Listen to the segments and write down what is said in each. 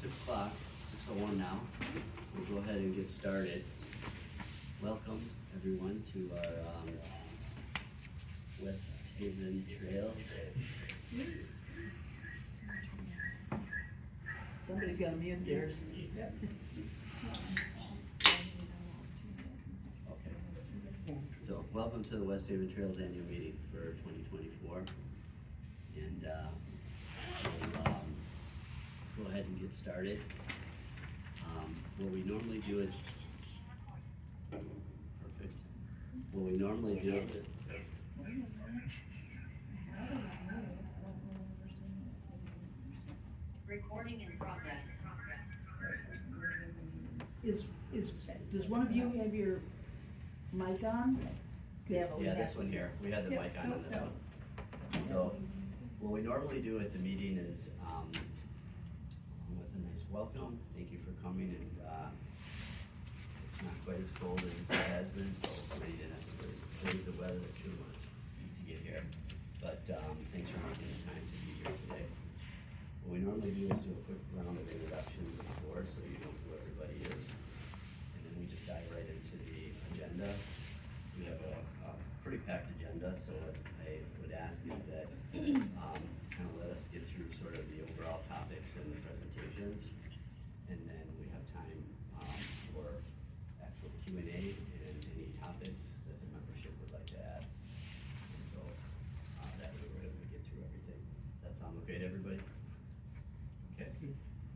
6:00, 6:01 now. We'll go ahead and get started. Welcome, everyone, to our Westhaven Trails. Somebody's got to mute theirs. Okay. So, welcome to the Westhaven Trails annual meeting for 2024. And we'll go ahead and get started. What we normally do is... Perfect. What we normally do... Recording in progress. Does one of you have your mic on? Yeah, this one here. We had the mic on this one. So, what we normally do at the meeting is, with a nice welcome, thank you for coming, and it's not quite as cold as it has been, so hopefully you didn't have to brave the weather too much to get here. But thanks for making the time to be here today. What we normally do is do a quick round of introductions of the board, so you know who everybody is. And then we just dive right into the agenda. We have a pretty packed agenda, so what I would ask is that kind of let us get through sort of the overall topics and the presentations, and then we have time for actual Q&A and any topics that the membership would like to add. And so that way we're able to get through everything. Does that sound okay to everybody? Okay.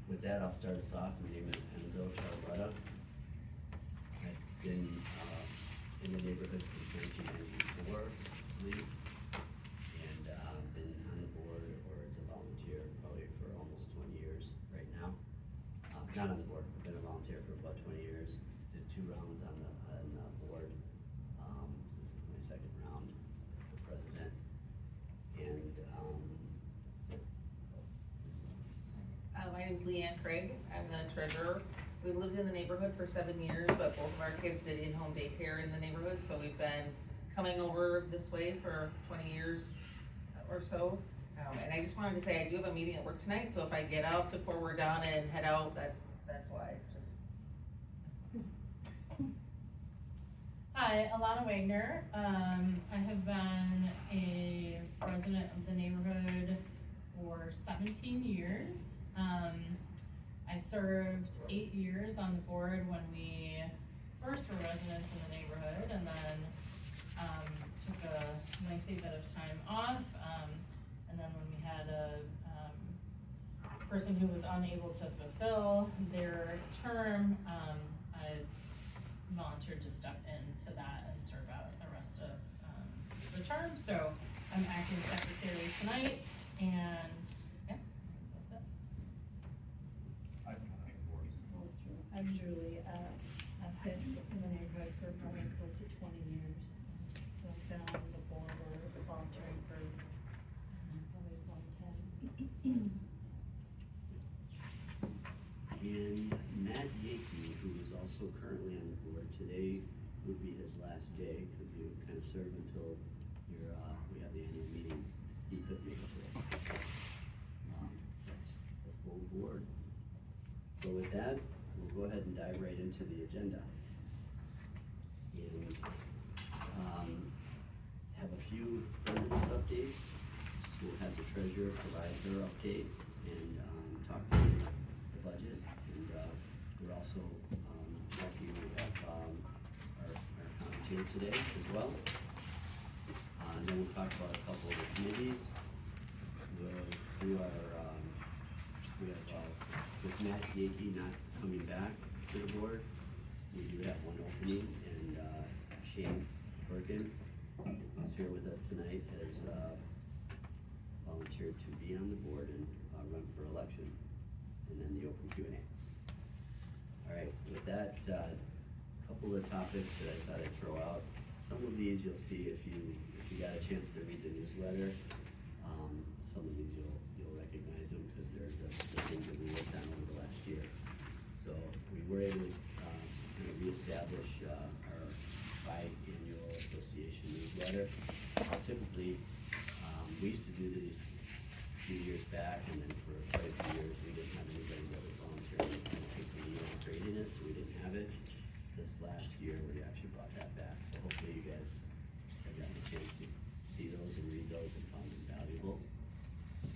With that, I'll start us off. My name is Enzo. I've been in the neighborhood since 1994, I believe, and been on the board or as a volunteer probably for almost 20 years right now. Not on the board, I've been a volunteer for about 20 years. Did 2 rounds on the board. This is my 2nd round as the president, and that's it. My name's Leanne Craig. I'm the treasurer. We lived in the neighborhood for 7 years, but both of our kids did in-home daycare in the neighborhood, so we've been coming over this way for 20 years or so. And I just wanted to say I do have a meeting at work tonight, so if I get out before we're done and head out, that's why. Hi, Alana Wagner. I have been a resident of the neighborhood for 17 years. I served 8 years on the board when we first were residents in the neighborhood, and then took a lengthy bit of time off. And then when we had a person who was unable to fulfill their term, I volunteered to step into that and serve out the rest of the term. So I'm acting secretary tonight, and yeah, that's it. I'm Julie. I've been in the neighborhood for probably close to 20 years. So I've been on the board or volunteering for probably 10. And Matt Yankee, who is also currently on the board, today would be his last day because he would kind of serve until we have the annual meeting. He could make it. That's the full board. So with that, we'll go ahead and dive right into the agenda. And have a few governance updates. We'll have the treasurer provide her update and talk about the budget. And we're also lucky we have our commentator today as well. And then we'll talk about a couple of the committees. We'll do we have with Matt Yankee not coming back to the board, we do have one opening, and Shane Perkin, who's here with us tonight, has volunteered to be on the board and run for election, and then the open Q&A. All right, with that, a couple of topics that I thought I'd throw out. Some of these you'll see if you got a chance to read the newsletter. Some of these you'll recognize them because they're the things that we worked on over the last year. So we were able to kind of reestablish our biannual association newsletter. Typically, we used to do these a few years back, and then for quite a few years we didn't have anybody that was volunteering year, we actually brought that back. So hopefully you guys have gotten a chance to see those and read those and found them valuable.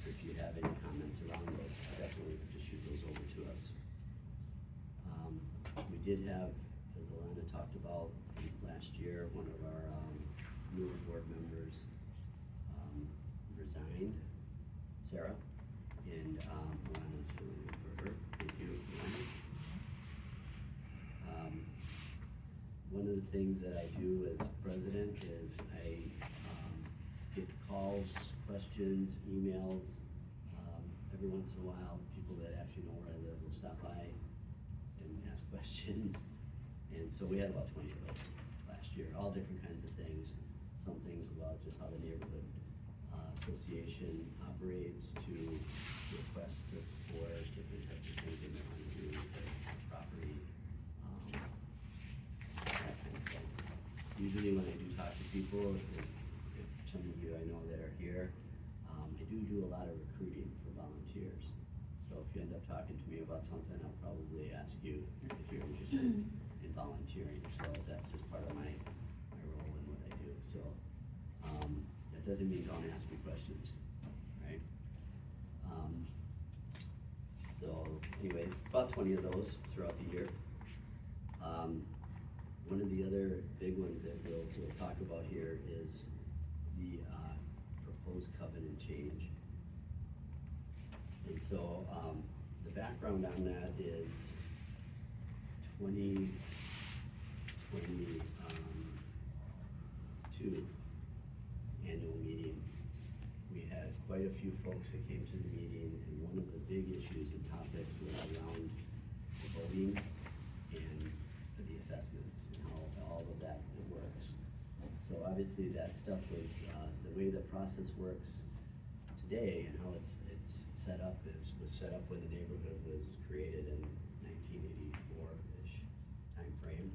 If you have any comments around those, definitely just shoot those over to us. We did have, as Alana talked about last year, one of our newer board members resigned, Sarah, and Alana's filling in for her. Thank you, Alana. One of the things that I do as president is I get calls, questions, emails, every once in a while, people that actually know where I live will stop by and ask questions. And so we had about 20 of those last year, all different kinds of things. Some things about just how the neighborhood association operates, to requests for different types of things they want to do with their property, that kind of thing. Usually when I do talk to people, if some of you I know that are here, I do a lot of recruiting for volunteers. So if you end up talking to me about something, I'll probably ask you if you're interested in volunteering. So that's just part of my role in what I do. So that doesn't mean don't ask me questions, right? So anyway, about 20 of those throughout the year. One of the other big ones that we'll talk about here is the proposed covenant change. And so the background on that is 2022 annual meeting. We had quite a few folks that came to the meeting, and one of the big issues and topics was around the voting and the assessments and how all of that works. So obviously that stuff was, the way the process works today and how it's set up was set up when the neighborhood was created in 1984-ish time frame.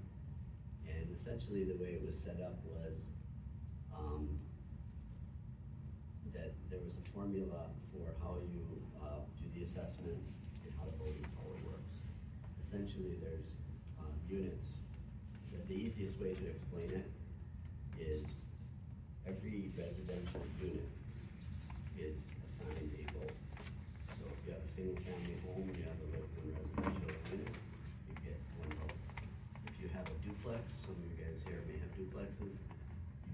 And essentially the way it was set up was that there was a formula for how you do the assessments and how the voting power works. Essentially there's units. The easiest way to explain it is every residential unit is assigned a vote. So if you have a single family home, you have a one residential unit, you get one vote. If you have a duplex, some of you guys here may have duplexes,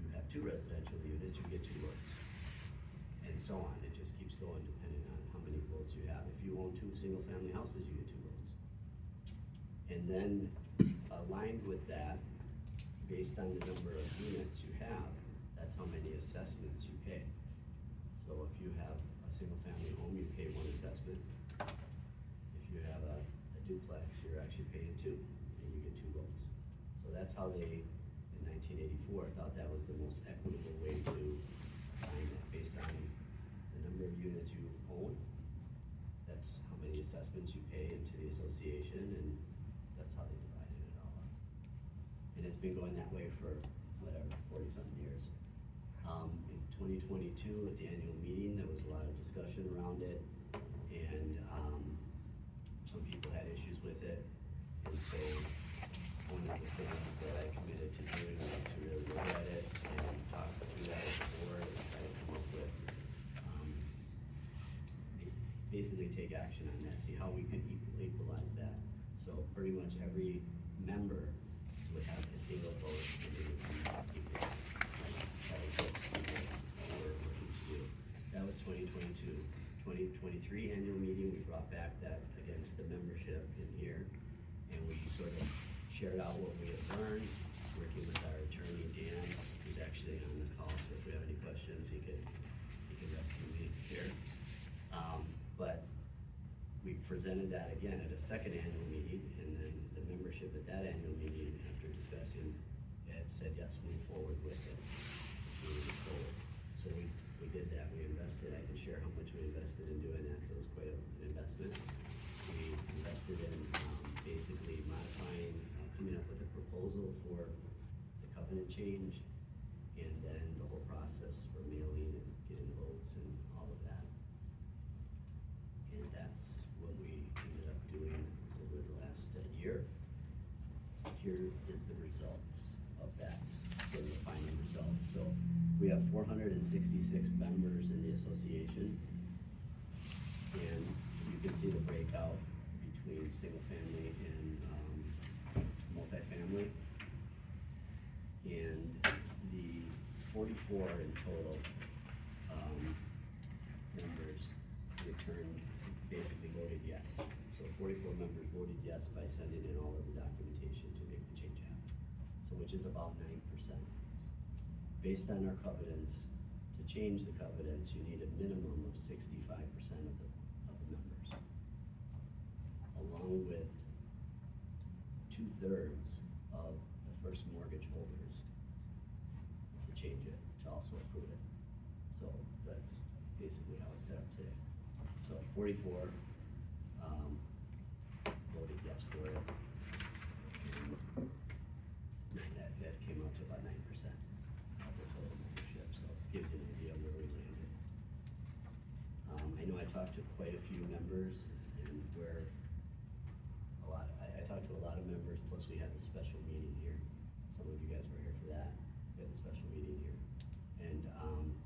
you have two residential units, you get two votes. And so on, it just keeps going depending on how many votes you have. If you own two single family houses, you get two votes. And then aligned with that, based on the number of units you have, that's how many assessments you pay. So if you have a single family home, you pay one assessment. If you have a duplex, you're actually paying two, and you get two votes. So that's how they, in 1984, thought that was the most equitable way to assign it, based on the number of units you own. That's how many assessments you pay into the association, and that's how they divided it all up. And it's been going that way for, whatever, 40-something years. In 2022, at the annual meeting, there was a lot of discussion around it, and some people had issues with it. And so one of the things that I committed to doing was to really look at it and talk through that with the board and try to come up with, basically take action on that, see how we could equalize that. So pretty much every member would have a single vote, and they would be equal. That was what we're looking to do. That was 2022. 2023 annual meeting, we brought back that against the membership in here, and we sort of shared out what we had learned, working with our attorney, Dan, who's actually on the call, so if we have any questions, he could rescue me here. But we presented that again at a second annual meeting, and then the membership at that annual meeting, after discussing, had said, yes, move forward with it. Move forward. So we did that, we invested, I can share how much we invested in doing that, so it was quite an investment. We invested in basically modifying, coming up with a proposal for the covenant change, and then the whole process for mailing and getting the votes and all of that. And that's what we ended up doing over the last year. Here is the result. results of that, for the final results. So we have 466 members in the association. And you can see the breakout between single family and multifamily. And the 44 in total members returned, basically voted yes. So 44 members voted yes by sending in all of the documentation to make the change happen. So which is about 9%. Based on our covenants, to change the covenants, you need a minimum of 65% of the members, along with 2/3 of the first mortgage holders to change it, to also approve it. So that's basically how it's set up today. So 44 voted yes for it. And that came out to about 9% of the total membership, so it gives you an idea where we landed. I know I talked to quite a few members, and where I talked to a lot of members, plus we had the special meeting here. Some of you guys were here for that. We had the special meeting here. And,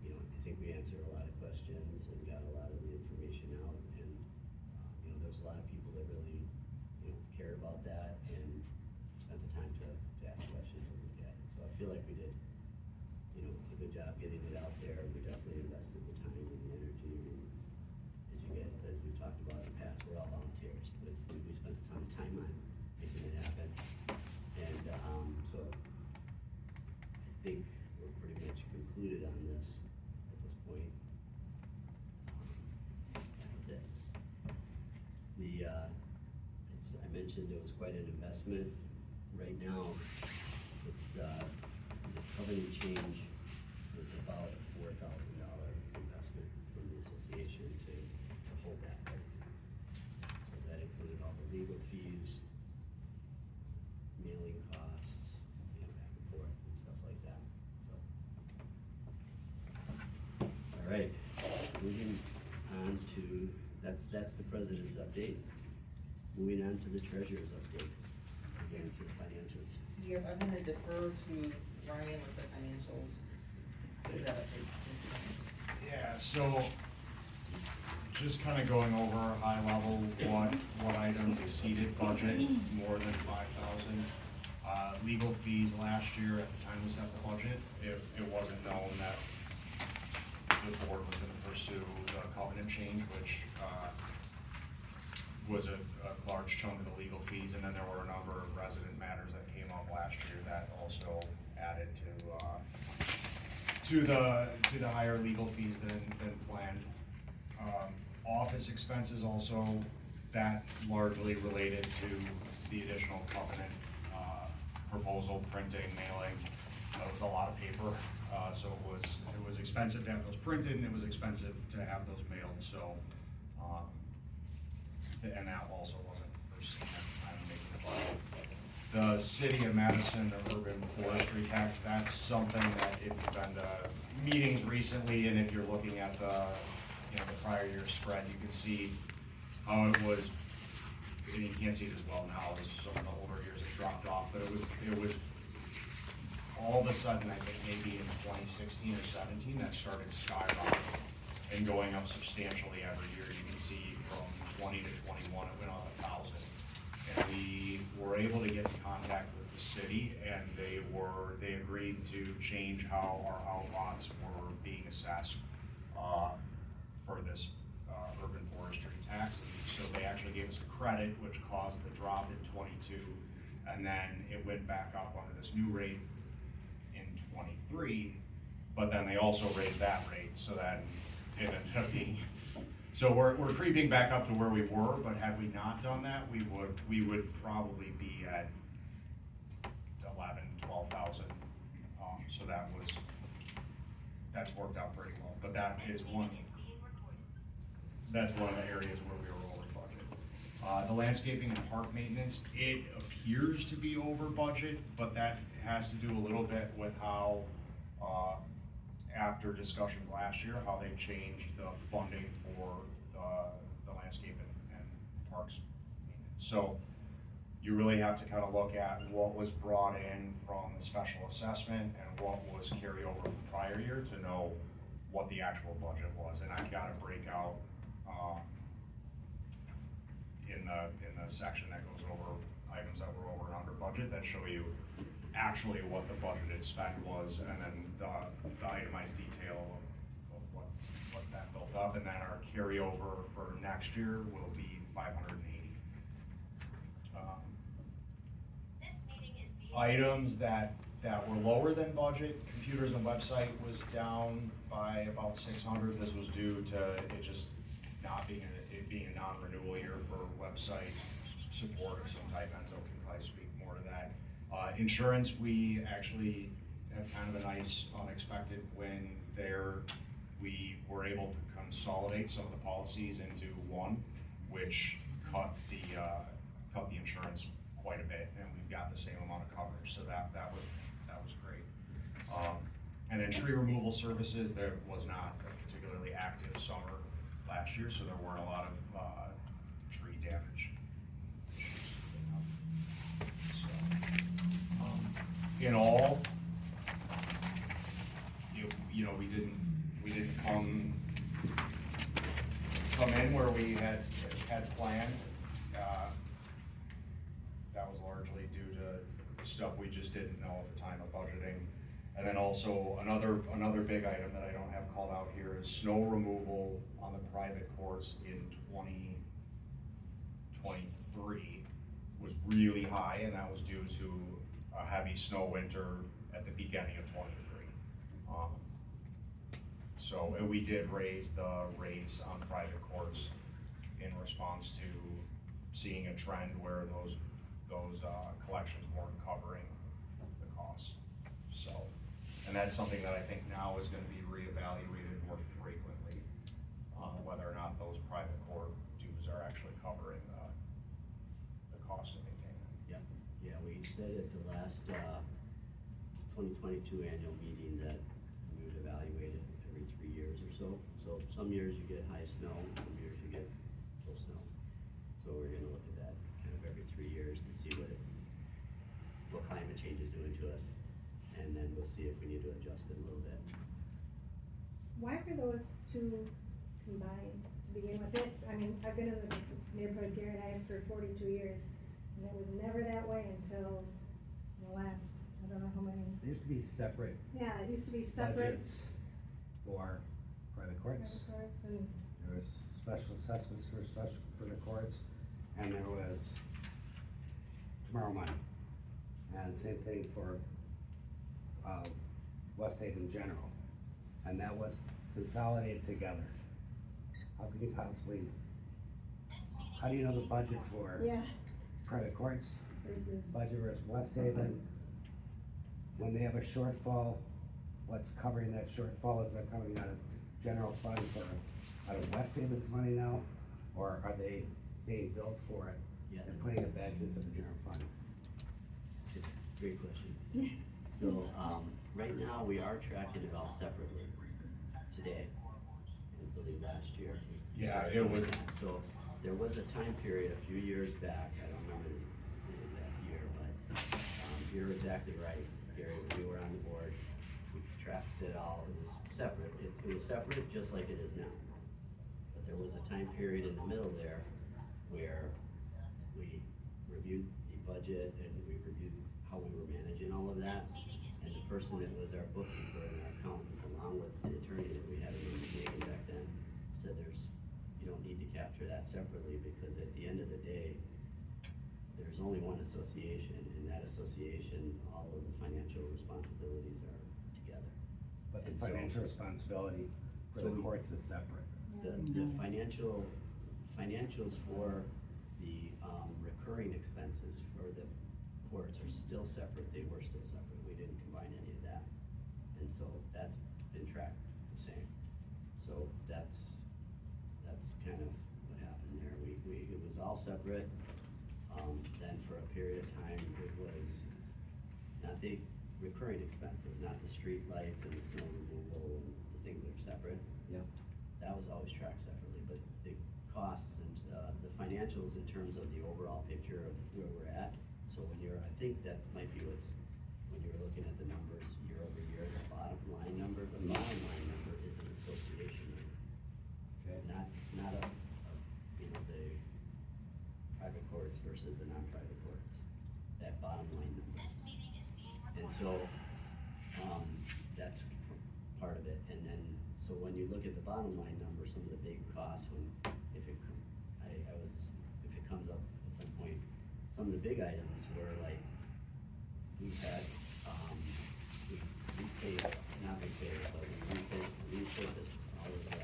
you know, I think we answered a lot of questions and got a lot of the information out. And, you know, there's a lot of people that really, you know, cared about that and spent the time to ask questions and look at it. So I feel like we did, you know, a good job getting it out there. We definitely invested the time and the energy. And as we've talked about in the past, we're all volunteers, but we spent a ton of time on making it happen. And, so I think we're pretty much concluded on this at this point. That was it. I mentioned it was quite an investment. Right now, it's, the covenant change was about a $4,000 investment from the association to hold that. So that included all the legal fees, mailing costs, you know, back and forth and stuff like that, so. All right, moving on to, that's the president's update. Moving on to the treasurer's update, again to the financials. Yep, I'm gonna defer to Ryan with the financials. Yeah, so just kind of going over high level what items exceeded budget more than 5,000. Legal fees last year at the time we set the budget, it wasn't known that the board was going to pursue the covenant change, which was a large chunk of the legal fees, and then there were a number of resident matters that came up last year that also added to the higher legal fees than planned. Office expenses also, that largely related to the additional covenant proposal, printing, mailing. It was a lot of paper, so it was expensive to have those printed, and it was expensive to have those mailed. So, and that also wasn't foreseen at the time of making the budget. The city of Madison, the urban forestry tax, that's something that if you've been to meetings recently, and if you're looking at the, you know, the prior year spread, you can see how it was, and you can't see it as well now as some of the older years it dropped off, but it was all of a sudden, I think maybe in 2016 or 17, that started skyrocketing and going up substantially every year. You can see from 20 to 21, it went up 1,000. And we were able to get in contact with the city, and they agreed to change how our outlots were being assessed for this urban forestry tax. And so they actually gave us a credit, which caused the drop in 22, and then it went back up under this new rate in 23, but then they also raised that rate, so that it ended up being, so we're creeping back up to where we were, but had we not done that, we would probably be at 11, 12,000. So that's worked out pretty well, but that's one of the areas where we were over budget. The landscaping and park maintenance, it appears to be over budget, but that has to do a little bit with how, after discussions last year, how they changed the funding for the landscape and parks maintenance. So you really have to kind of look at what was brought in from the special assessment and what was carryover from the prior year to know what the actual budget was. And I've got a breakout, in the section that goes over items that were over and under budget that show you actually what the budgeted spend was, and then the itemized detail of what that built up, and then our carryover for next year will be 580. Items that were lower than budget, computers and website was down by about 600. This was due to it just not being being a non-renewal year for website support of some type. Enzo can probably speak more to that. Insurance, we actually had kind of a nice unexpected win there. We were able to consolidate some of the policies into one, which cut the insurance quite a bit, and we've got the same amount of coverage, so that was great. And then tree removal services, there was not a particularly active summer last year, so there weren't a lot of tree damage issues. So, in all, you know, we didn't come in where we had planned. That was largely due to stuff we just didn't know at the time of budgeting. And then also another big item that I don't have called out here is snow removal on the private courts in 2023 was really high, and that was due to a heavy snow winter at the beginning of 23. So we did raise the rates on private courts in response to seeing a trend where those collections weren't covering the costs. So, and that's something that I think now is going to be reevaluated more frequently, whether or not those private court dues are actually covering the cost of maintaining them. Yep, yeah, we said at the last 2022 annual meeting that we would evaluate it every 3 years or so. So some years you get high snow, some years you get low snow. So we're gonna look at that kind of every 3 years to see what climate change is doing to us. And then we'll see if we need to adjust it a little bit. Why were those two combined to begin with? I mean, I've been in the neighborhood Garrett Heights for 42 years, and it was never that way until the last, I don't know how many. There used to be separate Yeah, it used to be separate. budgets for private courts. Private courts and, There was special assessments for the courts, and there was tomorrow money. And same thing for Westhaven General, and that was consolidated together. How could you possibly, how do you know the budget for yeah, private courts, versus, budget versus Westhaven? When they have a shortfall, what's covering that shortfall? Is that coming out of general fund out of Westhaven's money now? Or are they being billed for it Yeah, and putting it back into the general fund? great question. So, right now, we are tracking it all separately today, I believe last year. we Yeah, started it doing was- that. So, there was a time period a few years back, I don't remember that year, but, you're exactly right, Gary, when we were on the board, we tracked it all, it was separate, it was separate just like it is now. But there was a time period in the middle there where we reviewed the budget and we reviewed how we were managing all of that. And the person that was our bookkeeper and our accountant, along with the attorney that we had in the meeting back then, said you don't need to capture that separately, because at the end of the day, there's only one association, and that association, all of the financial responsibilities are together. But the And so- financial responsibility for So the we- courts is separate. The financials for the recurring expenses for the courts are still separate, they were still separate, we didn't combine any of that. And so that's been tracked the same. So that's kind of what happened there, it was all separate. Then for a period of time, it was not the recurring expenses, not the street lights and the snow removal and the things that are separate. Yep. That was always tracked separately, but the costs and the financial financials in terms of the overall picture of where we're at. So when you're, I think that might be what's, when you're looking at the numbers year over year, the bottom line number is an association number. Okay. Not a, you know, the private courts versus the non-private courts, that bottom line number. This meeting is being And recorded. so, that's part of it, and then, so when you look at the bottom line number, some of the big costs, when, if it, if it comes up at some point, some of the big items were like, we've had, we paid, not repaired, but we resurfaced all of the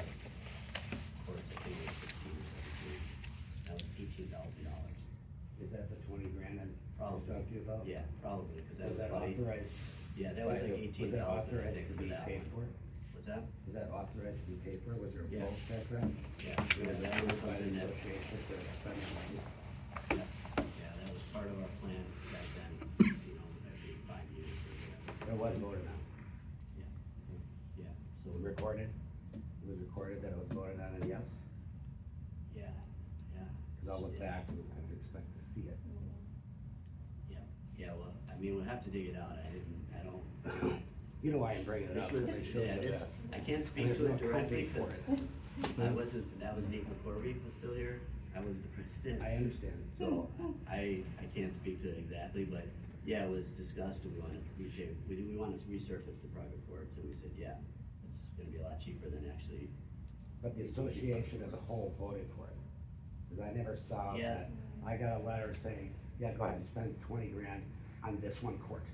courts, I think it was 16 or 17, that was $18,000. Is that the 20 grand that I was Probably. talking to you about? Yeah, probably, cause that Was was that about authorized? yeah, that was by like the- 18,000, Was that I authorized think, to for be that paid one. for? What's that? Was that authorized to be paid for? Was there a Yeah. vote back then? Yeah, Was that that was by the something that, association for spending money? yeah, that was part of our plan back then, you know, every 5 years or whatever. It was voted on. Yeah, so, It was recorded? It was recorded that it was voted on and yes? yeah, yeah. Cause I'll look Yeah. back and I would expect to see it. Yeah, well, I mean, we'll have to dig it out, I don't, You know why I'm bringing it this up? was, I showed yeah, you this, I can't speak There's to no it directly, company for cause it. I wasn't, that was Nate McCorvey was still here, I was the president. I understand. So, I can't speak to it exactly, but, yeah, it was discussed, and we wanted to resurface the private courts, and we said, yeah, it's gonna be a lot cheaper than actually, But the association as a whole voted for it. Cause I never saw Yeah. that. I got a letter saying, yeah, go ahead and spend 20 grand on this one court,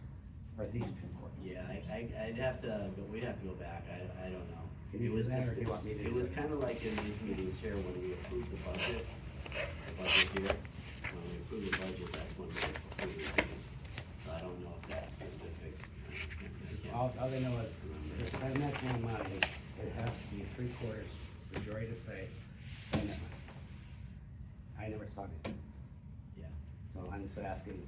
or these two courts. yeah, I'd have to, we'd have to go back, I don't know. Can you It was do that, or just- do you want me to It do was it? kinda like in these meetings here, when we approved the budget here, when we approved the budget, that's when we approved it. So I don't know if that's specific. I can't All they know is, remember. to spend that kind of money, it has to be 3/4 majority to say, spend that money. I never saw it, Yeah, so I'm just asking,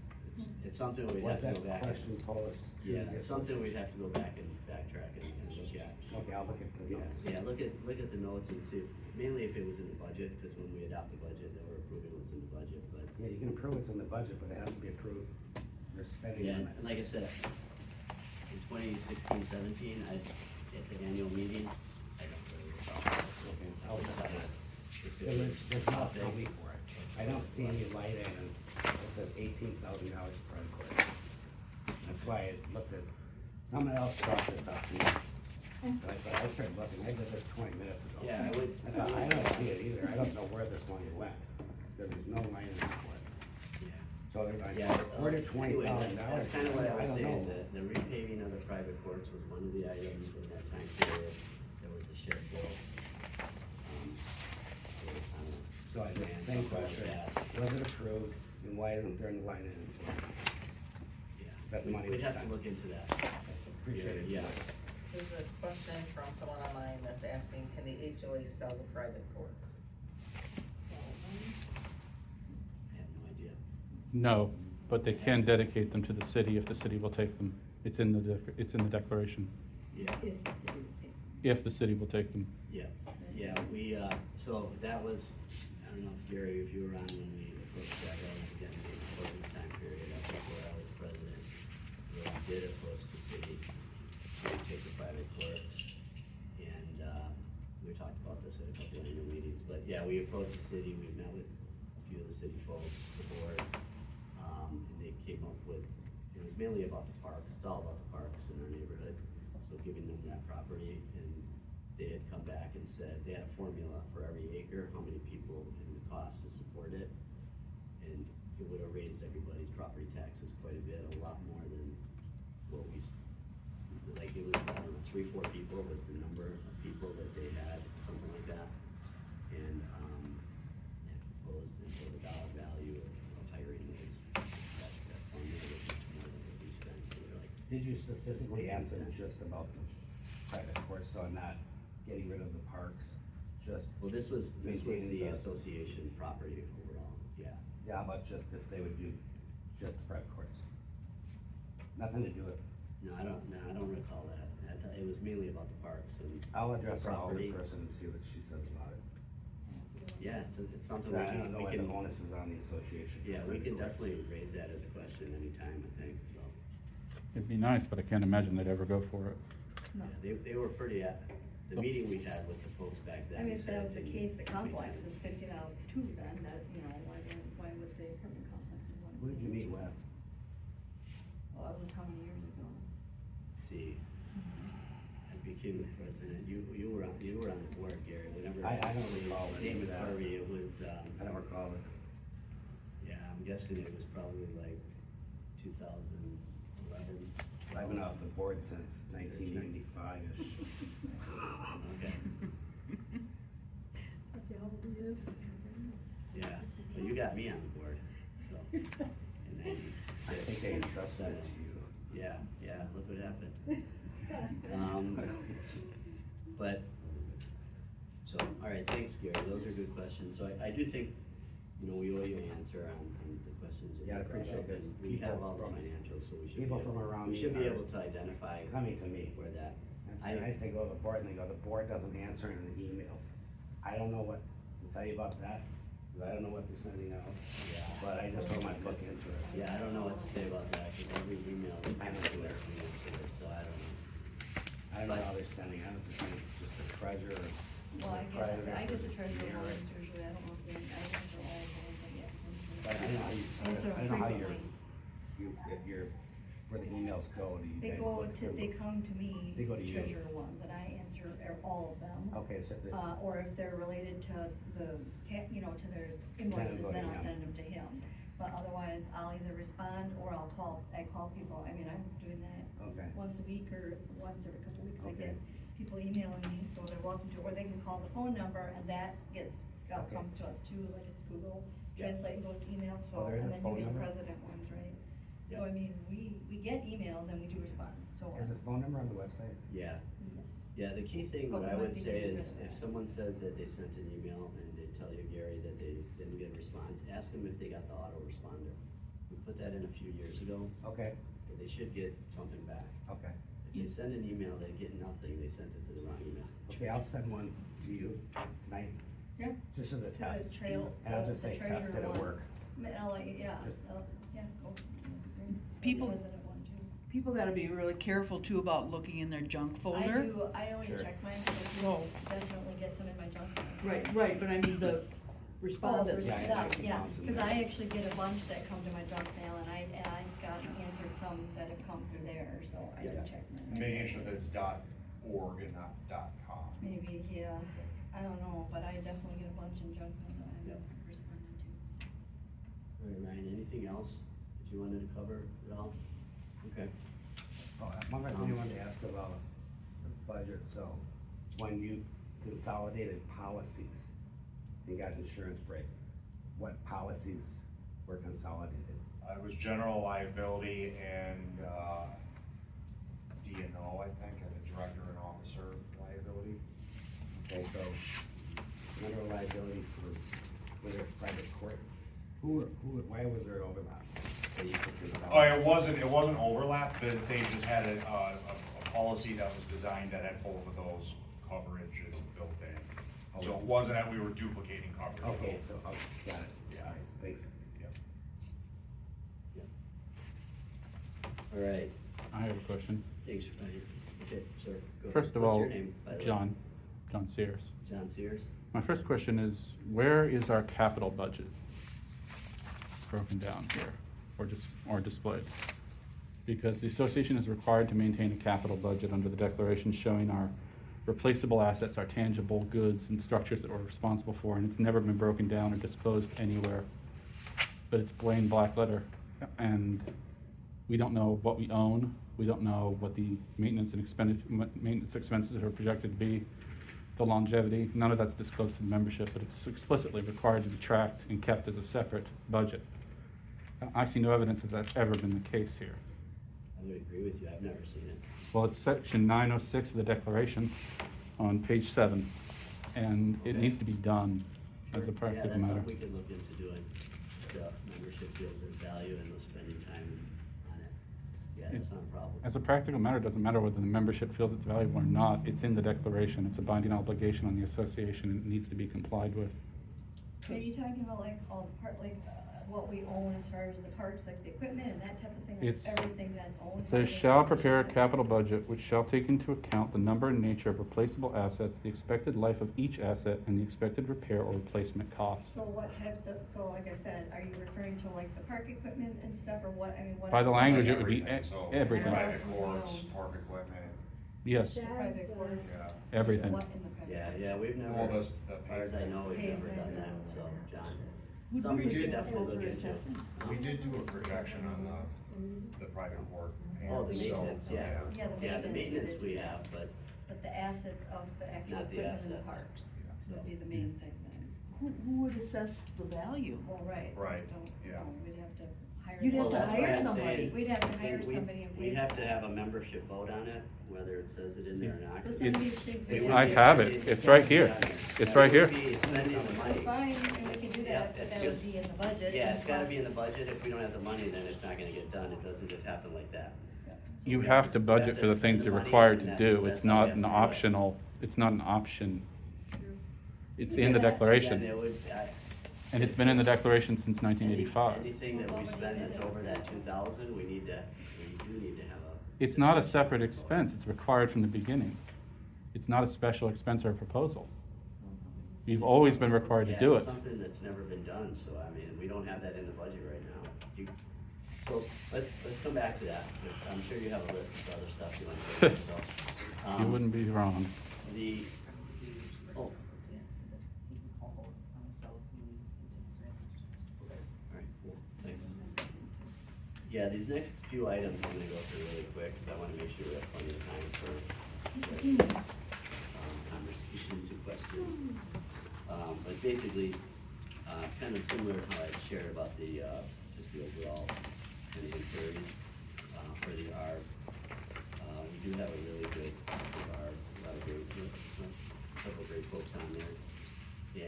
it's something we'd have was to that go back. question posed to Yeah, the it's something we'd association? have to go back and backtrack and look at. Okay, I'll look at the notes. Yeah, look at the notes and see, mainly if it was in the budget, because when we adopt the budget, then we're approving what's in the budget, but. Yeah, you can approve what's in the budget, but it has to be approved, you're spending Yeah, on and it. like I said, in 2016-17, at the annual meeting, I don't really recall. Okay, I'll look at that. If it There's was no topic. penalty for it. I don't see any light items that says $18,000 for private court. That's why I looked at, someone else brought this up to me. But I started looking, I did this 20 minutes ago. Yeah, I would. I thought, I don't see it either, I don't know where this money went. There was no line item for it. Yeah. So they're like, Yeah, where did anyway, $20,000? that's kind of what I was don't saying, know. the repaving of the private courts was one of the items in that time period. There was a shed bill. So I just, same question, was it approved, and why isn't there any line item for it? Yeah, That money we'd was have to spent. look into that. Appreciate it. Yeah. There's a question from someone online that's asking, can the HOA sell the private courts? I have no idea. No, but they can dedicate them to the city if the city will take them. It's in the declaration, Yeah, If the city would take. if the city will take them. yeah, we, so that was, I don't know if Gary, if you were on when we approached that, again, before this time period, I think where I was president, where we did approach the city to take the private courts. And, we talked about this at a couple of annual meetings, but yeah, we approached the city, we met with a few of the city folks, the board, and they came up with, it was mainly about the parks, it's all about the parks in our neighborhood, so giving them that property, and they had come back and said, they had a formula for every acre, how many people and the cost to support it, and it would have raised everybody's property taxes quite a bit, a lot more than what we, like, it was, I don't know, 3-4 people was the number of people that they had, something like that. And, they proposed, and so the dollar value of hiring those, that formula was much more than what we spent, so they're like, Did you specifically ask them just about the private courts, so not getting rid of the parks, just, well, this was Maintaining the the- association property overall, yeah. yeah, how about just if they would do just the private courts? Nothing to do with, No, I don't recall that. I thought it was mainly about the parks and, I'll address our Property. alderperson and see what she says about it. Yeah, it's something I we don't know we what the can, onus is on the association. yeah, we can definitely raise that as a question anytime, I think, so. It'd be nice, but I can't imagine they'd ever go for it. No. Yeah, they were pretty, the meeting we had with the folks back then. I mean, if said that was the it case, the makes sense. complexes could get out too then, that, you know, why would the apartment complexes want to? Who did you meet with? Well, it was how many years ago? Let's see, I became the president, you were on the board, Gary, whenever. I don't it was recall any David of that. Harvey, it was, I don't recall it. yeah, I'm guessing it was probably like 2011. I've been off the board since 1995-ish. Okay, That's how old he is. yeah, but you got me on the board, so, in I think 96. they entrusted it to you. Yeah, look what happened. But, so, all right, thanks, Gary, those are good questions, so I do think, you know, we owe you an answer on the questions that Yeah, I you brought appreciate up, this. and we have People all the from- financials, so we should be people able, from around we should me be are able to identify Coming to me. where that, And I say go to the board, and they go, the board doesn't answer in the emails. I don't know what to tell you about that, because I don't know what they're sending out, yeah. but I just told them I'd look into it. Yeah, I don't know what to say about that, because every email that comes to us, we answer it, so I don't know. I don't know how they're sending, I don't think it's just the treasurer. Well, I get the treasurer Mayor. ones usually, I don't know if I answer all the ones I get. But I don't know how you, I don't know how you're, where the emails go, do you They guys go look to, through they them? come to me, They go to you. treasurer ones, and I answer all of them. Okay, so the, Or if they're related to you know, to their invoices, go to then I'll him. send them to him. But otherwise, I'll either respond or I call people, I mean, I'm doing that okay, once a week or once every couple of weeks. I Okay. get people emailing me, so they're welcome to, or they can call the phone number, and that gets, Okay. comes to us too, like it's Google Yeah. Translate and goes to email, Oh, so, there is and a then phone you get the number? president ones, right? So, Yeah. I mean, we get emails and we do respond, so, is the phone number on the website? Yeah, yes. yeah, the key thing, Oh, what we I might would be say getting rid is, of if that. someone says that they sent an email and they tell you, Gary, that they didn't get a response, ask them if they got the autoresponder. We put that in a few years ago, Okay, so they should get something back. okay. If they send an email, they get nothing, they sent it to the wrong email. Okay, I'll send one to you tonight, Yeah, just as a to test. the trail, And I'll the just say treasurer test it at one. work. And I'll let you, yeah, yeah, go. People- The president one too. People gotta be really careful too about looking in their junk folder. I always Sure. check mine, because Oh. I definitely get some in my junk. Right, but I mean the respondents. Yeah, I Stuff, can yeah, bounce them cause there. I actually get a bunch that come to my junk mail, and I got answered some that have come through there, so I do Yeah. check mine. Making sure that it's .org and not .com. Maybe, yeah, I don't know, but I definitely get a bunch in junk mail that I Yep. responded to, so. All right, Ryan, anything else that you wanted to cover at all? Okay. One other thing I wanted to ask about the budget, so when you consolidated policies and got insurance break, what policies were consolidated? It was general liability and, D&O, I think, and the director and officer liability. Okay, so general liabilities for, whether it's private court, why was there an overlap? So you could consolidate? It wasn't overlap, but they just had a policy that was designed that had both of those coverages built in. So it wasn't that we were duplicating coverage. Okay, so, got it. Yeah. All right, thanks. Yep. All right, I have a question. thanks, Ryan. Okay, sir, go. First of What's all, your name, by the way? John Sears. John Sears? My first question is, where is our capital budget broken down here or displayed? Because the association is required to maintain a capital budget under the declaration showing our replaceable assets, our tangible goods and structures that we're responsible for, and it's never been broken down or disclosed anywhere. But it's plain black letter, and we don't know what we own, we don't know what the maintenance expenses are projected to be, the longevity, none of that's disclosed to the membership, but it's explicitly required to be tracked and kept as a separate budget. I see no evidence that that's ever been the case here. I would agree with you, I've never seen it. Well, it's section 906 of the declaration on page 7, and it Okay. needs to be done as a Sure. practical Yeah, that's matter. something we could look into doing. The membership feels there's value in those spending time on it. Yeah, that's not a problem. As a practical matter, it doesn't matter whether the membership feels it's valuable or not, it's in the declaration, it's a binding obligation on the association, and it needs to be complied with. Are you talking about like all the part, like, what we own as far as the parks, like the equipment and that type of thing, like It's- everything that's owned? It by says the shall prepare a association? capital budget which shall take into account the number and nature of replaceable assets, the expected life of each asset, and the expected repair or replacement costs. So what types of, so like I said, are you referring to like the park equipment and stuff, or what, I mean, what? By the else? language, it would be So, everything. private courts, park equipment, Yes, Shed, Private the- courts. yeah. everything. What in the private Yeah, courts? yeah, we've never, All as the far as I know, we've never done that, so, John. Would Something we we could get definitely over look into. assessing? We did do a projection on the private court. Oh, the so, maintenance, yeah. Yeah, the Yeah, the maintenance maintenance we have, but But the assets of the actual Not the equipment in the assets. parks So- would be the main thing then. Who would assess the value? Well, right. Right, Don't- yeah. We'd have to hire. You'd have Well, to that's why hire I'm somebody. saying- We'd have to hire we- somebody and pay. we'd have to have a membership vote on it, whether it says it in there or not. So 'cause some of It's- these things. we we would I be have it. spending- It's right here. Yeah, It's yeah, right we here. would be spending the That's money. fine, and we can do Yeah, that, but it's that would just- be in the budget. Yeah, and it's gotta be in plus- the budget. If we don't have the money, then it's not gonna get done. It doesn't just happen like that. So You we have to we budget for the spend things you're money, required and to that's- do. that's It's how we not have an to do it. optional, it's not an option. It's in the Then declaration, it would, and it's been in the declaration since nineteen eighty-five. anything that we spend that's over that 2,000, we do need to have a. It's not a separate expense, it's required from the beginning. It's not a special expense or proposal. You've always been required to Yeah, do it's it. something that's never been done, so I mean, we don't have that in the budget right now. So let's come back to that. I'm sure you have a list of other stuff you want to do, so. You wouldn't be wrong. The, oh, alright, cool, thanks. Yeah, these next few items I'm gonna go through really quick, because I wanna make sure we have plenty of time for conversations and questions. But basically, kind of similar to how I shared about the, just the overall kind of inquiries, for the ARB. We do have a really good ARB, a lot of great, a couple great folks on there.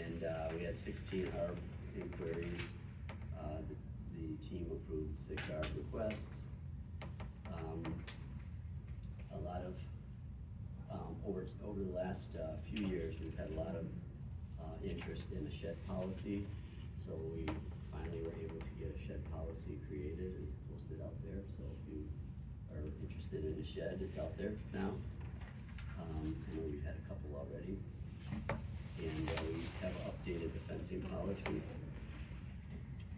And, we had 16 ARB inquiries. The team approved 6 ARB requests. A lot of, over the last, few years, we've had a lot of, interest in a shed policy. So we finally were able to get a shed policy created and posted out there. So if you are interested in a shed, it's out there now. I know we've had a couple already. And we have an updated the fencing policy.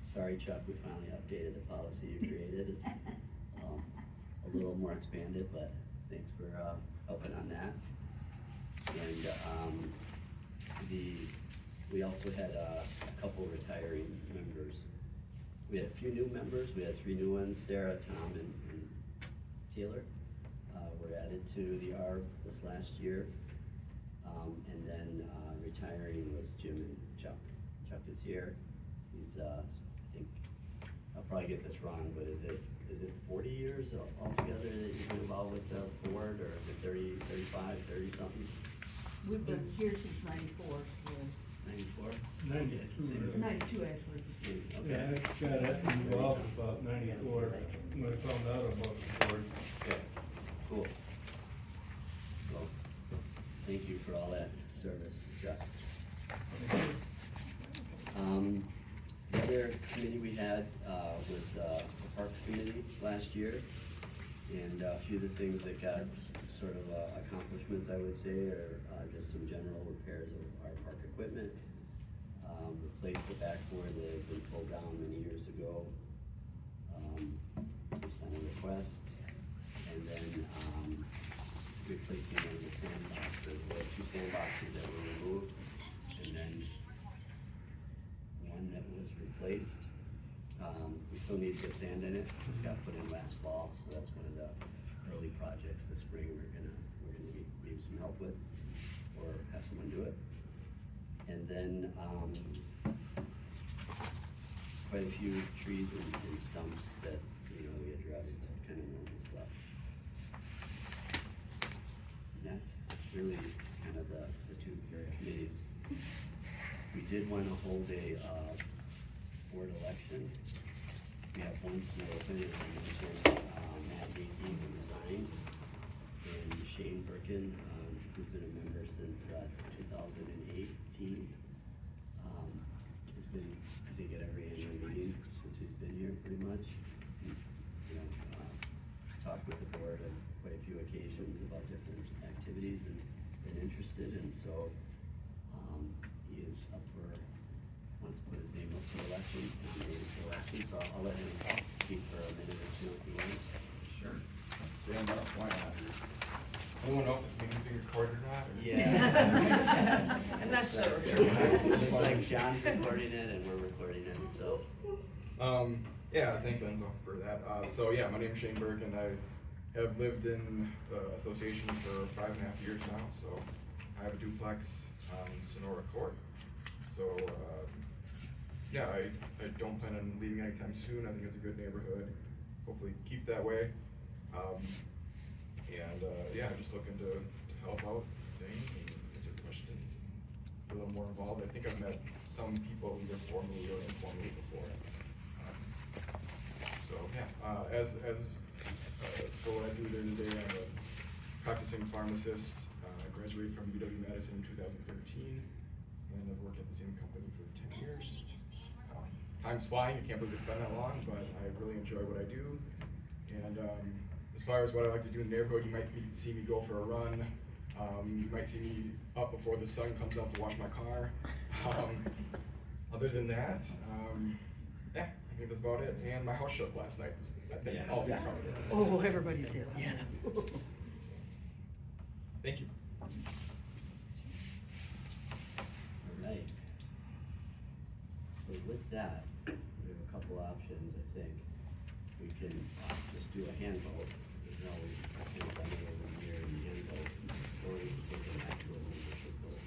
Sorry, Chuck, we finally updated the policy you created. It's a little more expanded, but thanks for helping on that. And we also had a couple retiring members. We had a few new members. We had 3 new ones, Sarah, Tom, and Taylor. Were added to the ARB this last year. And then retiring was Jim and Chuck. Chuck is here. He's, I think, I'll probably get this wrong, but is it 40 years altogether that you've been involved with the board, or is it 30, 35, 30 something? We've been here since 94, so 94? 92 actually. Yeah, Okay. I got involved about 94 when I found out about the board. Okay, cool. So, thank you for all that service, Chuck. The other committee we had, was, the Parks Committee last year. And a few of the things that got sort of, accomplishments, I would say, are, just some general repairs of our park equipment. Replaced the backboard that had been pulled down many years ago, based on a request. And then, replacing one of the sandboxes, the 2 sandboxes that were removed, and then one that was replaced. We still need to get sand in it. It's got put in last fall, so that's one of the early projects this spring we're gonna need some help with, or have someone do it. And then, quite a few trees and stumps that, we addressed, kind of normal stuff. And that's really kind of the 2 committees. We did want to hold a, board election. We have one seat open, as I mentioned, Matt Dickey, who resigned, and Shane Birkin, who's been a member since, 2018. think at every annual meeting since he's been here pretty much. You know, he's talked with the board on quite a few occasions about different activities and been interested, and so, he is up for, wants to put his name up for election, nominated for election, so I'll let him speak for a minute or two if he wants. Sure. Stand up, why not? Anyone know if this meeting's being recorded or not? or- Yeah. I'm not sure. Looks like John's recording it and we're recording it, so. Yeah, thanks Enzo for that. So yeah, my name's Shane Burke and I have lived in the association for 5.5 years now, so I have a duplex on Sonora Court. So, yeah, I don't plan on leaving anytime soon. I think it's a good neighborhood. Hopefully keep that way. Yeah, I'm just looking to help out things and answer questions, be a little more involved. I think I've met some people either formally or informally before. So yeah, for what I do during the day, I'm a practicing pharmacist. I graduated from UW-Madison in 2013, and I've worked at the same company for 10 years. Time's flying, I can't believe it's been that long, but I really enjoy what I do. And as far as what I like to do in the neighborhood, you might see me go for a run. You might see me up before the sun comes up to wash my car. Other than that, yeah, I think that's about it. And my house shook last night. I think all of you probably did. Oh, everybody's did. Yeah. Thank you. Alright. So with that, we have a couple options, I think. We can just do a hand vote. There's no, I think done it over here in the hand vote, or we can take an actual membership vote.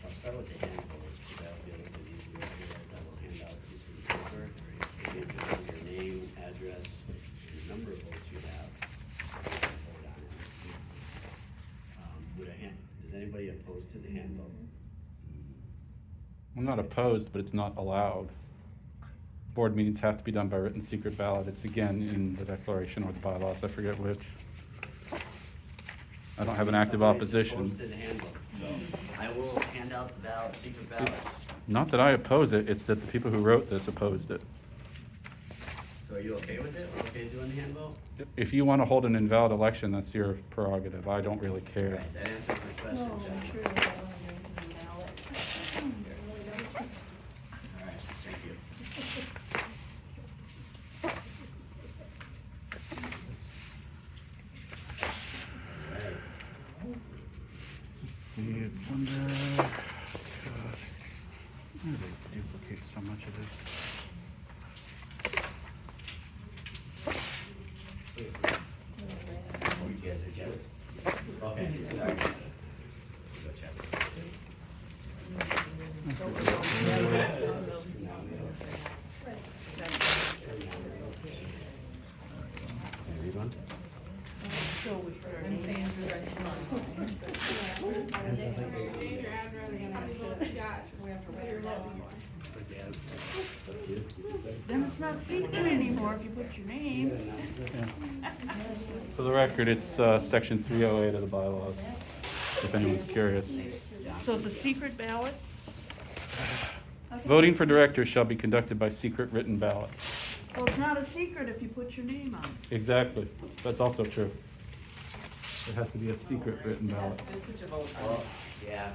I'll start with the hand vote, so that'll be a little bit easier. Otherwise, I will hand out a piece of paper. You can put your name, address, and the number of votes you have. And vote on it. Is anybody opposed to the hand vote? I'm not opposed, but it's not allowed. Board meetings have to be done by written secret ballot. It's again in the declaration or the bylaws, I forget which. I don't have an active Somebody's opposition. opposed to the hand vote, so I will hand out the ballot, secret ballot. It's not that I oppose it, it's that the people who wrote this opposed it. So are you okay with it? We're okay doing the hand vote? If you want to hold an invalid election, that's your prerogative. I don't really care. Right, that answers my question, No, John. I'm sure there's a lot of names in the ballot. All right, thank you. All right. Let's see, it's under, God, why do they duplicate so much of this? Oh, you guys are jealous? Okay, sorry. Go check. Everyone? I'm saying direct Then it's not secret anymore if you put your name. For the record, it's section 308 of the bylaws, if anyone's curious. So it's a secret ballot? Voting for directors shall be conducted by secret written ballot. Well, it's not a secret if you put your name on it. Exactly. That's also true. It has to be a secret written ballot. Just put your vote on Well, it. yeah,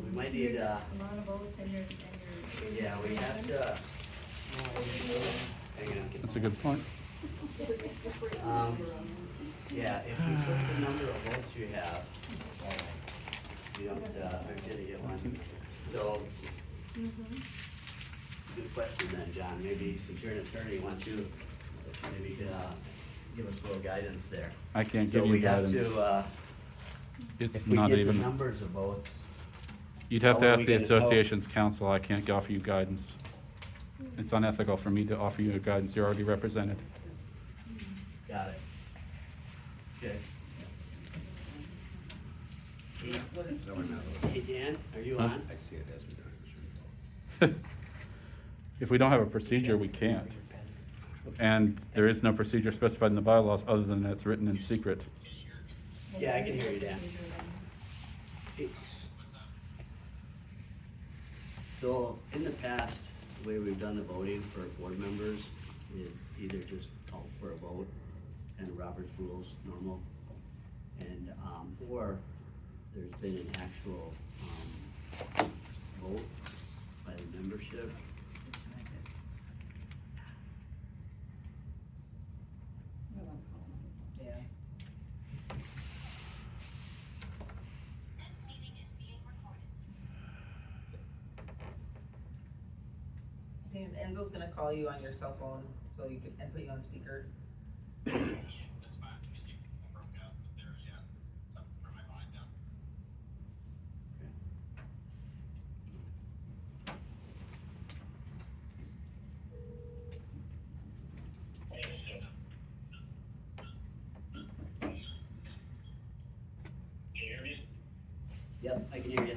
we might need, Amount of votes and your. yeah, we have to, hang on. That's a good point. Yeah, if you put the number of votes you have, you don't, are gonna get one. So, good question then, John. Maybe since you're an attorney, why don't you maybe give us a little guidance there? I can't So give you we have guidance. to, It's if we not get the even, numbers of votes, you'd have to how will ask we the get it? How- association's counsel. I can't offer you guidance. It's unethical for me to offer you guidance. You're already represented. got it. Okay. Hey, Dan, are you Huh? on? I see it as we don't have a short vote. If we don't have a procedure, we can't. And there is no procedure specified in the bylaws other than that it's written in secret. Yeah, I can hear you, Dan. Hey. So in the past, the way we've done the voting for board members is either just call for a vote, kind of Robert's rules, normal. And, or there's been an actual, vote by the membership. Yeah. This meeting is being recorded. Dan, Enzo's gonna call you on your cell phone, so you can, and put you on speaker. That's fine, because you broke out there, yeah, something from my mind now. Can you hear me? Yep, I can hear you.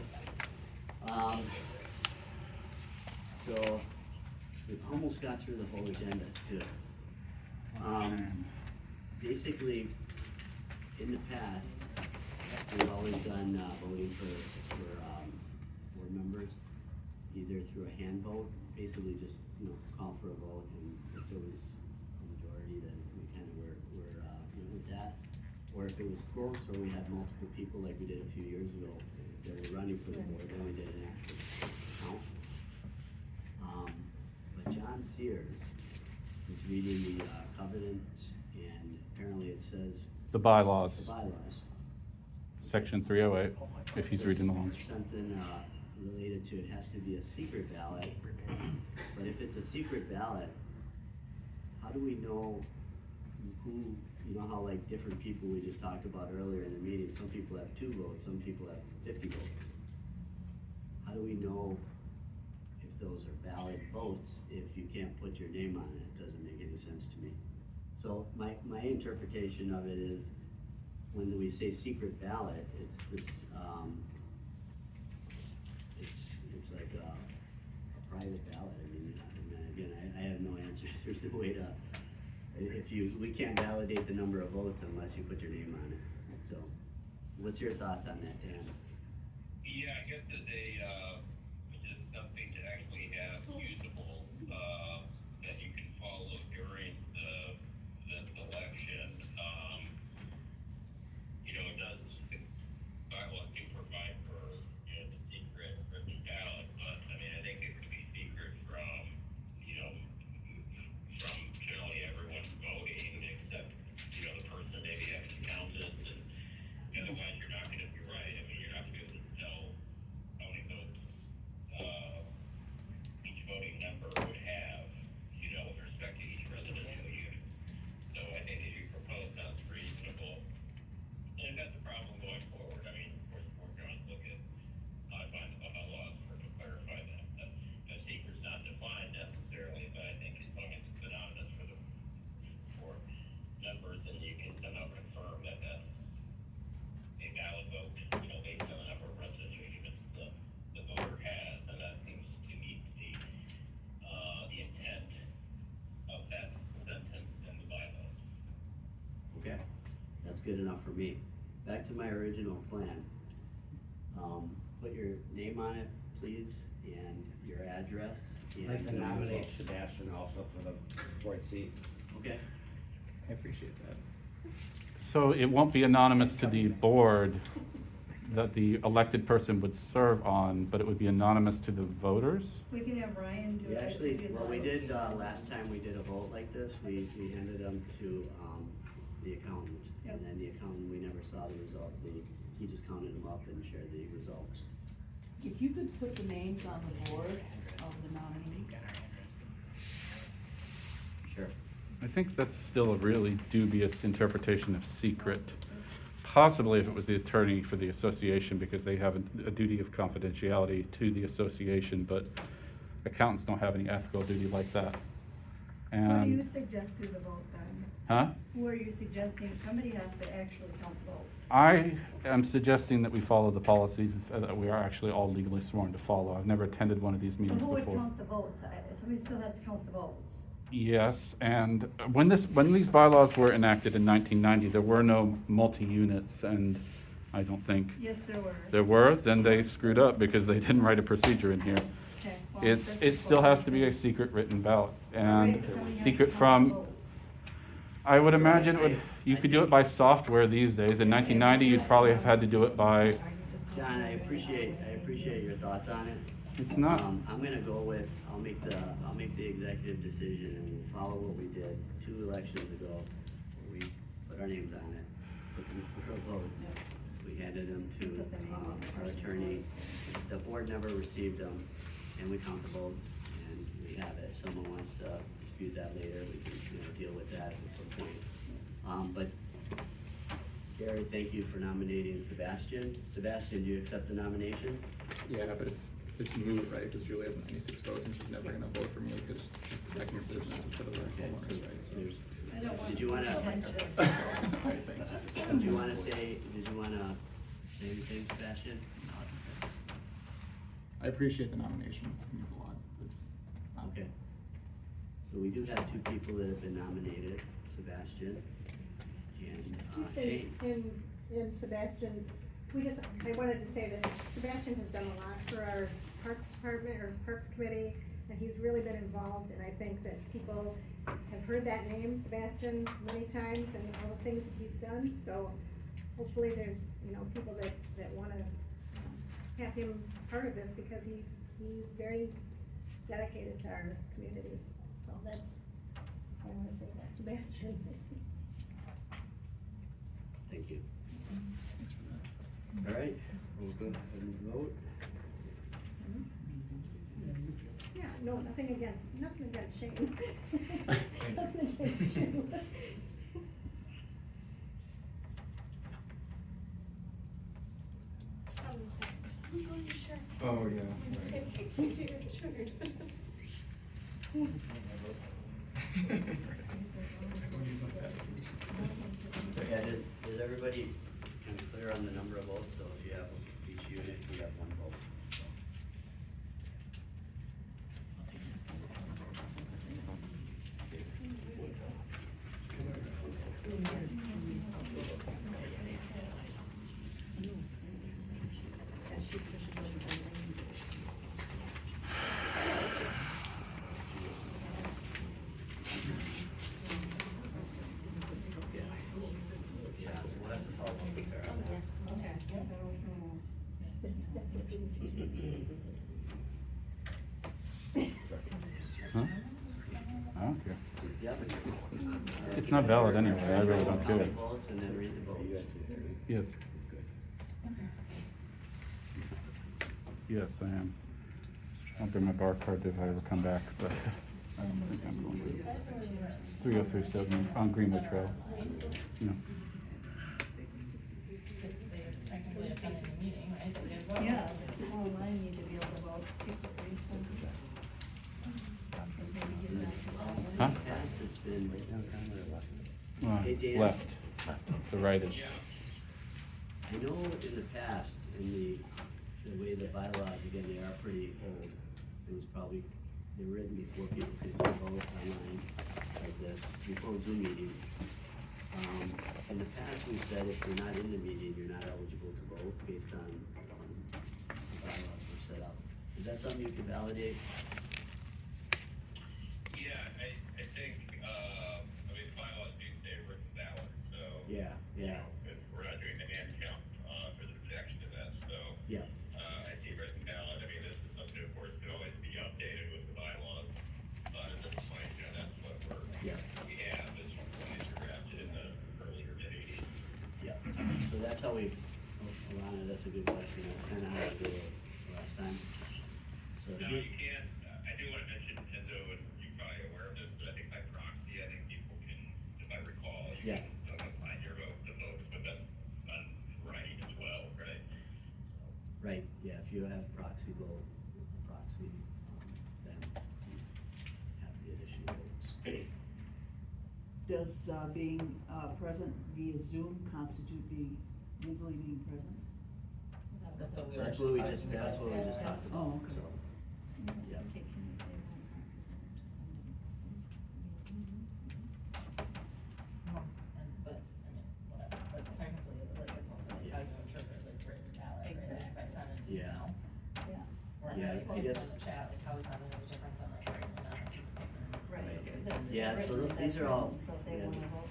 So, we've almost got through the whole agenda too. Basically, in the past, we've always done, voting for board members, either through a hand vote, basically just, call for a vote, and if there was a majority, then we kind of were with that. Or if it was close, or we had multiple people, like we did a few years ago, if they were running for the board, then we did an actual count. But John Sears is reading the covenant, and apparently it says. The bylaws. The bylaws. Section 308, if he's reading along. Something, related to it has to be a secret ballot, but if it's a secret ballot, how do we know who, how like different people we just talked about earlier in the meeting, some people have 2 votes, some people have 50 votes. How do we know if those are valid votes if you can't put your name on it? It doesn't make any sense to me. So my interpretation of it is, when we say secret ballot, it's this, it's like a private ballot. I mean, again, I have no answer. There's no way to, we can't validate the number of votes unless you put your name on it. So, what's your thoughts on that, Dan? Yeah, I guess just something to actually have usable, that you can follow during this election. It does, bylaws do provide for, the secret written ballot, but, I think it could be secret from generally everyone voting, except, the person maybe hasn't counted, and otherwise you're not gonna be right. You're not gonna be able to tell how many votes, each voting member would have, with respect to each residential unit. So I think as you propose sounds reasonable. And that's a problem going forward. Of course, we're going to look at modifying the bylaws to clarify that. The secret's not defined necessarily, but I think as long as it's anonymous for members, and you can somehow confirm that that's a valid vote, based on the number of residential units the voter has, and that seems to meet the intent of that sentence in the bylaws. Okay, that's good enough for me. Back to my original plan. Put your name on it, please, and your address. I'd like to nominate Sebastian also for the board seat. Okay. I appreciate that. So it won't be anonymous to the board that the elected person would serve on, but it would be anonymous to the voters? We can have Ryan do We it. actually, what we did, last time we did a vote like this, we handed them to, the accountant. And then the accountant, we never saw the result. He just counted them up and shared the results. If you could put the names on the board of the nominees. Sure. I think that's still a really dubious interpretation of secret. Possibly if it was the attorney for the association, because they have a duty of confidentiality to the association, but accountants don't have any ethical duty like that. What do you And, suggest through the vote then? huh? Who are you suggesting? Somebody has to actually count votes. I am suggesting that we follow the policies that we are actually all legally sworn to follow. I've never attended one of these But meetings who would before. count the votes? Somebody still has to count the votes. Yes, and when these bylaws were enacted in 1990, there were no multi-units, and I don't think Yes, there were. there were. Then they screwed up because they didn't write a procedure in here. Okay. Well, it still has to be a secret written ballot, and Right, somebody has secret to count from, votes. I would So imagine you could do it by software these days. In 1990, you'd probably have had to do it by, John, I appreciate your thoughts on it. it's not, I'm gonna go with, I'll make the executive decision and we'll follow what we did 2 elections ago. Where we put our names on it, put our votes. We handed them to, our attorney. The board never received them, and we count the votes, and we have it. If someone wants to dispute that later, we can, deal with that at some point. But Gary, thank you for nominating Sebastian. Sebastian, do you accept the nomination? Yeah, but it's moot, right, because Julie has 96 votes and she's never gonna vote for me because she's protecting her business instead of her Okay, homeowners, right, so. I don't want Did you wanna, Alright, thanks. did you wanna say anything, Sebastian? I appreciate the nomination, it means a lot, it's not. Okay. So we do have 2 people that have been nominated, Sebastian and Just Shane. in Sebastian, I wanted to say that Sebastian has done a lot for our Parks Department, or Parks Committee, and he's really been involved, and I think that people have heard that name, Sebastian, many times, and all the things that he's done, so hopefully there's, people that wanna have him part of this, because he's very dedicated to our community, so that's what I wanna say about Sebastian. Thank you. All right, we'll go ahead and vote. Yeah, no, nothing against Shane. Nothing against you. Oh, yeah. Yeah, is everybody kind of clear on the number of votes? So if you have each unit, you have 1 vote. Yeah, we'll have to follow up with her on that. huh? I don't care. Yeah, but It's not valid anyway, I really don't count the care. votes and then read the votes. Yes. Yes, I am. I'll bring my bar card if I ever come back, but I don't think I'm going to. 3037 on Greenwood Trail. You know. Technically attending the meeting, right? That we have voted. Yeah, but Paul and I need to be able to vote secretly, so. Maybe give that to Paul. Huh? In the past, it's been right downtown or left? Hey, Dan. Left. The right is. I know in the past, in the way the bylaws, again, they are pretty old. It was probably, they were written before people could vote online like this, before Zoom meetings. In the past, we said if you're not in the meeting, you're not eligible to vote based on the bylaws were set up. Is that something you can validate? Yeah, I think, bylaws do say written ballot, so. Yeah, yeah, If we're not doing the hand count, for the projection of that, so. yeah. I see written ballot, this is something, of course, could always be updated with the bylaws, but at this point, that's what we have, is what is drafted in the earlier mid-80s. Yeah, so that's how we, Alana, that's a good question, that's kind of how we did it last time. So to Now, get- you can, I do want to mention, Enzo, and you're probably aware of this, but I think by proxy, I think people can, if I recall, you Yeah. can assign your vote to votes, but that's done right as well, right? Right, yeah, if you have proxy vote, then you have the additional votes. Does, being, present via Zoom constitute legally being present? That's what we were That's just what we talking just, about. that's what we just talked about, Oh, okay. so, yeah. Whatever, but technically, it's also like how you interpret like written ballot, right? By sending an Yeah. email. Yeah. Or Yeah, how I you guess- put it in the chat, like it's Yeah, so written, these that's are all- written, so if they yeah. wanna vote on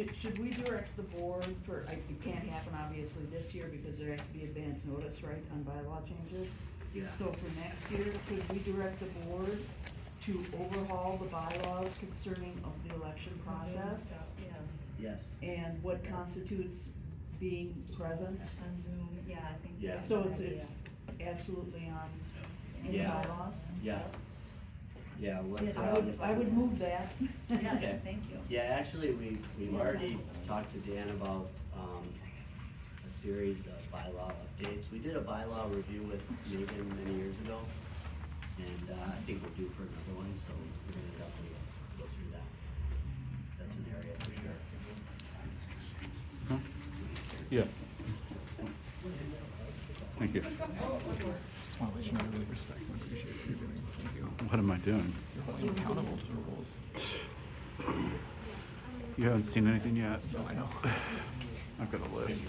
that. Should we direct the board for, it can't happen obviously this year because there has to be advance notice, right, on bylaw changes? Yeah. So for next year, could we direct the board to overhaul the bylaws concerning of the election process? Yeah, Yes. And what constitutes being present? on Zoom, yeah, I think Yeah. that's So an it's idea. absolutely on in Yeah. bylaws? Yeah. Yeah, what, I would move that. Okay. Yes, thank you. Yeah, actually, we've already talked to Dan about, a series of bylaw updates. We did a bylaw review with Megan many years ago, and, I think we're due for another one, so we're gonna definitely go through that. That's an area for sure. Huh? Yeah. Thank you. Just wanna let you know I really respect and appreciate what you're doing. Thank you. What am I doing? You're holding me accountable to the rules. You haven't seen anything yet? No, I know. I've got a list.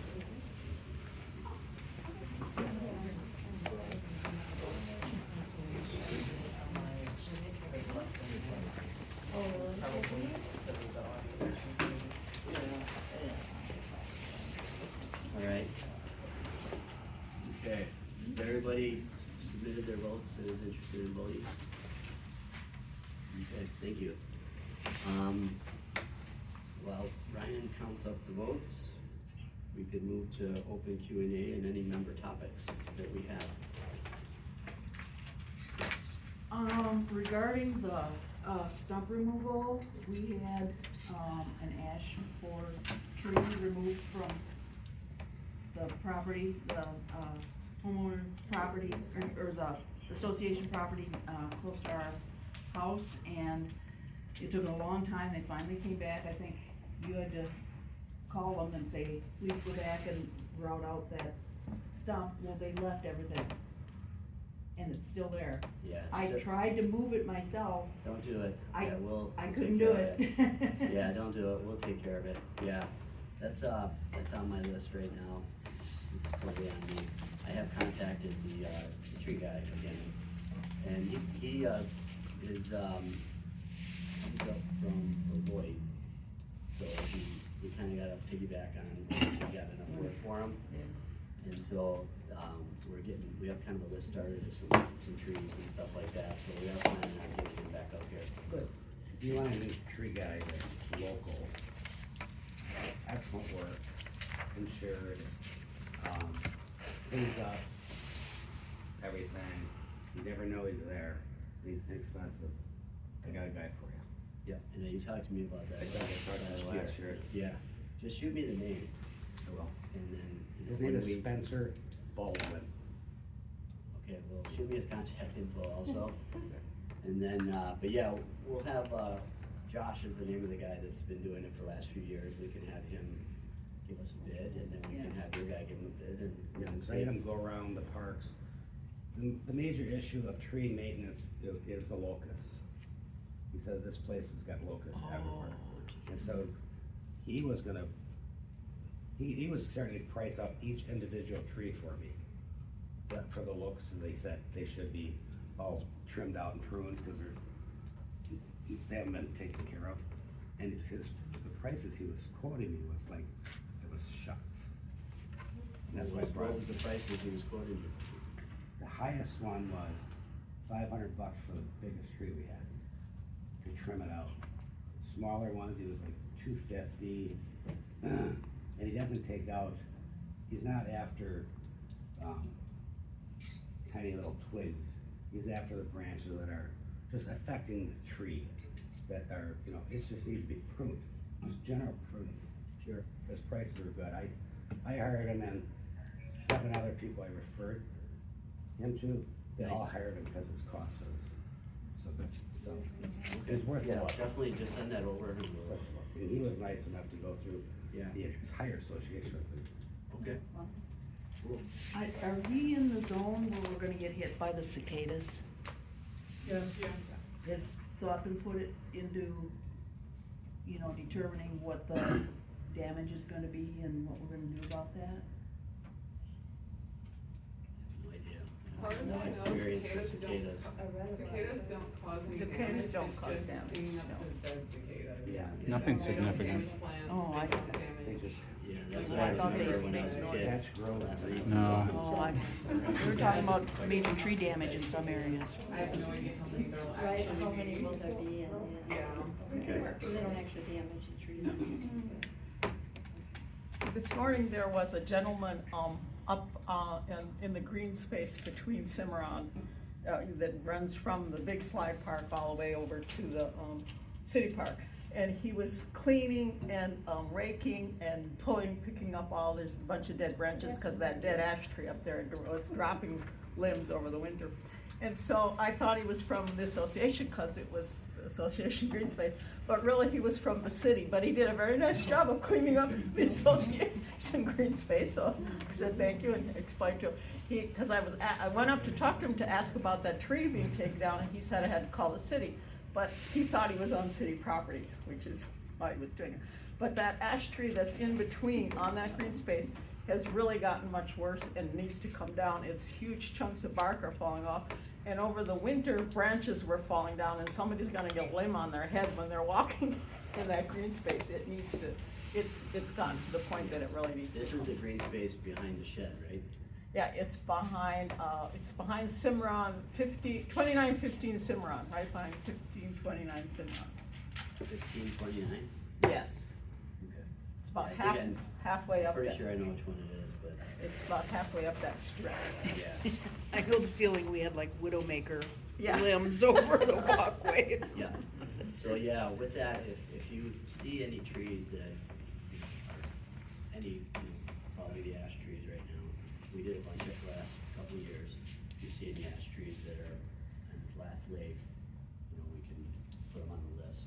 All right. Okay, has everybody submitted their votes that is interested in voting? Okay, thank you. While Ryan counts up the votes, we could move to open Q&A and any member topics that we have. Yes. Regarding the, stump removal, we had, an ash borer tree removed from the property, the, homeowner property, or the association property, close to our house, and it took a long time, they finally came back, I think you had to call them and say, please go back and route out that stump, well, they left everything. And it's still there. Yeah. I so- tried to move it myself, Don't do it. I- Yeah, we'll I take couldn't care do of it. Yeah, don't do it, we'll take care of it, yeah. That's on my list right now. It's totally on me. I have contacted the tree guy again. And he is, he's up from Lloyd. So we kinda got a piggyback on, we got enough work for him. And so, we have kind of a list started of some trees and stuff like that, so we are planning on getting him back up here. Good. If you want a new tree guy that's local, excellent work, insured, cleans up everything, you never know he's there, he's inexpensive, I got a guy for you. Yeah, and you talked to me about that. I talked to you last year. Yeah, just shoot me the name, I will. and then. His name when is we- Spencer Baldwin. Okay, well, shoot me his contact info also. And then, but yeah, we'll have, Josh is the name of the guy that's been doing it for the last few years. We can have him give us a bid, and then we can have your guy give him a bid, and. Yeah, cause I had him go around the parks. The major issue of tree maintenance is the locusts. He said this place has got locusts everywhere. And so he was gonna, he was starting to price out each individual tree for me. That for the locusts, they said they should be all trimmed out and pruned, cause they haven't been taken care of. And the prices he was quoting me was like, I was shocked. That's why I brought What was the prices he was quoting you? the highest one was $500 for the biggest tree we had, to trim it out. Smaller ones, he was like $250, and he doesn't take out, he's not after, tiny little twigs. He's after the branches that are just affecting the tree, that are, it just needs to be pruned, just general pruning. Sure. His prices are good. I hired him and 7 other people I referred him to, they all Nice. hired him because his cost was so good. So, it's worth Yeah, it. definitely just send that over, and we'll, And he was nice enough to go through yeah, the entire association with me. okay. Cool. Are we in the zone where we're gonna get hit by the cicadas? Yes, yeah. Has thought been put into, determining what the damage is gonna be and what we're gonna do about that? No idea. far as I know, Experience with cicadas cicadas. don't cause any Cicadas damage. don't It's cause just damage, cleaning up no. the dead cicadas. Yeah. Nothing They don't significant. damage plants, Oh, I- they don't They damage. just, Yeah, that's I what I thought they remember used when to I was make a noise. kid. That's grown. Last week. No. Oh, we were talking about major tree damage in some areas. I have no idea how many they'll Right, actually how be. many will there be in this? Yeah. Okay. So they don't actually damage the trees. This morning, there was a gentleman, up, in the green space between Cimarron, that runs from the Big Slide Park all the way over to the, city park. And he was cleaning and, raking and picking up all, there's a bunch of dead branches, cause that dead ash tree up there was dropping limbs over the winter. And so I thought he was from the association, cause it was the Association Green Space, but really he was from the city, but he did a very nice job of cleaning up the association green space, so I said thank you and explained to him. Cause I went up to talk to him to ask about that tree being taken down, and he said I had to call the city, but he thought he was on city property, which is why he was doing it. But that ash tree that's in between on that green space has really gotten much worse and needs to come down. It's huge chunks of bark are falling off. And over the winter, branches were falling down, and somebody's gonna get a limb on their head when they're walking in that green space. It needs to, it's gotten to the point that it really needs to. This is the green space behind the shed, right? Yeah, it's behind Cimarron, 2915 Cimarron, right behind 1529 Cimarron. 1529? Yes, Okay. it's about I think halfway up Pretty that. sure I know which one it is, but It's about halfway up that stretch. yeah. I know the feeling we had like Widowmaker Yeah. limbs over the walkway. Yeah, so yeah, with that, if you see any trees that, any, probably the ash trees right now, we did a bunch of the last couple of years. If you see any ash trees that are on this last lake, we can put them on the list.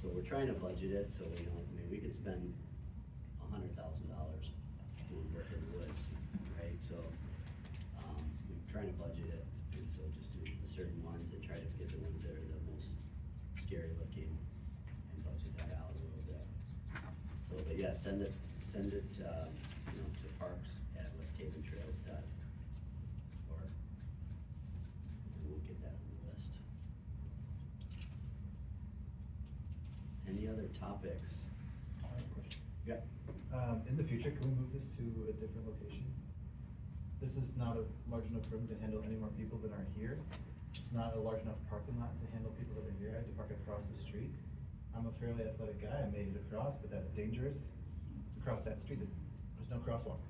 So we're trying to budget it, so we don't, we could spend $100,000 doing work in the woods, right? So, we're trying to budget it, and so just do the certain ones and try to get the ones that are the most scary looking and budget that out a little bit. So, but yeah, send it, to parks@Westhaven Trails.org. And we'll get that on the list. Any other topics? I have a question. Yeah. In the future, can we move this to a different location? This is not a large enough room to handle any more people that aren't here. It's not a large enough parking lot to handle people that are here. I had to park across the street. I'm a fairly athletic guy. I made it across, but that's dangerous. Across that street, there's no crosswalk.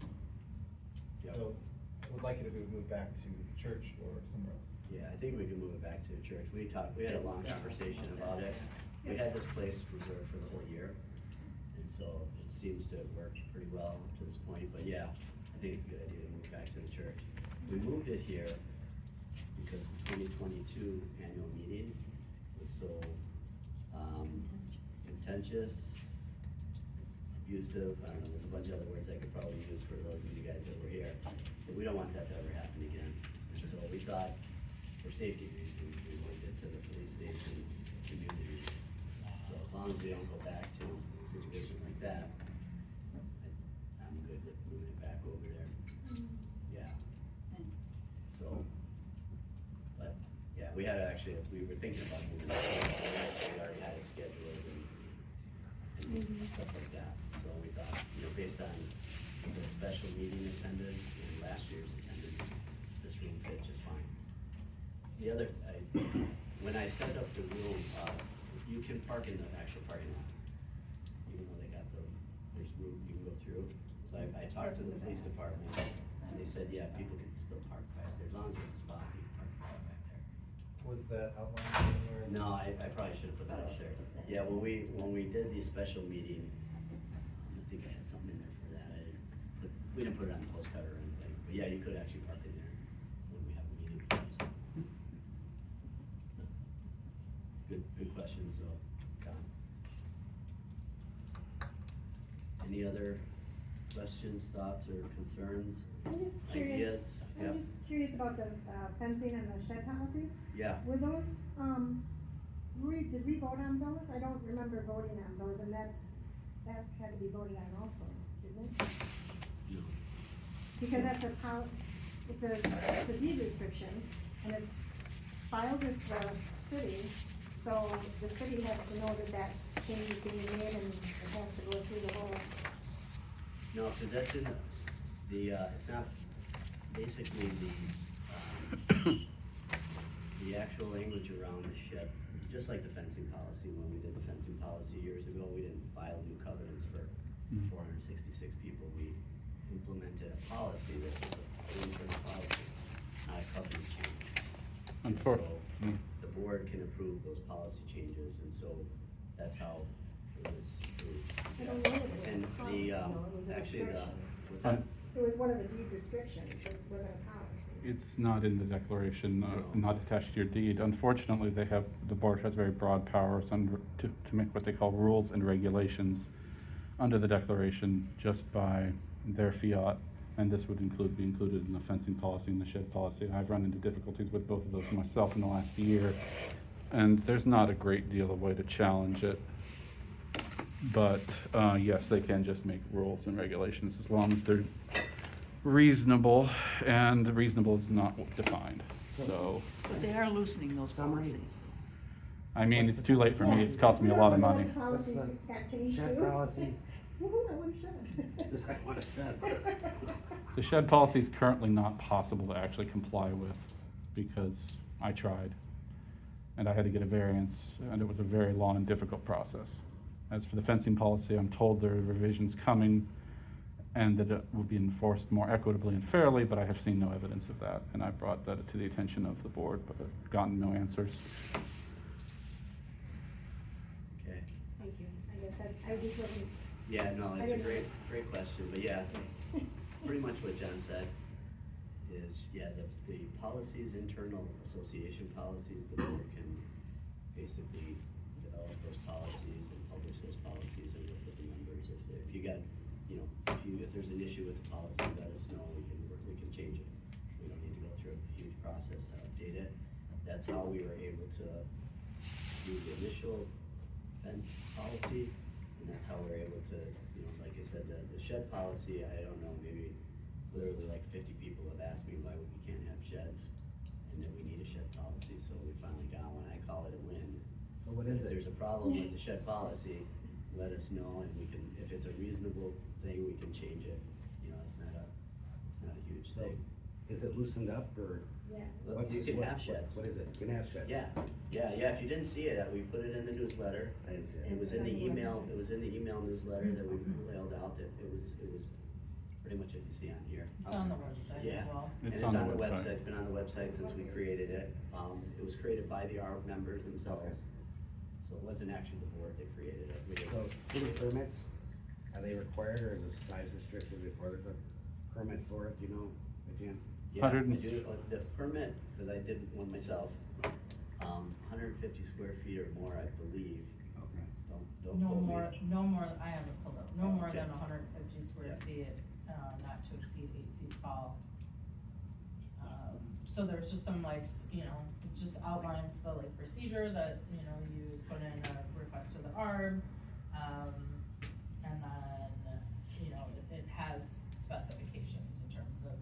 Yep. So I would like it if we would move back to church or somewhere else. Yeah, I think we can move it back to the church. We had a long conversation about it. We had this place reserved for the whole year, and so it seems to have worked pretty well up to this point, but yeah, I think it's a good idea to move back to the church. We moved it here because the 2022 annual meeting was so, contentious, abusive, I don't know, there's a bunch of other words I could probably use for those of you guys that were here. So we don't want that to ever happen again. And so we thought, for safety reasons, we moved it to the police station community. So as long as we don't go back to a situation like that, I'm good with moving it back over there. Yeah. So, but, yeah, we had actually, we were thinking about moving it, we already had it scheduled and stuff like that. So we thought, based on the special meeting attendance and last year's attendance, this room fit just fine. The other, when I set up the room, you can park in the actual parking lot, even though there's room you can go through. So I talked to the police department, and they said, yeah, people can still park back there, as long as there's a spot, you can park back there. Was that outlined anywhere? No, I probably should have put that out there. Yeah, when we did the special meeting, I think I had something in there for that. We didn't put it on the postcard or anything, but yeah, you could actually park in there when we have a meeting. Good questions, though, Don. Any other questions, thoughts, or concerns? I'm just curious, Ideas? Yep. I'm just curious about the fencing and the shed policies. Yeah. Were those, did we vote on those? I don't remember voting on those, and that had to be voted on also, didn't it? No. Because that's a it's a deed restriction, and it's filed with the city, so the city has to know that that change is being made, and it has to go through the whole. No, cause that's in the, it's not, basically the actual language around the shed, just like the fencing policy, when we did the fencing policy years ago, we didn't file new covenants for 466 people, we implemented a policy that was an internal policy, not a covenant change. And so, the board can approve those policy changes, and so that's how it was approved. I don't know if it was And a policy, no, it was a actually, restriction. what's that? It was one of the deed restrictions, it wasn't a policy. It's not in the declaration, not attached to your deed. Unfortunately, the board has very broad powers to make what they call rules and regulations under the declaration just by their fiat, and this would be included in the fencing policy and the shed policy. I've run into difficulties with both of those myself in the last year, and there's not a great deal of way to challenge it. But, yes, they can just make rules and regulations as long as they're reasonable, and reasonable is not defined, so. But they are loosening those policies. I mean, it's too late for me, it's cost me a lot of money. Policies got changed Shed too. policy? Woohoo, I want a shed. Just I want a shed. The shed policy is currently not possible to actually comply with because I tried. And I had to get a variance, and it was a very long and difficult process. As for the fencing policy, I'm told there are revisions coming and that it will be enforced more equitably and fairly, but I have seen no evidence of that. And I brought that to the attention of the board, but I've gotten no answers. Okay. Thank you, I guess I just wasn't. Yeah, no, I it's a didn't- great question, but yeah, pretty much what John said is, yeah, the policies, internal association policies, the board can basically develop those policies and publish those policies and work with the members. If you got, you know, if there's an issue with the policy, let us know, we can change it. We don't need to go through a huge process to update it. That's how we were able to do the initial fence policy, and that's how we're able to, you know, like I said, the shed policy, I don't know, maybe literally like 50 people have asked me why we can't have sheds, and that we need a shed policy, so we finally got one. I call it a win. So what is If it? there's a problem with the shed policy, let us know, and we can, if it's a reasonable thing, we can change it. You know, it's not a huge So, thing. is it loosened up, or? Yeah. Well, what's you this- can what- have sheds. What is it? You can have sheds? Yeah, if you didn't see it, we put it in the newsletter. I didn't see it. It was in the email, it was in the email newsletter that we mailed out, that it was pretty much what you see on here. It's on the website Yeah. as well. And it's on the website, it's been on the website since we created it. It was created by the ARB members themselves. So it wasn't actually the board that created it. We did- So city permits, are they required, or is it size restricted before there's a permit for it, do you know, Jan? Yeah, I 100 do, the permit, cause I did one myself, 150 square feet or more, I believe. Okay. Don't No quote me. more, I have it pulled up, no more Okay. than 150 square feet, not to exceed 8 feet tall. So there's just some like, you know, it just outlines the like procedure that, you know, you put in a request to the ARB, and then, you know, it has specifications in terms of,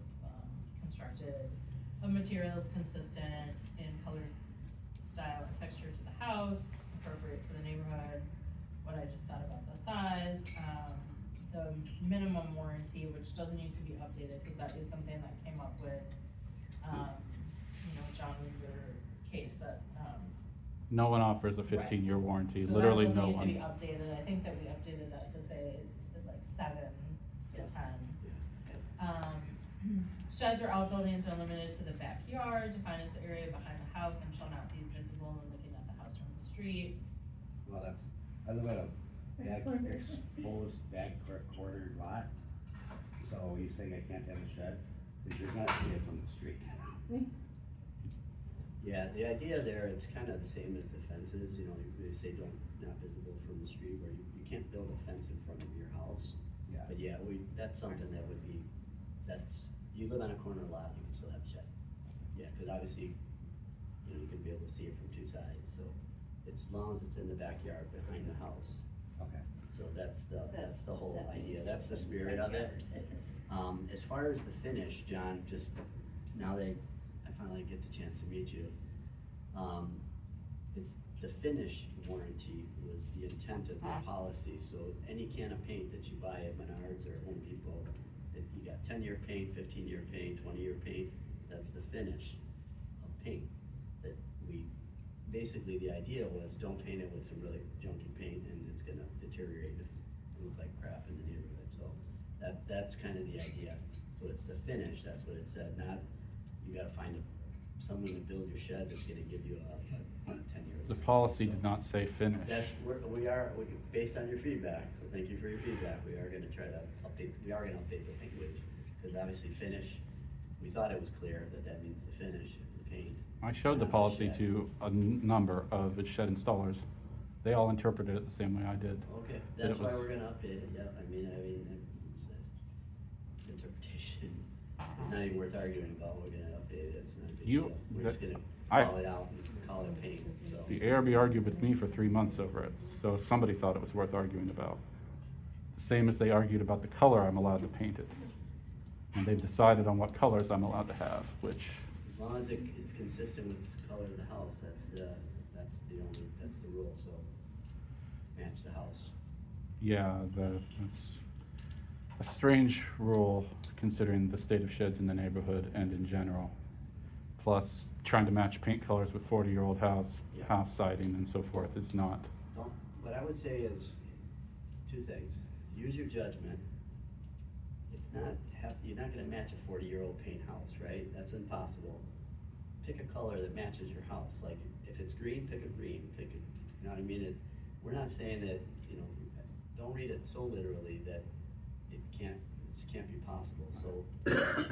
constructed of materials consistent in color, style, and texture to the house, appropriate to the neighborhood, what I just said about the size, the minimum warranty, which doesn't need to be updated, because that is something that came up with, you know, John, with your case that, No one offers a 15-year warranty, so literally that no doesn't need to be one. updated. I think that we updated that to say it's like 7 to 10. Sheds or outbuildings are limited to the backyard, defined as the area behind the house, and shall not be visible when looking at the house from the street. Well, I live at a exposed back corner lot, so you saying I can't have a shed, because you're not seeing it from the street. Yeah, the idea there, it's kind of the same as the fences, you know, they say not visible from the street, where you can't build a fence in front of your house. Yeah. But yeah, that's something that would be, you live on a corner lot, you can still have a shed. Yeah, cause obviously, you know, you can be able to see it from two sides, so as long as it's in the backyard behind the house. Okay. So that's the whole that idea, means that's the to spirit of it. backyard. As far as the finish, John, just now that I finally get the chance to meet you, it's the finish warranty was the intent of the policy. So any can of paint that you buy at Menards or Home Depot, if you got 10-year paint, 15-year paint, 20-year paint, that's the finish of paint. That we, basically the idea was don't paint it with some really junky paint and it's gonna deteriorate and look like crap in the neighborhood. So that's kind of the idea. So it's the finish, that's what it said, not you gotta find someone to build your shed that's gonna give you a 10-year. The policy did not say finish. That's, based on your feedback, so thank you for your feedback, we are gonna try to update the language, because obviously finish, we thought it was clear that that means the finish, the paint. I showed the not policy shed. to a number of shed installers. They all interpreted it the same way I did. Okay, That that's it why was- we're gonna update it, yeah, I mean, it's interpretation, it's not even worth arguing about, we're gonna update it, it's not a big You- deal. We're just gonna I- call it out and call it paint, so. The ARB argued with me for 3 months over it, so somebody thought it was worth arguing about. The same as they argued about the color I'm allowed to paint it. And they've decided on what colors I'm allowed to have, which, As long as it's consistent with the color of the house, that's the rule, so match the house. yeah, that's a strange rule considering the state of sheds in the neighborhood and in general. Plus, trying to match paint colors with 40-year-old house siding and so forth is not. What I would say is two things. Use your judgment. You're not gonna match a 40-year-old paint house, right? That's impossible. Pick a color that matches your house. Like, if it's green, pick a green, you know what I mean? We're not saying that, don't read it so literally that this can't be possible. So,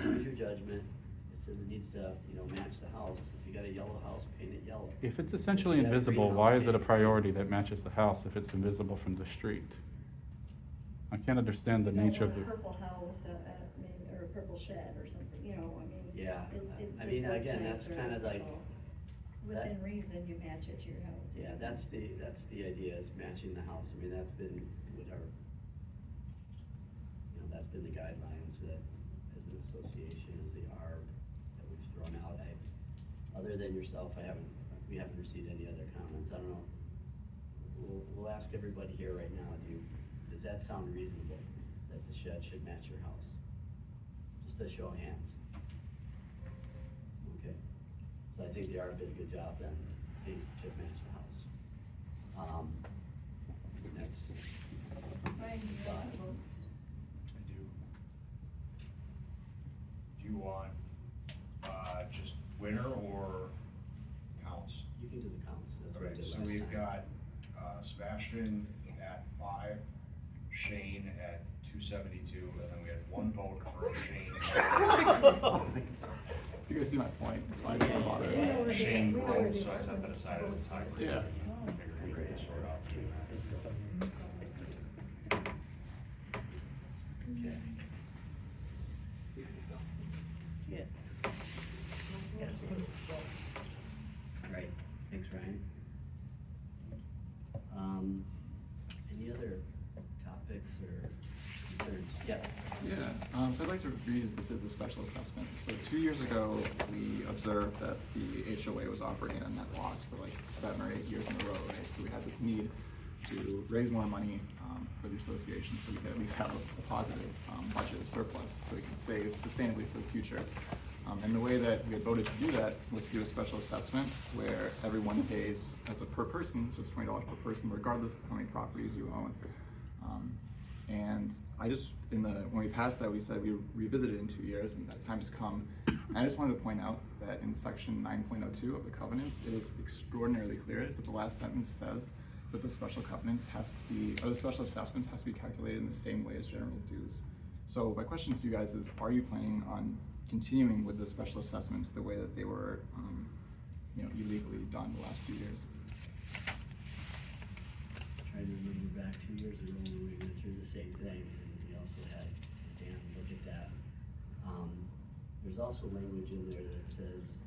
use your judgment. It says it needs to, match the house. If you got a yellow house, paint it yellow. If it's essentially If you got a invisible, green why house, is it a paint priority that matches the house if it's invisible from the street? I can't understand the You don't nature of want the. a purple house, or a purple shed or something, Yeah, it I mean, just looks again, that's nicer kind of on like, people. Within reason, you match it to your house. yeah, that's the idea, is matching the house. I mean, that's been what that's been the guidelines that, as an association, as the ARB, that we've thrown out. Other than yourself, we haven't received any other comments. I don't know. We'll ask everybody here right now, does that sound reasonable, that the shed should match your house? Just a show of hands. Okay, so I think the ARB did a good job then, they should match the house. Next. Brian, do you have votes? I do. Do you want, just winner or counts? You can do the counts, that's what I Okay, did so last we've time. got, Sebastian at 5, Shane at 272, and then we had 1 vote for Shane. You guys see my point? It's like, Yeah. bother. Yeah. Shane voted, so I set that aside as a tiebreaker. Yeah. I figured we could sort out. Okay. Right, thanks, Ryan. Any other topics or concerns? Yep. Yeah, so I'd like to revisit the special assessment. So 2 years ago, we observed that the HOA was operating at a net loss for like 7 or 8 years in a row, right? So we had this need to raise more money for the association so we could at least have a positive budget surplus so we could save sustainably for the future. And the way that we had voted to do that was to do a special assessment where everyone pays as a per person, so it's $20 per person regardless of how many properties you own. And when we passed that, we said we revisit it in 2 years, and that time has come. And I just wanted to point out that in section 9.02 of the covenants, it is extraordinarily clear that the last sentence says that the special covenants the special assessments have to be calculated in the same way as general dues. So my question to you guys is, are you planning on continuing with the special assessments the way that they were, illegally done the last 2 years? Trying to remember back 2 years ago when we went through the same thing, and we also had Dan look at that. There's also language in there that says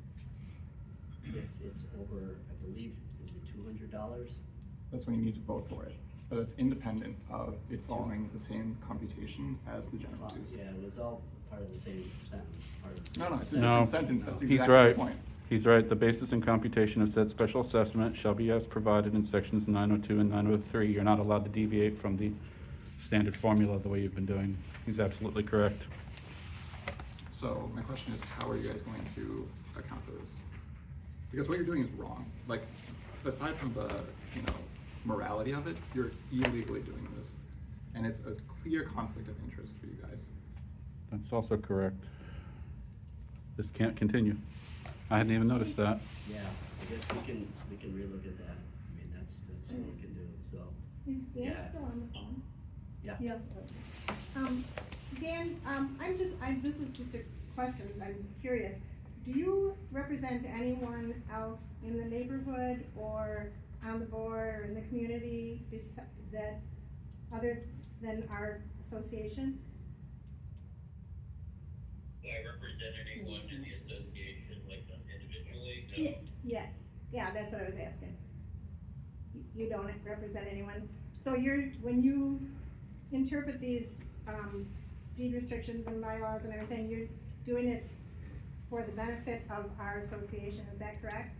if it's over, I believe, is it $200? That's when you need to vote for it. But it's independent of it following the same computation as the general dues. Yeah, it was all part of the same sentence, part of the No, same. it's a No, different sentence, that's he's exactly the right. point. He's right. The basis and computation of said special assessment shall be as provided in sections 902 and 903. You're not allowed to deviate from the standard formula the way you've been doing. He's absolutely correct. So my question is, how are you guys going to account for this? Because what you're doing is wrong. Like, aside from the, morality of it, you're illegally doing this. And it's a clear conflict of interest for you guys. That's also correct. This can't continue. I hadn't even noticed that. Yeah, I guess we can relook at that. I mean, that's what we can do, so. Is Dan Yeah. still on the phone? Yeah. Dan, this is just a question, I'm curious. Do you represent anyone else in the neighborhood or on the board or in the community that, other than our association? Do I represent anyone in the association, like individually? No. Yes, yeah, that's what I was asking. You don't represent anyone? So when you interpret these, deed restrictions and bylaws and everything, you're doing it for the benefit of our association, is that correct?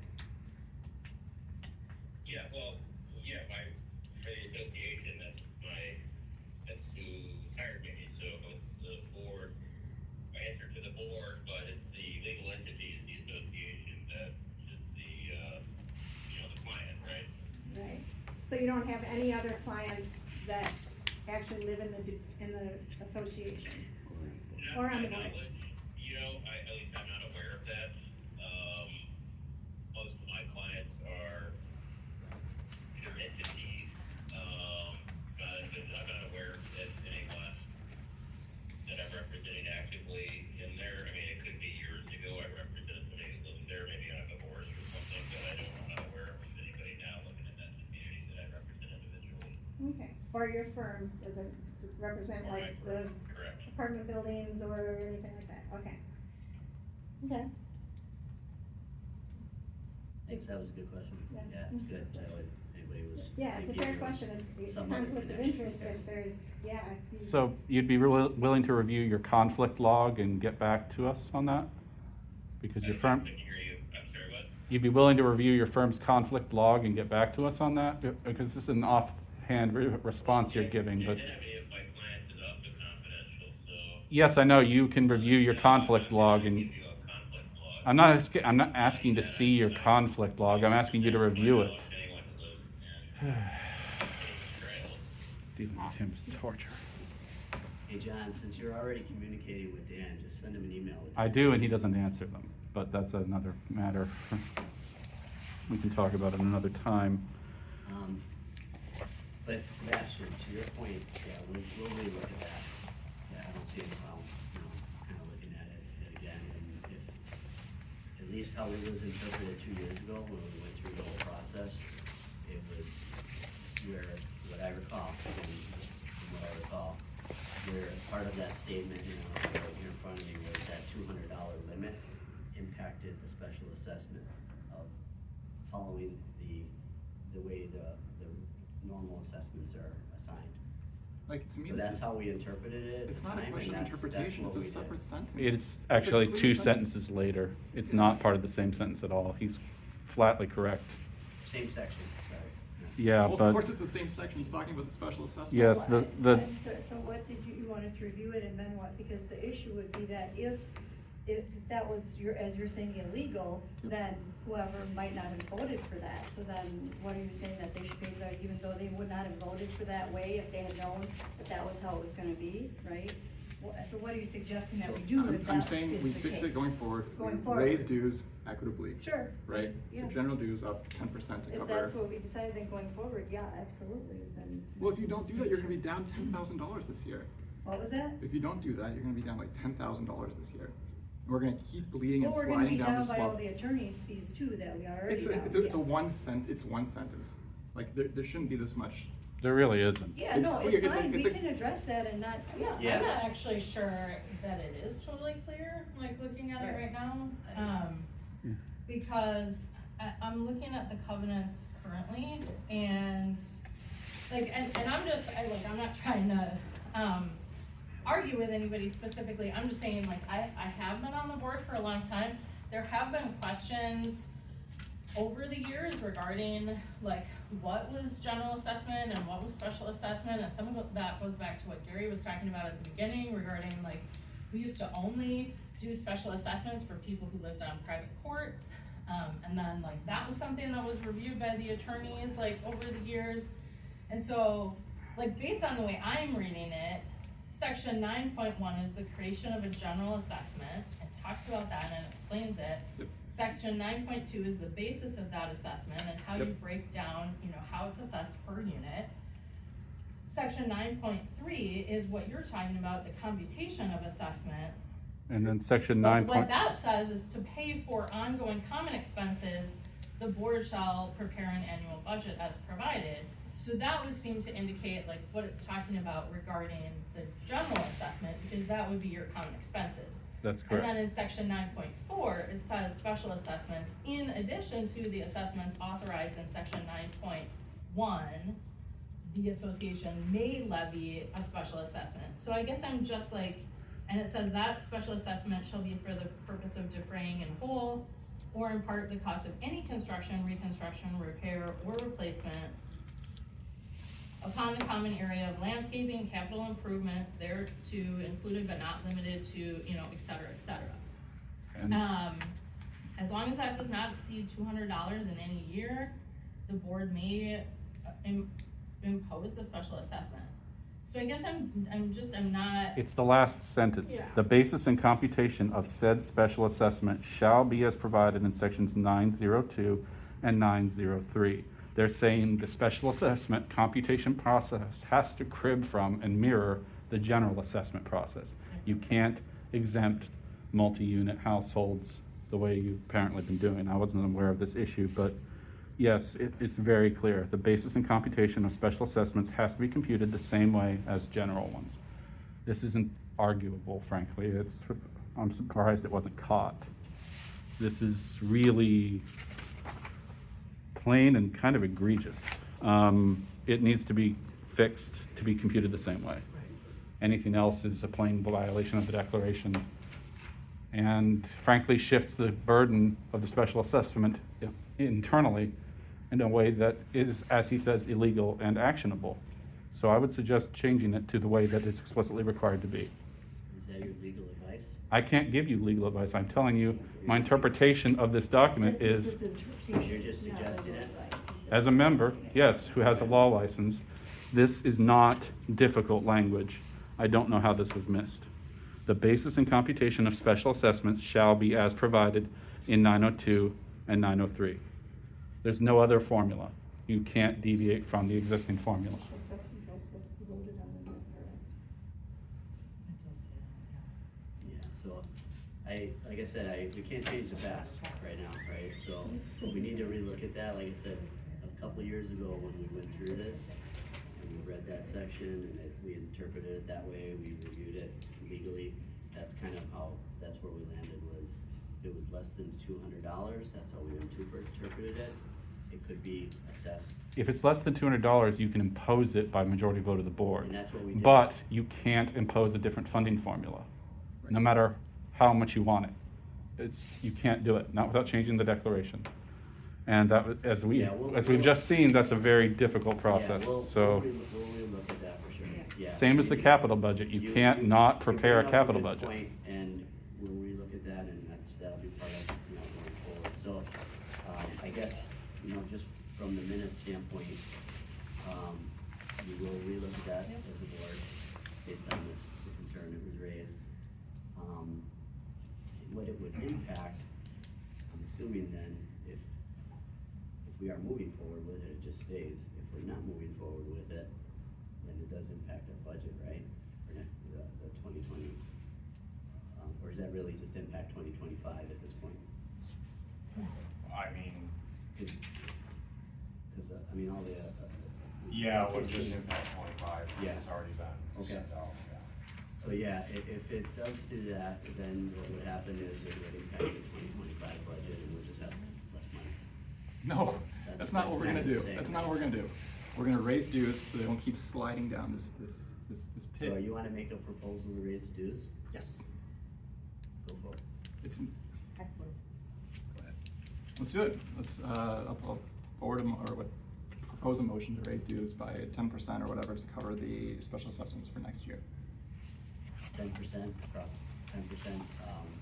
Yeah, well, yeah, for the association, that's who hired me, so it's the board, I answer to the board, but it's the legal entity is the association that is the client, right? Right. So you don't have any other clients that actually live in the association? Not Or to on the my board? knowledge, at least I'm not aware of that. Most of my clients are either entities, but I'm not aware that anyone that I'm representing actively in there. I mean, it could be years ago I represented somebody who lived there, maybe on a divorce or something, but I'm not aware of anybody now living in that community that I represent individually. Okay, or your firm doesn't represent Or like my the firm, correct. apartment buildings or anything like that, okay. Okay. Thanks, that was a good question. Yeah. Yeah, it's good, that way anybody was. Yeah, it's a thinking fair there was question, it's some other conflict of connection. interest if there's, yeah. if you- So you'd be willing to review your conflict log and get back to us on that? Because your firm, I can hear you. I'm sorry, what? you'd be willing to review your firm's conflict log and get back to us on that? Because this is an offhand response you're giving, but. Identity of my clients is also confidential, so. Yes, I know, you can review your conflict log and. Give you a conflict log. I'm not asking to see your conflict log, I'm asking you to review it. Anyone who lives in trails. Dealing with him is torture. Hey, John, since you're already communicating with Dan, just send him an email. I do, and he doesn't answer them, but that's another matter. We can talk about it another time. But Sebastian, to your point, yeah, we'll relook at that. Yeah, I don't see any problem, kind of looking at it again, and if, at least how it was interpreted 2 years ago when we went through the whole process, it was where, what I recall, from what I recall, where part of that statement, right here in front of me, was that $200 limit impacted the special assessment of following the way the normal assessments are assigned. Like, to me, So that's how we interpreted it at it's the not a time, question and of that's interpretation, what it's a we did. separate sentence. It's a actually clear two sentence. sentences later. It's not part of the same sentence at all. He's flatly correct. Same section, sorry. Yeah, Well, of but, course, it's the same section, he's talking about the special assessment. yes, the, So what did you want us to review it and then what? Because the issue would be that if that was as you're saying, illegal, then whoever might not have voted for that. So then what are you saying, that they should pay for that even though they would not have voted for that way if they had known that was how it was gonna be, right? So what are you suggesting that we do if that I'm is saying the we fix case? it going forward, Going we raise forward. dues equitably. Sure. Right? Yeah. So general dues up 10% to If cover. that's what we decided, then going forward, yeah, absolutely, then. Well, if you don't do that, you're gonna be down $10,000 this year. What was that? If you don't do that, you're gonna be down like $10,000 this year. And we're gonna keep bleeding and Well, we're gonna sliding be down down the by all slope. the attorney's fees too, that we already It's down, a yes. one sentence. Like, there shouldn't be this much. there really isn't. Yeah, It's no, clear, it's it's a- fine, we it's a- can address that and not, Yeah, Yeah. I'm not actually sure that it is totally clear, like looking at it right now. Because I'm looking at the covenants currently and like, and I'm just, I'm not trying to, argue with anybody specifically, I'm just saying, like, I have been on the board for a long time. There have been questions over the years regarding, like, what was general assessment and what was special assessment, and some of that goes back to what Gary was talking about at the beginning regarding, like, we used to only do special assessments for people who lived on private courts, and then, like, that was something that was reviewed by the attorneys, like, over the years. And so, like, based on the way I'm reading it, section 9.1 is the creation of a general assessment. It talks about that and explains it. Yep. Section 9.2 is the basis of that assessment and how you break down, you know, how it's assessed per unit. Section 9.3 is what you're talking about, the computation of assessment. And then section But 9. what that says is to pay for ongoing common expenses, the board shall prepare an annual budget as provided. So that would seem to indicate, like, what it's talking about regarding the general assessment, because that would be your common expenses. That's correct. And then in section 9.4, it says special assessments, in addition to the assessments authorized in section 9.1, the association may levy a special assessment. So I guess I'm just like, and it says that special assessment shall be for the purpose of defraying in whole or in part the cost of any construction, reconstruction, repair, or replacement upon the common area of landscaping, capital improvements thereto included but not limited to, you know, et cetera, et cetera. And- As long as that does not exceed $200 in any year, the board may impose the special assessment. So I guess I'm not. It's the last sentence. Yeah. The basis and computation of said special assessment shall be as provided in sections 902 and 903. They're saying the special assessment computation process has to crib from and mirror the general assessment process. You can't exempt multi-unit households the way you've apparently been doing. I wasn't aware of this issue, but yes, it's very clear. The basis and computation of special assessments has to be computed the same way as general ones. This isn't arguable, frankly. I'm surprised it wasn't caught. This is really plain and kind of egregious. It needs to be fixed to be computed the same way. Anything else is a plain violation of the declaration and frankly shifts the burden of the special assessment internally in a way that is, as he says, illegal and actionable. So I would suggest changing it to the way that it's explicitly required to be. Is that your legal advice? I can't give you legal advice. I'm telling you, my interpretation of this document is, You're just suggesting it? as a member, yes, who has a law license, this is not difficult language. I don't know how this was missed. The basis and computation of special assessments shall be as provided in 902 and 903. There's no other formula. You can't deviate from the existing formula. Assessments also voted on, is that correct? Yeah, so like I said, we can't change the past right now, right? So we need to relook at that. Like I said, a couple years ago when we went through this and we read that section and we interpreted it that way, we reviewed it legally. That's kind of that's where we landed was, if it was less than $200, that's how we interpreted it. It could be assessed. If it's less than $200, you can impose it by majority vote of the board. And that's what we did. But you can't impose a different funding formula, no matter how much you want it. You can't do it, not without changing the declaration. And that, as we've just seen, that's a very difficult process, so. We'll relook at that for sure. Yeah. Same as the capital budget, you can't not prepare a capital budget. Point, and we'll relook at that, and that'll be part of, going forward. So, I guess, just from the minutes standpoint, we will relook at that as a board, based on the concern that was raised. What it would impact, I'm assuming then, if we are moving forward with it, it just stays. If we're not moving forward with it, then it does impact our budget, right? For the 2020, or does that really just impact 2025 at this point? I mean, Because, all the. yeah, it would just impact 25, Yeah. it's already been Okay. sent out, yeah. So yeah, if it does do that, then what would happen is it would impact the 2025 budget and we'll just have less money. No, that's not what we're gonna do. thing. That's not what we're gonna do. We're gonna raise dues so they don't keep sliding down this this So pit. you wanna make a proposal to raise dues? Yes. Go for it. It's, let's do it. Let's, I'll forward propose a motion to raise dues by 10% or whatever to cover the special assessments for next year. 10% across, 10%,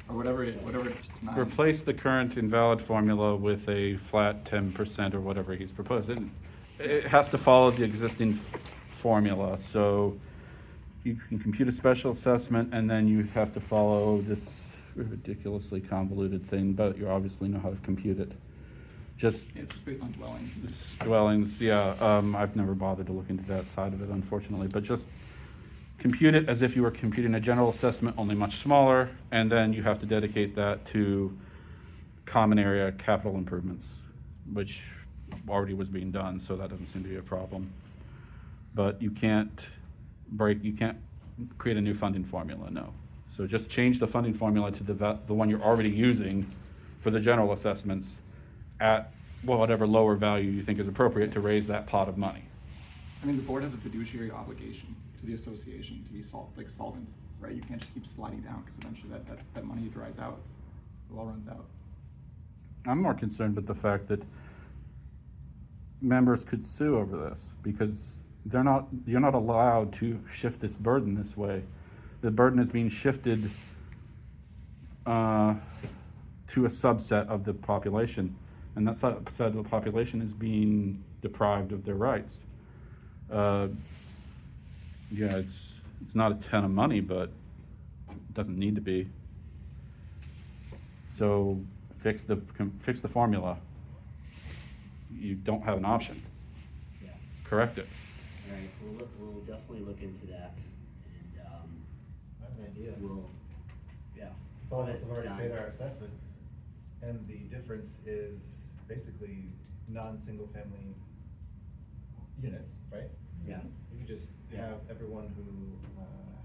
Or whatever tonight. Replace the current invalid formula with a flat 10% or whatever he's proposed. It has to follow the existing formula, so you can compute a special assessment and then you have to follow this ridiculously convoluted thing, but you obviously know how to compute it. Just Yeah, just based on dwellings. dwellings, yeah, I've never bothered to look into that side of it, unfortunately, but just compute it as if you were computing a general assessment, only much smaller, and then you have to dedicate that to common area capital improvements, which already was being done, so that doesn't seem to be a problem. But you can't create a new funding formula, no. So just change the funding formula to the one you're already using for the general assessments at whatever lower value you think is appropriate to raise that pot of money. I mean, the board has a fiduciary obligation to the association to be solvent, right? You can't just keep sliding down, because eventually that money dries out, the well runs out. I'm more concerned with the fact that members could sue over this, because you're not allowed to shift this burden this way. The burden is being shifted to a subset of the population, and that subset of the population is being deprived of their rights. Yeah, it's not a ton of money, but it doesn't need to be. So fix the formula. You don't have an option. yeah. Correct it. All right, we'll definitely look into that, and, I have an idea. yeah. Some of us have already John. paid our assessments, and the difference is basically non-single family units, right? Yeah. You could just have everyone who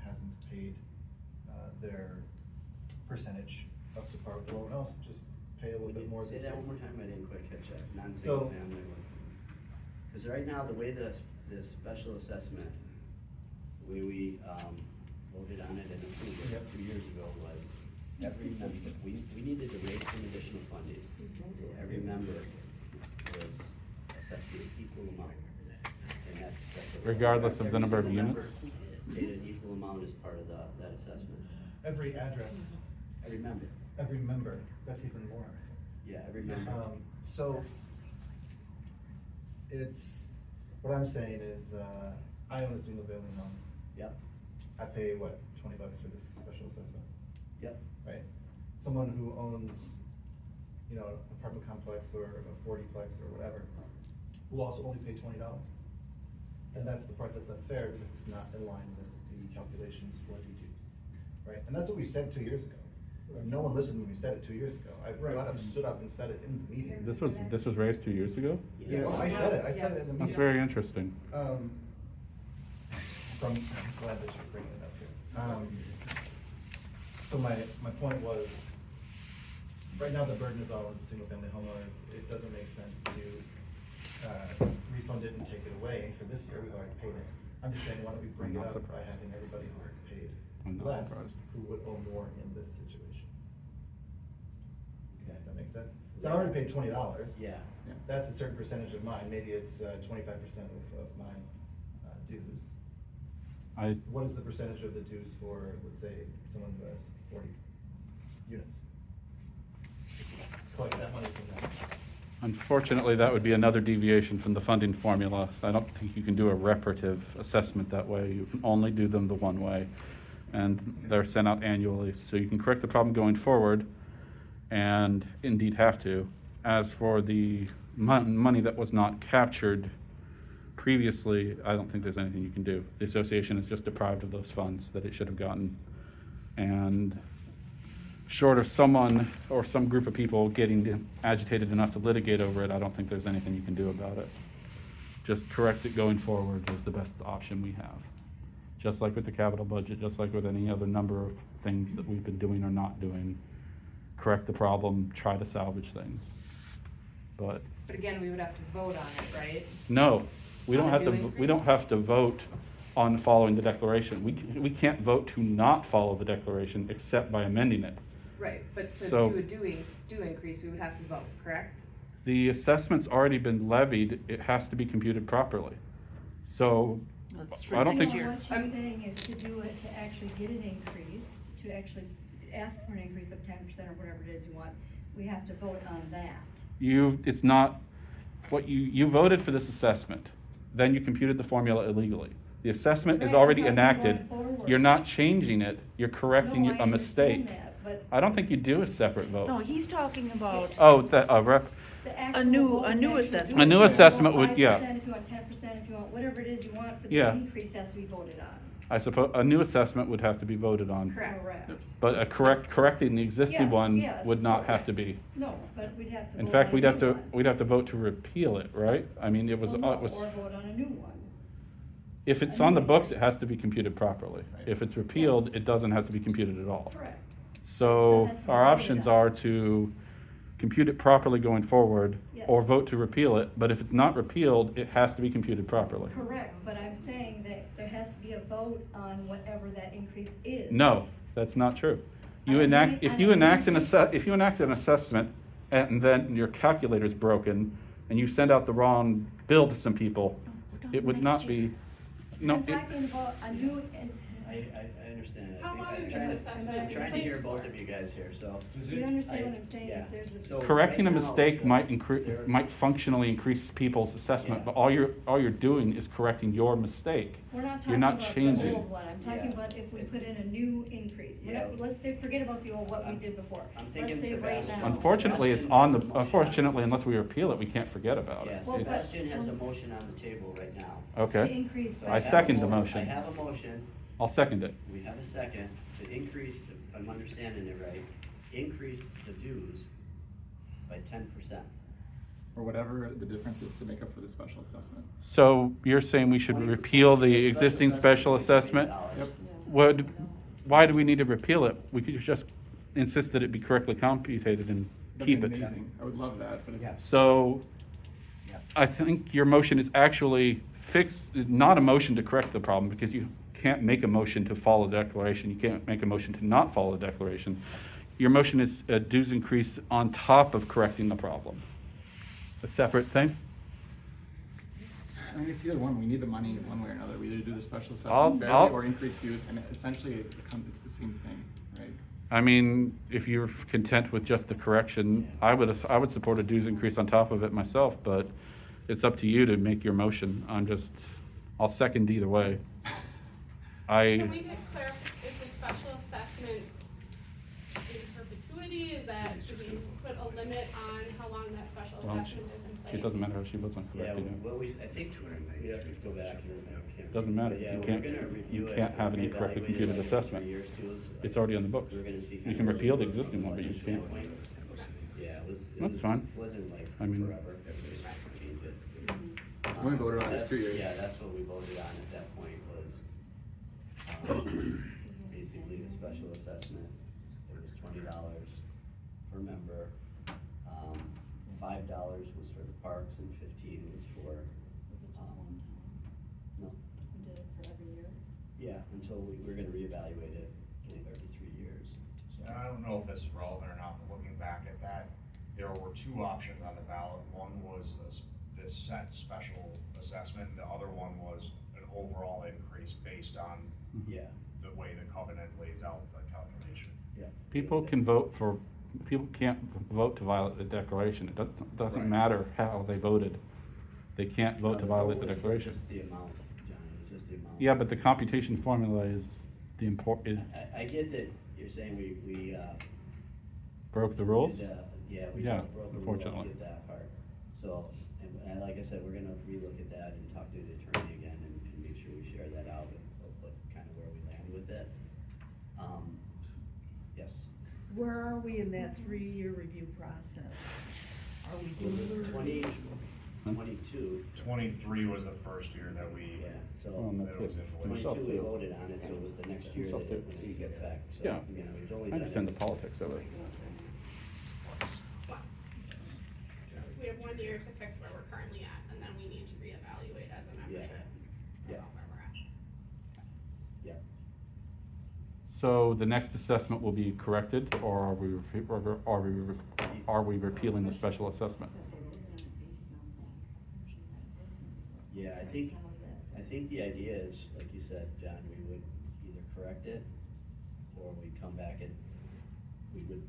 hasn't paid their percentage up to par with everyone else, just pay a little bit more. Say this that year. one more time, I didn't quite catch that, non-single So- family. Because right now, the way the special assessment, the way we voted on it and approved it Yep. 2 years ago was, every member, we needed to raise some additional funding. So every member was assessed an equal amount. And that's what it was. Regardless of the Every number of single member units? paid an equal amount as part of that assessment. Every address, Every member, every member, that's even more. yeah, every member. So, it's, what I'm saying is, I own a single family home. Yep, I pay what, $20 for this special assessment, yep. right? Someone who owns, you know, an apartment complex or a 40-plex or whatever, will also only pay $20. And that's the part that's unfair, because it's not in line with the calculations for the dues, right? And that's what we said 2 years ago. No one listened when we said it 2 years ago. I got up, stood up and said it in the meeting. This was raised 2 years ago? Yeah, I said it in the meeting. That's very interesting. I'm glad that you're bringing it up here. So my point was, right now the burden is all on single-family homeowners. It doesn't make sense to refund it and take it away for this year. We've already paid it. I'm just saying, why don't we bring it I'm not up by surprised. having everybody who has paid I'm not less, surprised. who would owe more in this situation. Okay. Does that make sense? So I already paid $20. Yeah. That's a certain percentage of mine. Maybe it's 25% of my dues. What is the percentage of the dues for, let's say, someone who has 40 units? Collect that money from them. Unfortunately, that would be another deviation from the funding formula. I don't think you can do a reparative assessment that way. You can only do them the one way. And they're sent out annually, so you can correct the problem going forward, and indeed have to. As for the money that was not captured previously, I don't think there's anything you can do. The association is just deprived of those funds that it should have gotten. And short of someone or some group of people getting agitated enough to litigate over it, I don't think there's anything you can do about it. Just correct it going forward is the best option we have. Just like with the capital budget, just like with any other number of things that we've been doing or not doing. Correct the problem, try to salvage things. But But again, we would have to vote on it, right? no, we don't On a have due to, we don't increase? have to vote on following the declaration. We can't vote to not follow the declaration except by amending it. Right, but to So- do a due increase, we would have to vote, correct? The assessment's already been levied, it has to be computed properly. So, I don't think, No, what she's saying is to do it, to actually get an increase, to actually ask for an increase of 10% or whatever it is you want, we have to vote on that. it's not, you voted for this assessment, then you computed the formula illegally. The assessment is Right, I'm already talking enacted, going forward. you're not changing it, you're correcting No, I a mistake. understand that, but I don't think you do a separate vote. No, he's talking about Oh, the actual new- vote a to new actually assessment. do A new it, assessment if you would- want yeah. 5%, if you want 10%, if you want whatever it is you want, for Yeah. the increase has to be voted on. I suppose, a new assessment would have to be voted on. Correct. But correcting the existing Yes, one yes, would not oh, have to yes. be. No, but we'd have to vote In on fact, a we'd have new to, one. we'd have to vote to repeal it, right? I mean, it was, Well, it no, was, or vote on a new one. if it's a on new the books, it increase. has to be computed properly. If it's repealed, Yes. it doesn't have to be computed at all. Correct. So It has to be our voted options on. are to compute it properly going forward, or Yes. vote to repeal it. But if it's not repealed, it has to be computed properly. Correct, but I'm saying that there has to be a vote on whatever that increase is. No, that's not true. You I enact, agree- if I you enact an agree. if you enact an assessment and then your calculator's broken and you send out the wrong bill to some people, it would not be, no, I'm it, talking about a new, I understand. How long is I'm this trying- assessment I'm trying to in hear place both for? of you guys here, so. do you understand what I'm saying? Yeah. If there's a. So correcting a right now, mistake the- might might functionally increase people's assessment, Yeah. but all you're doing is correcting your mistake. We're not You're talking not about the changing. old one, I'm talking Yeah. about if we put in a new increase. We're Yeah. not- Let's say, forget about the old, what we did before. I'm thinking Let's say right Sebastian. now. Unfortunately, it's on the, unfortunately, unless we repeal it, we can't forget about it. Yeah, Well, but- Sebastian has a motion on the table right now. The Okay, increase. So by I second the 10%. motion. I have a motion, I'll second it. we have a second, to increase, if I'm understanding it right, increase the dues by 10%. Or whatever the difference is to make up for the special assessment. So you're saying we should repeal the existing special assessment? Yep. What, why do we need to repeal it? We could just insist that it be correctly computed and That'd keep be it. amazing. I would love that, but it's. So, Yeah. I think your motion is actually not a motion to correct the problem, because you can't make a motion to follow the declaration, you can't make a motion to not follow the declaration. Your motion is a dues increase on top of correcting the problem. A separate thing? I mean, it's either one. We need the money one way or another. We either do the special I'll- assessment fairly or increase dues, and essentially it's the same thing, right? I mean, if you're content with just the correction, I would support a dues increase on top of it myself, but it's up to you to make your motion. I'll second either way. Can we just clarify, is the special assessment in perpetuity, is that, should we put a limit on how long that special Well, assessment is in place? It doesn't matter how she votes on Yeah, correcting it. well, I think we have to go back and. Doesn't matter. Yeah, You we're can't- gonna review you it, can't have we're any gonna correctly evaluate it computed like assessment. 3 years too, so It's already on the books. We're gonna see. You kind can of repeal the from a existing one, but you budget can't. standpoint. Yeah, it was. That's fine. Wasn't like I mean- forever, everybody's not gonna change it. We voted on it, it's That's- 2 years. Yeah, that's what we voted on at that point was, basically the special assessment. It was $20 per member. $5 was for the parks and 15 was for, Was it just one time? no, We did it for every year? yeah, until we're gonna reevaluate it every 3 years. So, And I don't know if this is relevant or not, but looking back at that, there were two options on the ballot. One was this set special assessment, and the other one was an overall increase based on yeah, the way the covenant lays out the calculation. yeah. People can't vote to violate the declaration. It doesn't Right. matter how they voted. They can't vote to violate the declaration. Just the amount, John, it was just the amount. Yeah, but the computation formula is the I get that you're saying we, broke the rules? Yeah, we Yeah, broke the rule, I unfortunately. get that part. So, and like I said, we're gonna relook at that and talk to the attorney again and make sure we share that out of what, kind of where we land with it. Yes. Where are we in that 3-year review process? Are we It was doing? 2022, 23 was the first year that we, yeah, so. Oh, no, that it was in place. 22 we voted on it, so it was the next year that Yourself it too. went into effect, so, Yeah. you know, we've only I done understand the it. politics of it. We have 1 year to fix where we're currently at, and then we need to reevaluate as a membership. Yeah. Where we're at. Yeah. So the next assessment will be corrected, or are we repealing the special assessment? Yeah, I think the idea is, like you said, John, we would either correct it, or we come back and we would,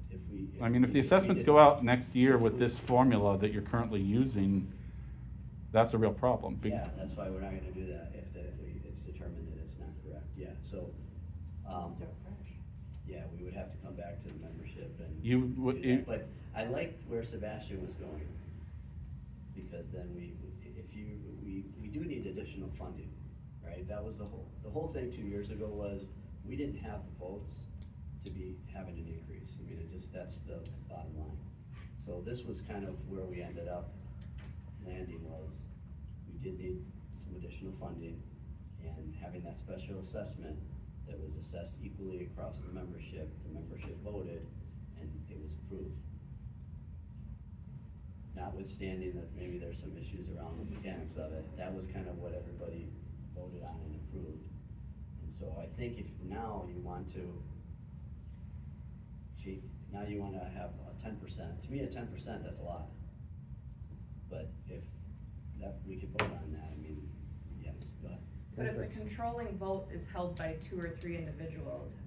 I mean, if the we assessments did- go out next year with this formula that you're currently using, that's a real problem. Yeah, that's why we're not gonna do that if it's determined that it's not correct, yeah, so, yeah, we would have to come back to the membership and. You do would- that. But I liked where Sebastian was going, because then we do need additional funding, right? That was the whole thing 2 years ago was, we didn't have the votes to be having an increase, I mean, that's the bottom line. So this was kind of where we ended up landing was, we did need some additional funding, and having that special assessment that was assessed equally across the membership voted, and it was approved. Notwithstanding that maybe there's some issues around the mechanics of it, that was kind of what everybody voted on and approved. And so I think if now you want to, now you wanna have a 10%, to me, a 10%, that's a lot. But if that, we could vote on that, I mean, yes, go ahead. But if the controlling vote is held by 2 or 3 individuals,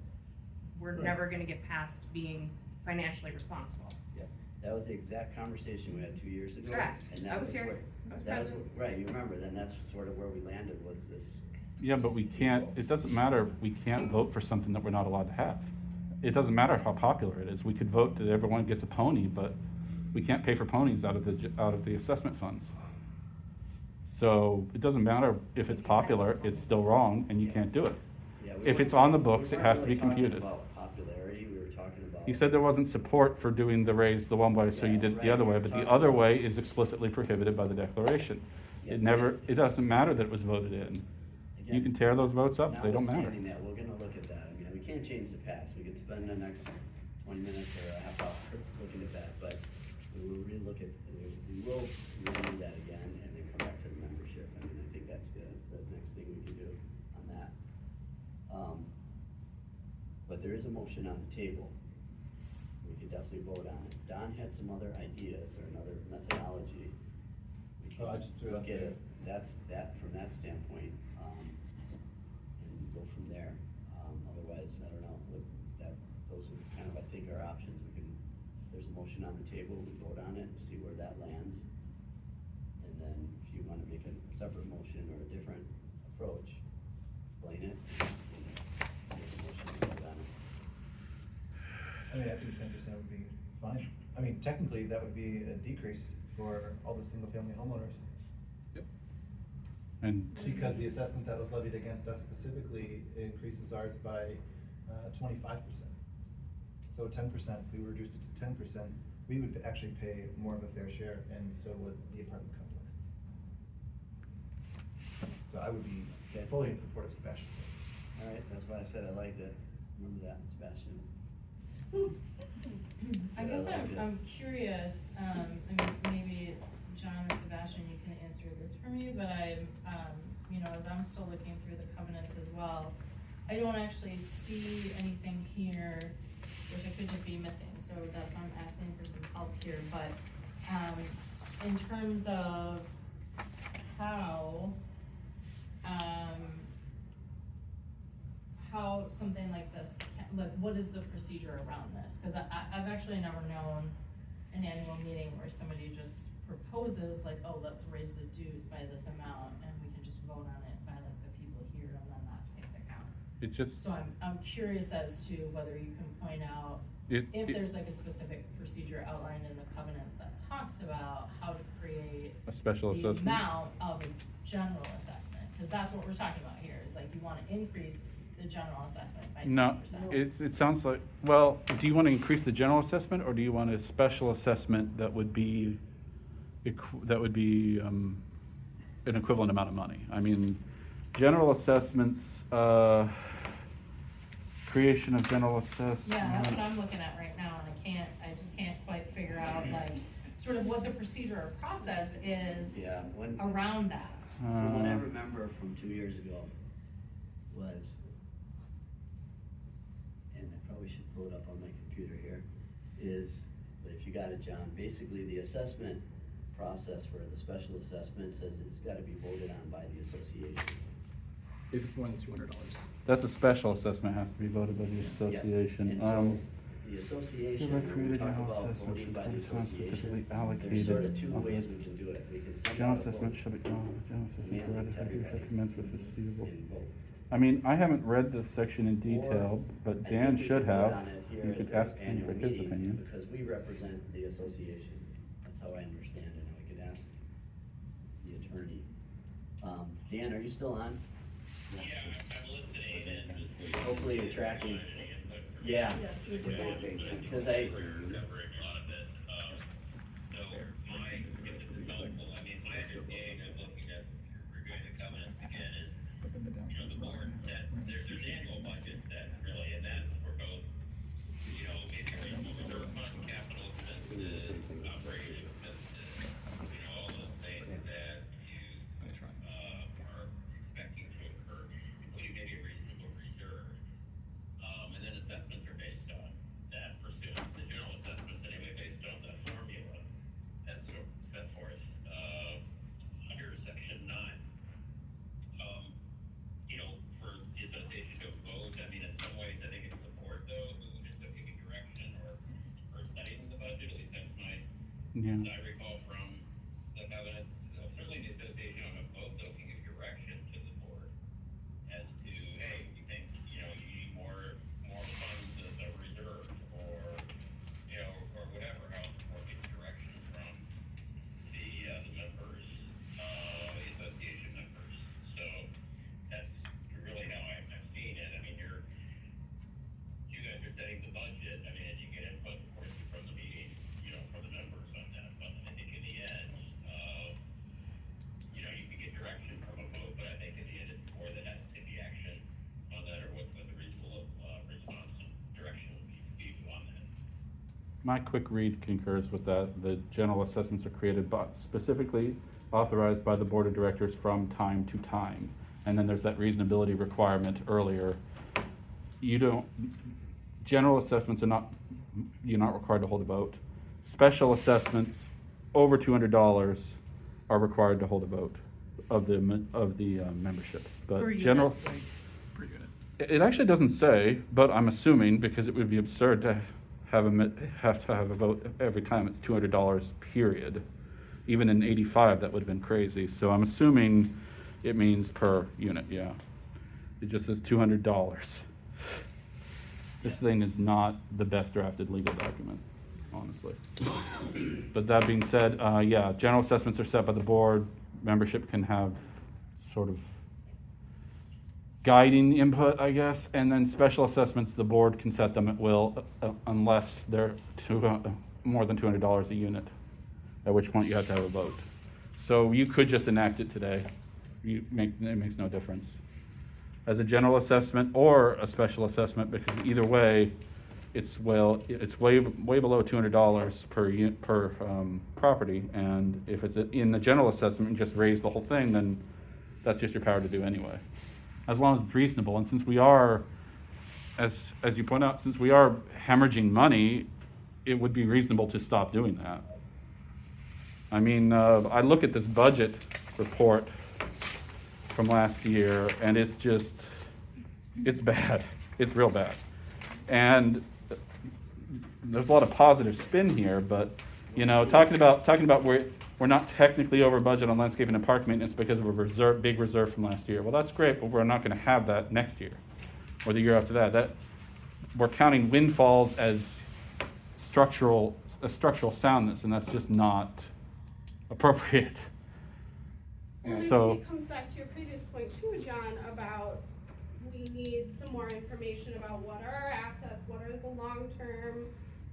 we're Right. never gonna get past being financially responsible. Yeah, that was the exact conversation we had 2 years ago. Correct. And that I was here. where- I was that was present. Right, you remember, then that's sort of where we landed, was this. Yeah, but we can't, it doesn't matter, we can't vote for something that we're not allowed to have. It doesn't matter how popular it is, we could vote that everyone gets a pony, but we can't pay for ponies out of the assessment funds. So it doesn't matter if it's popular, it's still wrong, and you can't do it. Yeah, we If weren't- it's on the we books, it weren't has to really be talking computed. about popularity, we were talking about. You said there wasn't support for doing the raise the one way, so you Yeah, did it the right, other we way, were but the talking other about- way is explicitly prohibited by the declaration. Yeah, It but never, it doesn't matter that it was voted in. You Again, can tear those votes up, they don't matter. Notwithstanding that, we're gonna look at that, I mean, we can't change the past, we could spend the next 20 minutes or a half hour looking at that, but we will relook at, we will review that again and then come back to the membership, I mean, I think that's the next thing we can do on that. But there is a motion on the table, we could definitely vote on it. Don had some other ideas or another methodology. We Oh, I can just threw it out look at there. it, that's from that standpoint, and go from there. Otherwise, I don't know, those are kind of, I think, our options. We can, if there's a motion on the table, we vote on it, see where that lands. And then if you wanna make a separate motion or a different approach, explain it, and make a motion to vote on it. I mean, I think 10% would be fine. I mean, technically, that would be a decrease for all the single-family homeowners. And Because the assessment that was levied against us specifically increases ours by 25%. So 10%, if we reduced it to 10%, we would actually pay more of a fair share, and so would the apartment complexes. So I would be fully in support of Sebastian. All right, that's why I said I liked it. Remember that, Sebastian? I guess liked it. I'm curious, I mean, maybe John or Sebastian, you can answer this for me, but you know, as I'm still looking through the covenants as well, I don't actually see anything here, which I could just be missing, so that's why I'm asking for some help here, but, in terms of how something like this, like, what is the procedure around this? Cause I've actually never known an annual meeting where somebody just proposes like, oh, let's raise the dues by this amount, and we can just vote on it by like the people here, and then that takes account. it just, So I'm curious as to whether you can point out if there's like a specific procedure outlined in the covenants that talks about how to create a special the assessment. amount of a general assessment, cause that's what we're talking about here, is like you wanna increase the general assessment by 10%. No, it sounds like, well, do you want to increase the general assessment, or do you want a special assessment that would be, an equivalent amount of money? I mean, general assessments, creation of general assessment. Yeah, that's what I'm looking at right now, and I just can't quite figure out like, sort of what the procedure or process is Yeah, around that. from what I remember from 2 years ago was, probably should pull it up on my computer here, is, but if you got it, John, basically the assessment process for the special assessment says it's gotta be voted on by the association. If it's more than $200. That's a special assessment, has to be voted by the association. And so the association, hereby when we created talk general about assessments voting for by the 20 times association, specifically there's allocated. sort of two ways we can do it. We can send General out a assessment vote shall be, general assessment and provided tell here shall everybody commence with receivable. and vote. I mean, I haven't read this section in detail, but I Dan think we should could vote have. on it here You at could the ask him annual for his meeting, opinion. Because we represent the association, that's how I understand it, and we could ask the attorney. Dan, are you still on? Yeah, I'm listening and Hopefully you're tracking. Yeah. Yes, we do. Because I, covering a lot of this. So my, if this is helpful, I mean, my understanding of looking at, reviewing the covenants again is, the board sets, there's annual budget set really, and that's for both, maybe reserve fund capital expenses, operating expenses, all those things that you, are expecting to occur, including maybe a reasonable reserve. And then assessments are based on that pursuant, the general assessments anyway, based on that formula that's sort of set forth, under section 9. For the association to vote, I mean, in some ways, I think it's the board though, who ends up giving direction or setting the budget, at least that's my, Yeah. I recall from the covenants, certainly the association on a vote though can give direction to the board as to, hey, we think, you need more funds as a reserve, or, or whatever, how the board gets direction from the members, the association members. So that's really how I've seen it. I mean, you guys are setting the budget, I mean, and you get input, of course, from the meeting, from the members on that, but I think in the end, you can get direction from a vote, but I think in the end, it's the board that has to take the action on that, or what the reasonable response and direction would be on that. My quick read concurs with that. The general assessments are created specifically authorized by the board of directors from time to time. And then there's that reasonability requirement earlier. General assessments are you're not required to hold a vote. Special assessments over $200 are required to hold a vote of the membership. But Per general, unit, right. it actually doesn't say, but I'm assuming, because it would be absurd to have a vote every time it's $200 period. Even in '85, that would have been crazy. So I'm assuming it means per unit, yeah. It just says $200. This thing is not the best drafted legal document, honestly. But that being said, yeah, general assessments are set by the board. Membership can have sort of guiding input, I guess, and then special assessments, the board can set them at will unless they're more than $200 a unit, at which point you have to have a vote. So you could just enact it today. It makes no difference. As a general assessment or a special assessment, because either way, it's way below $200 per property, and if it's in the general assessment and just raise the whole thing, then that's just your power to do anyway. As long as it's reasonable, and since we are, as you point out, since we are hemorrhaging money, it would be reasonable to stop doing that. I mean, I look at this budget report from last year, and it's bad. It's real bad. And there's a lot of positive spin here, but talking about we're not technically over budget on landscaping and park maintenance because of a big reserve from last year. Well, that's great, but we're not going to have that next year or the year after that. That we're counting windfalls as structural soundness, and that's just not appropriate. Well, So it comes back to your previous point too, John, about we need some more information about what are our assets, what are the long-term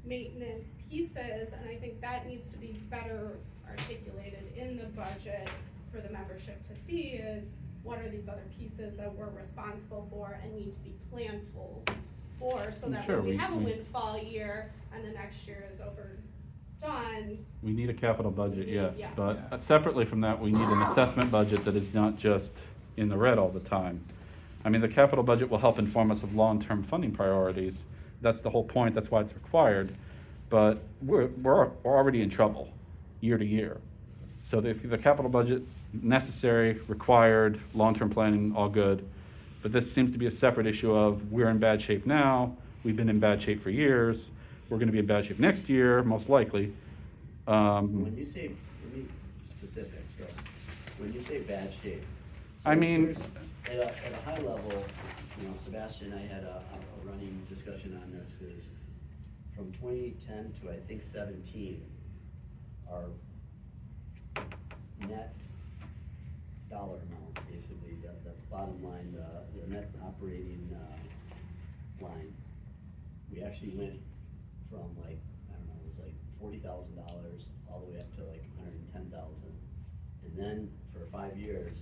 maintenance pieces, and I think that needs to be better articulated in the budget for the membership to see is what are these other pieces that we're responsible for and need to be planned for, so that when we have a windfall year and the next year is overdone. we need a capital budget, yes, Yeah. but separately from that, we need an assessment budget that is not just in the red all the time. I mean, the capital budget will help inform us of long-term funding priorities, that's the whole point, that's why it's required. But we're already in trouble year to year. So the capital budget, necessary, required, long-term planning, all good. But this seems to be a separate issue of, we're in bad shape now, we've been in bad shape for years, we're gonna be in bad shape next year, most likely. When you say, let me specific, so, when you say bad shape. so I mean- here's- At a high level, you know, Sebastian and I had a running discussion on this, is from 2010 to I think 17, our net dollar amount, basically, the bottom line, the net operating, line, we actually went from like, I don't know, it was like $40,000 all the way up to like 110,000. And then for 5 years,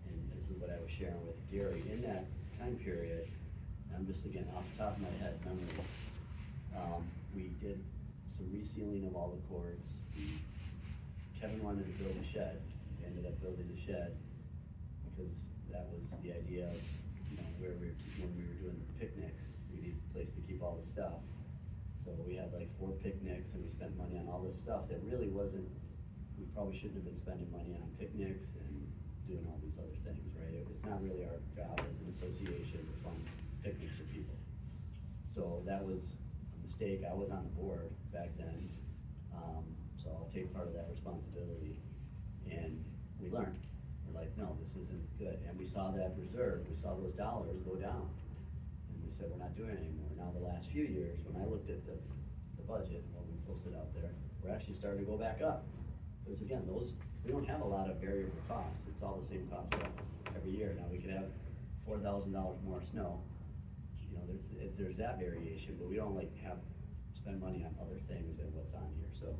and this is what I was sharing with Gary, in that time period, I'm just again off the top of my head, memory, we did some resealing of all the cords. Kevin wanted to build a shed. We ended up building the shed because that was the idea of, you know, when we were doing the picnics, we needed a place to keep all the stuff. So we had like 4 picnics and we spent money on all this stuff that really wasn't, we probably shouldn't have been spending money on picnics and doing all these other things, right? It's not really our job as an association to fund picnics for people. So that was a mistake. I was on the board back then. So I'll take part of that responsibility. And we learned. We're like, no, this isn't good. And we saw that reserve, we saw those dollars go down. And we said, we're not doing it anymore. Now the last few years, when I looked at the budget and what we posted out there, we're actually starting to go back up. Because again, we don't have a lot of variable costs. It's all the same cost every year. Now we could have $4,000 more snow. You know, there's that variation, but we don't like spend money on other things than what's on here, so.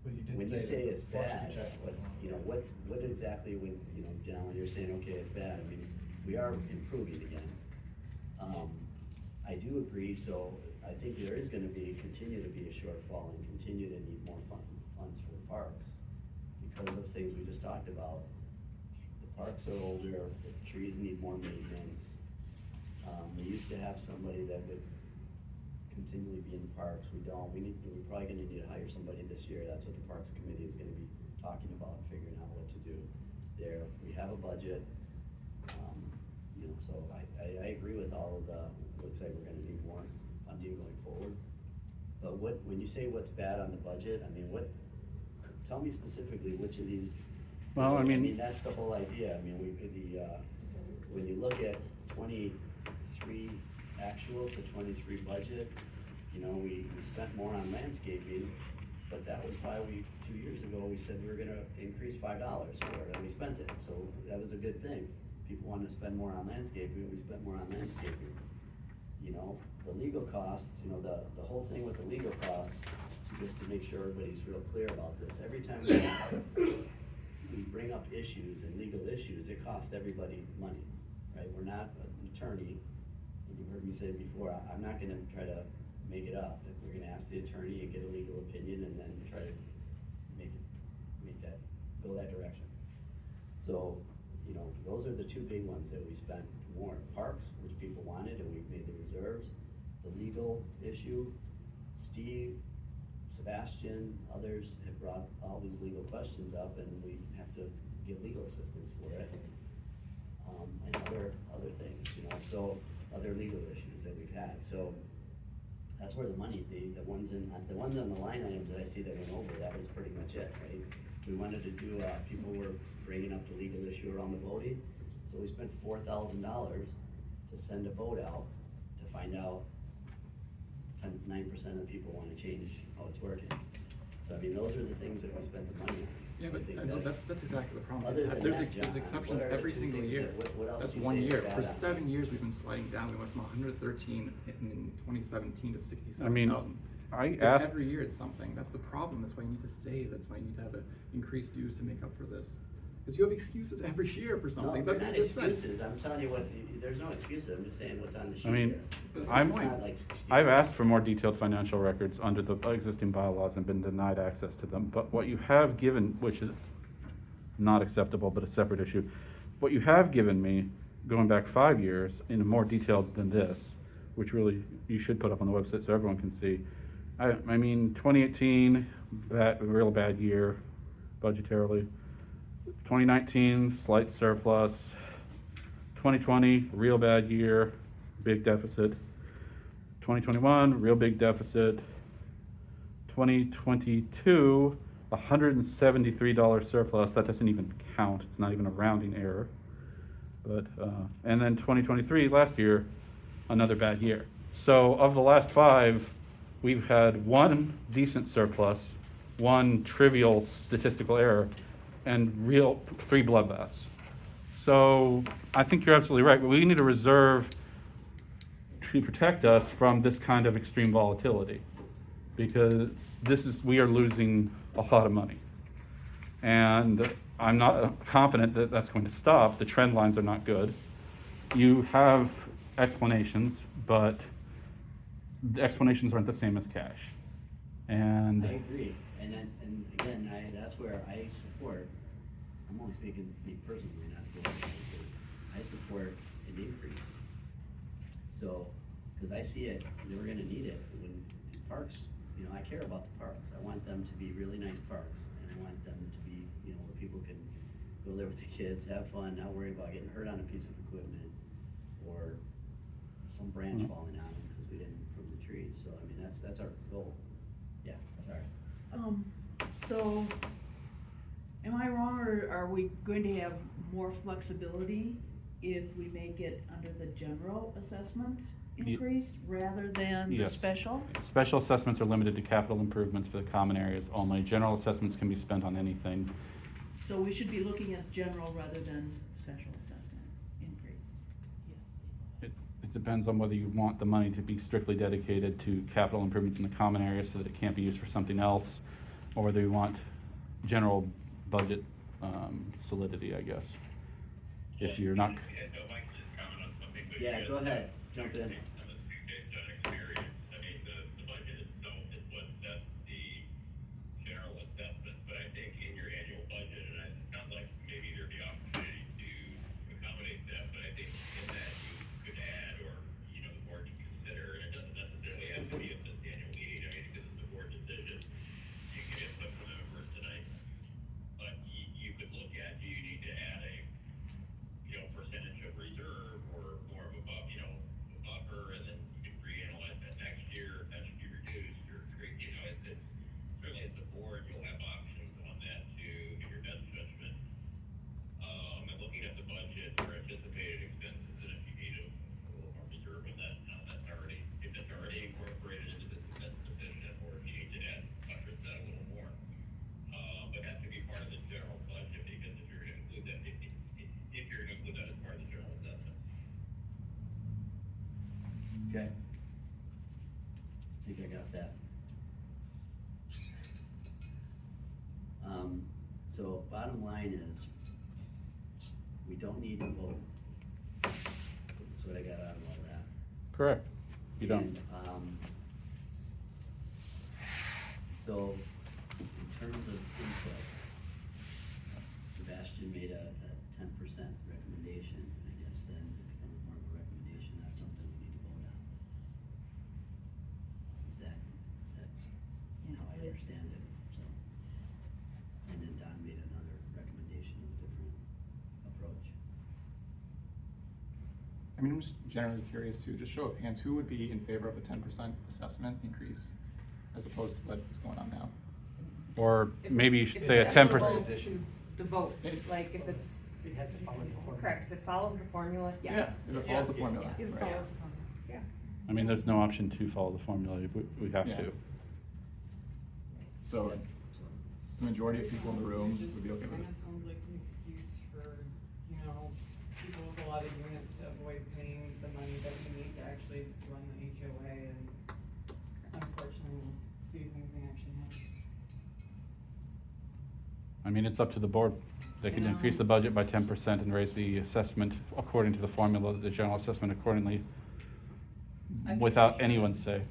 But you did When you say that it's once bad, we checked what, it. you know, what exactly, when, you know, John, when you're saying, okay, it's bad, I mean, we are improving again. I do agree, so I think there is gonna continue to be a shortfall and continue to need more funds for the parks because of things we just talked about. The parks are older, the trees need more maintenance. We used to have somebody that would continually be in the parks. We don't. We're probably gonna need to hire somebody this year. That's what the Parks Committee is gonna be talking about, figuring out what to do there. We have a budget, you know, so I agree with all of looks like we're gonna need more funding going forward. But when you say what's bad on the budget, I mean, tell me specifically which of these. Well, I mean, that's the whole idea. I mean, when you look at 23 actual to 23 budget, you know, we spent more on landscaping, but that was why 2 years ago, we said we were gonna increase $5 for it, and we spent it, so that was a good thing. People wanted to spend more on landscaping, we spent more on landscaping. You know, the legal costs, you know, the whole thing with the legal costs, just to make sure everybody's real clear about this, every time we bring up issues and legal issues, it costs everybody money, right? We're not an attorney, and you heard me say before, I'm not gonna try to make it up. We're gonna ask the attorney and get a legal opinion and then try to go that direction. So, you know, those are the 2 big ones that we spent more. Parks, which people wanted, and we've made the reserves. The legal issue, Steve, Sebastian, others have brought all these legal questions up, and we have to get legal assistance for it. And other things, you know, so other legal issues that we've had. So that's where the money, the ones on the line items that I see that went over, that was pretty much it, right? We wanted to do, people were bringing up the legal issue around the voting, so we spent $4,000 to send a vote out to find out 9% of the people wanna change how it's working. So I mean, those are the things that we spent the money on. Yeah, but that's exactly the problem. Other than There's that, John, exceptions what are the every 2 single things year. what else That's do you 1 say is year. bad For on it? 7 years, we've been sliding down. We went from 113 in 2017 to 67,000. I mean, I asked. Every year it's something. That's the problem. That's why you need to save. That's why you need to have increased dues to make up for this. Because you have excuses every year for something. No, That's they're what not you just said. excuses. I'm telling you there's no excuses. I'm just saying what's on the sheet I mean, here. It's I'm, not like I've excuses. asked for more detailed financial records under the existing bylaws and been denied access to them, but what you have given, which is not acceptable, but a separate issue, what you have given me, going back 5 years, in more detail than this, which really you should put up on the website so everyone can see. I mean, 2018, real bad year budgetarily. 2019, slight surplus. 2020, real bad year, big deficit. 2021, real big deficit. 2022, $173 surplus. That doesn't even count. It's not even a rounding error. But and then 2023, last year, another bad year. So of the last 5, we've had 1 decent surplus, 1 trivial statistical error, and 3 bloodbaths. So I think you're absolutely right, but we need a reserve to protect us from this kind of extreme volatility, because we are losing a lot of money. And I'm not confident that that's going to stop. The trend lines are not good. You have explanations, but the explanations aren't the same as cash. And I agree, and again, that's where I support, I'm only speaking to me personally, not for I support an increase. So, because I see it, we're gonna need it when parks, I care about the parks. I want them to be really nice parks, and I want them to be, where people can go there with the kids, have fun, not worry about getting hurt on a piece of equipment, or some branch falling on them because we didn't prune the trees. So, I mean, that's our goal. Yeah, sorry. So, am I wrong, or are we going to have more flexibility if we make it under the general assessment increase rather than the Yes. special? Special assessments are limited to capital improvements for the common areas only. General assessments can be spent on anything. So we should be looking at general rather than special assessment increase. It depends on whether you want the money to be strictly dedicated to capital improvements in the common areas so that it can't be used for something else, or whether you want general budget solidity, I guess. If you're not. Yeah, go ahead, jump in. Okay. I think I got that. So bottom line is, we don't need to vote. That's what I got out of all that. Correct. You don't. And, so, in terms of input, Sebastian made a 10% recommendation. I guess then it becomes more of a recommendation, not something we need to vote on. That's how I understand it, so. And then Don made another recommendation of a different approach. I mean, I'm just generally curious too, just show of hands, who would be in favor of a 10% assessment increase as opposed to what is going on now? Or If maybe you it's- should if say a it's 10%. eligible to vote, like if it's. It has to follow the formula. Correct, if it follows the formula, yes. Yeah, if it follows the formula, If it right. follows the formula, yeah. I mean, there's no option to follow the formula. We have Yeah. to. So, the majority of people in the room would be okay with it. Kinda sounds like an excuse for, people with a lot of units to avoid paying the money that we need to actually run the HOA, and unfortunately, we'll see if anything actually happens. I mean, it's up to the board. They can increase the budget by 10% and raise the assessment according to the formula, the general assessment accordingly, I think without we should. anyone's say.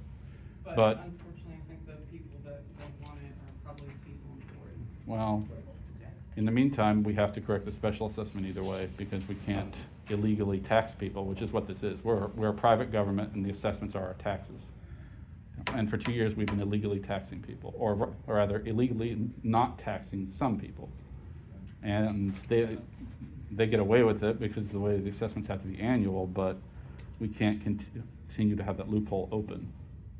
But But, unfortunately, I think the people that don't want it are probably the people on board. well, in the meantime, we have to correct the special assessment either way, because we can't illegally tax people, which is what this is. We're a private government and the assessments are our taxes. And for 2 years, we've been illegally taxing people, or rather illegally not taxing some people. And they get away with it because of the way the assessments have to be annual, but we can't continue to have that loophole open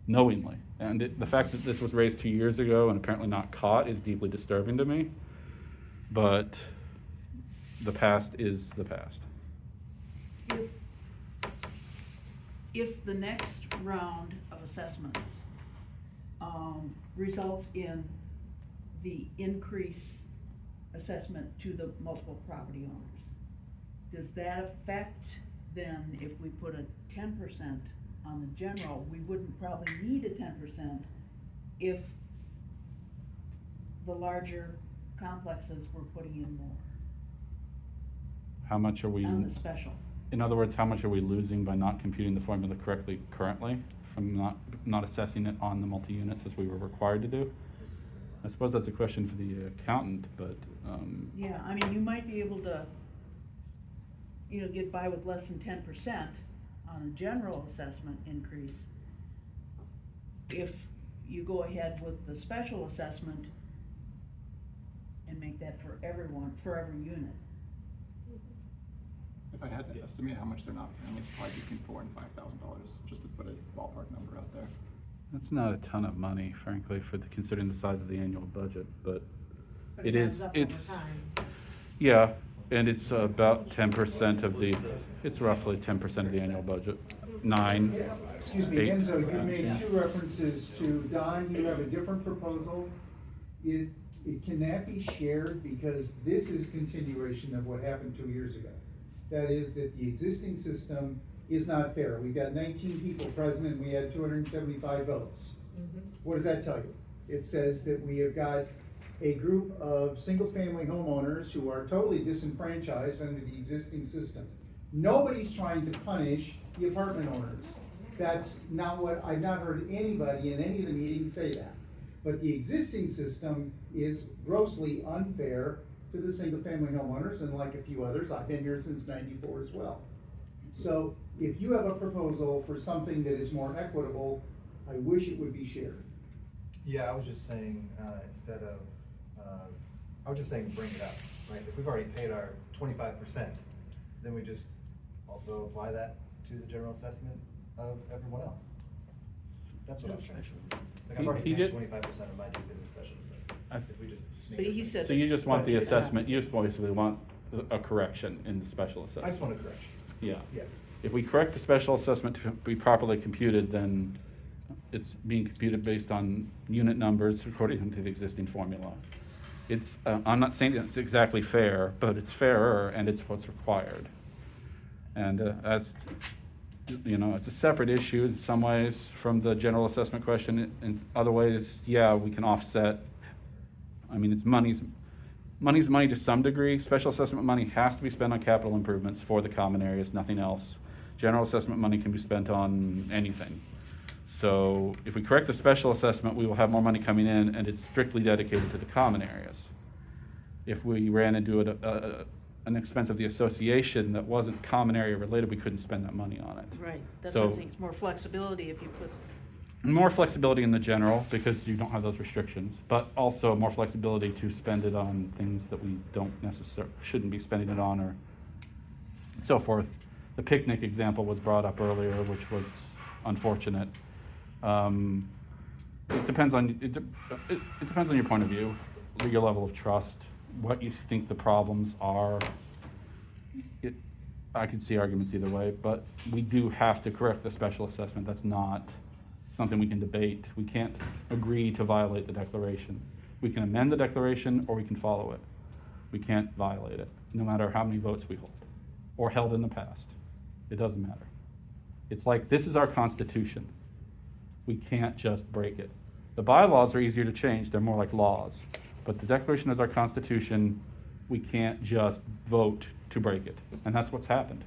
knowingly. And the fact that this was raised 2 years ago and apparently not caught is deeply disturbing to me, but the past is the past. If the next round of assessments results in the increase assessment to the multiple property owners, does that affect then, if we put a 10% on the general, we wouldn't probably need a 10% if the larger complexes were putting in more How much are we? on the special? In other words, how much are we losing by not computing the formula correctly currently from not assessing it on the multi-units as we were required to do? I suppose that's a question for the accountant, but Yeah, I mean, you might be able to, get by with less than 10% on a general assessment increase if you go ahead with the special assessment and make that for everyone, for every unit. If I had to estimate how much they're not paying, it's probably between $4,000 and $5,000, just to put a ballpark number out there. that's not a ton of money, frankly, considering the size of the annual budget, but it adds is, up over it's, time. yeah, and it's about 10% of it's roughly 10% of the annual budget. 9, Excuse me, 8. Enzo, you made 2 references to Don, you have a different proposal. Can that be shared, because this is a continuation of what happened 2 years ago? That is that the existing system is not fair. We've got 19 people present and we had 275 votes. What does that tell you? It says that we have got a group of single-family homeowners who are totally disenfranchised under the existing system. Nobody's trying to punish the apartment owners. That's not what, I've not heard anybody in any of the meetings say that. But the existing system is grossly unfair to the single-family homeowners, and like a few others, I've been here since '94 as well. So if you have a proposal for something that is more equitable, I wish it would be shared. Yeah, I was just saying, instead of, I was just saying bring it up, right? If we've already paid our 25%, then we just also apply that to the general assessment of everyone else. That's what I was trying to say. Like, I've already paid 25% of my dues in the special assessment. If we just But he said. So you just want the assessment, you just basically want a correction in the special assessment? I just want a correction. Yeah. Yeah. If we correct the special assessment to be properly computed, then it's being computed based on unit numbers according to the existing formula. I'm not saying it's exactly fair, but it's fairer and it's what's required. And as it's a separate issue in some ways from the general assessment question. In other ways, yeah, we can offset. I mean, it's money's money to some degree. Special assessment money has to be spent on capital improvements for the common areas, nothing else. General assessment money can be spent on anything. So if we correct the special assessment, we will have more money coming in, and it's strictly dedicated to the common areas. If we ran into an expense of the association that wasn't common area related, we couldn't spend that money on it. Right, that's So- what I think, it's more flexibility if you put. More flexibility in the general, because you don't have those restrictions, but also more flexibility to spend it on things that we shouldn't be spending it on, or so forth. The picnic example was brought up earlier, which was unfortunate. It depends on your point of view, your level of trust, what you think the problems are. I could see arguments either way, but we do have to correct the special assessment. That's not something we can debate. We can't agree to violate the declaration. We can amend the declaration or we can follow it. We can't violate it, no matter how many votes we hold or held in the past. It doesn't matter. It's like, this is our Constitution. We can't just break it. The bylaws are easier to change. They're more like laws. But the Declaration is our Constitution. We can't just vote to break it. And that's what's happened.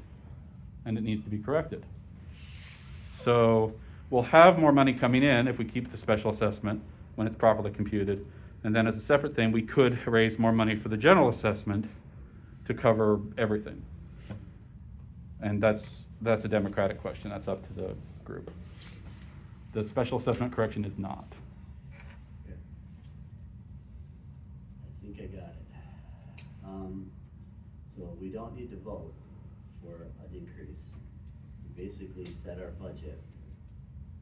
And it needs to be corrected. So we'll have more money coming in if we keep the special assessment when it's properly computed. And then as a separate thing, we could raise more money for the general assessment to cover everything. And that's a democratic question, that's up to the group. The special assessment correction is not. I think I got it. So we don't need to vote for an increase. We basically set our budget,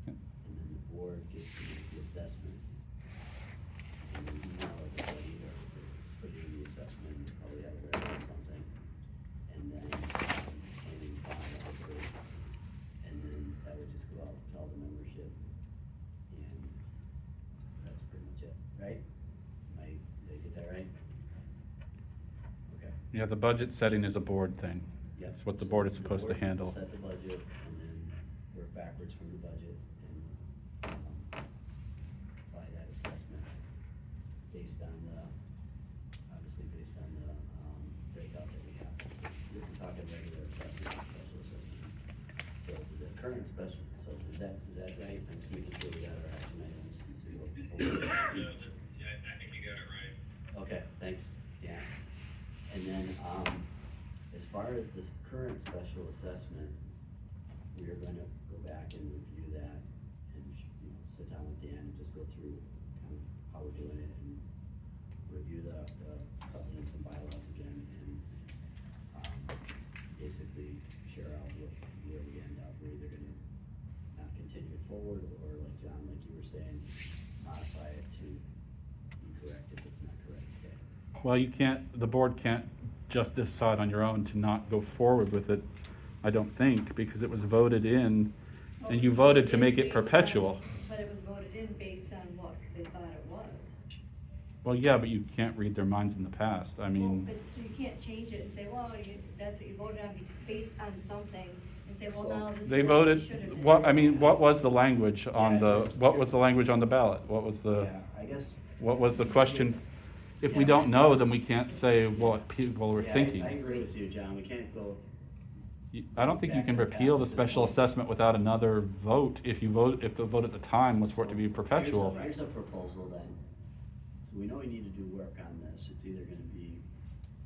and then the board gets to make the assessment. And then email everybody or put in the assessment, you probably have it ready or something. And then, planning obviously, and then that would just go out to all the membership. And that's pretty much it, right? Did I get that right? Okay. Yeah, the budget setting is a board thing. Yep. It's what the board is supposed to The board will handle. set the budget and then work backwards from the budget and, apply that assessment based on the, obviously based on the, breakout that we have. We're talking regular assessment, and special assessment. So the current special, so is that right? I'm just making sure we got our action items. Yeah, I think you got it right. Okay, thanks, yeah. And then, as far as this current special assessment, we are gonna go back and review that and, sit down with Dan and just go through kind of how we're doing it and review the covenants and bylaws again and, basically share out where we end up. We're either gonna not continue it forward or like John, like you were saying, modify it to be correct if it's not correct, okay? Well, the board can't just decide on your own to not go forward with it, I don't think, because it was voted in, and you voted to make it perpetual. But it was voted in based on what they thought it was. Well, yeah, but you can't read their minds in the past, I mean, But so you can't change it and say, well, that's what you voted on based on something, and say, well, now this is they what you should voted, have what, done. I mean, what was the language on Yeah, what was the language on the ballot? What was the, Yeah, I guess. what was the question? If we don't know, then we can't say what people were Yeah, thinking. I agree with you, John, we can't go. I don't think you can repeal the special assessment without another vote, if the vote at the time was for it to be perpetual. Here's a proposal then. So we know we need to do work on this, it's either gonna be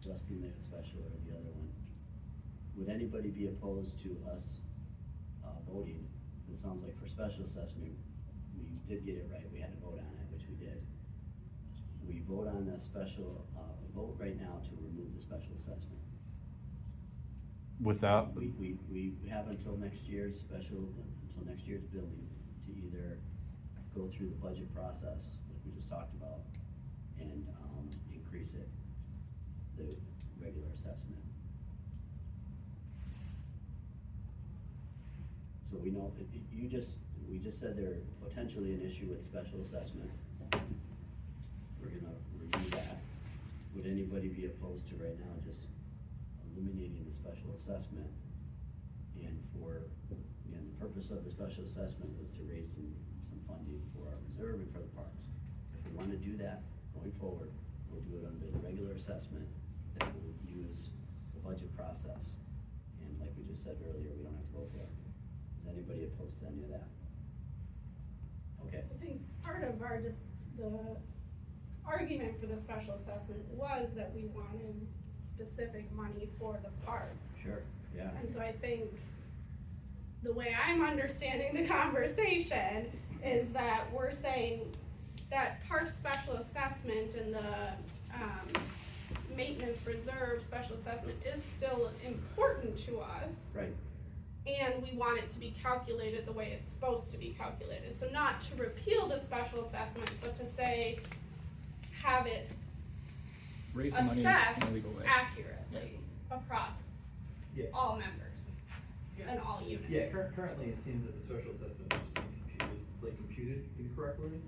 Rusty made a special or the other one. Would anybody be opposed to us, voting? It sounds like for special assessment, we did get it right, we had to vote on it, which we did. We vote on the special, vote right now to remove the special assessment. Without, We have until next year's billing to either go through the budget process, like we just talked about, and, increase it, the regular assessment. So we know, we just said there potentially an issue with special assessment. We're gonna review that. Would anybody be opposed to right now just eliminating the special assessment? And for, again, the purpose of the special assessment was to raise some funding for our reserve and for the parks. If we wanna do that going forward, we'll do it under the regular assessment that we'll use the budget process. And like we just said earlier, we don't have to vote for it. Is anybody opposed to any of that? Okay. I think part of the argument for the special assessment was that we wanted specific money for the parks. Sure, yeah. And so I think the way I'm understanding the conversation is that we're saying that park special assessment and the maintenance reserve special assessment is still important to us. Right. And we want it to be calculated the way it's supposed to be calculated. So not to repeal the special assessment, but to say, have it Raise the money in a assessed legal way. accurately across Yeah. all members and all units. Yeah, currently it seems that the social assessment is just computed incorrectly.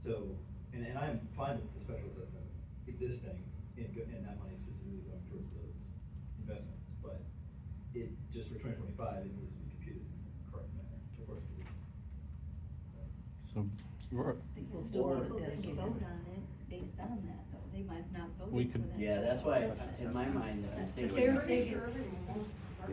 So, and I'm fine with the special assessment existing and that money specifically going towards those investments, but it, just for 2025, it needs to be computed in the correct manner, according to. so, we're- Because the board doesn't vote on it based on that, though, they might not vote We for could- that. Yeah, that's why, in my mind, I'm thinking.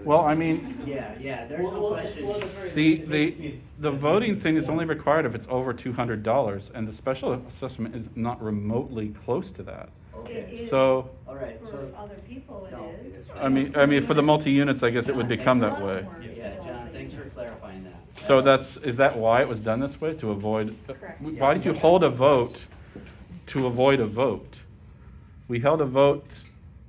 well, I mean, Yeah, there's no question. the voting thing is only required if it's over $200, and the special assessment is not remotely close to that. Okay. So, All right, For so- other people No, it is. I mean, for the multi-units, I guess it would become that way. Yeah, John, thanks for clarifying that. So is that why it was done this way, to avoid? Correct. Why did you hold a vote to avoid a vote? We held a vote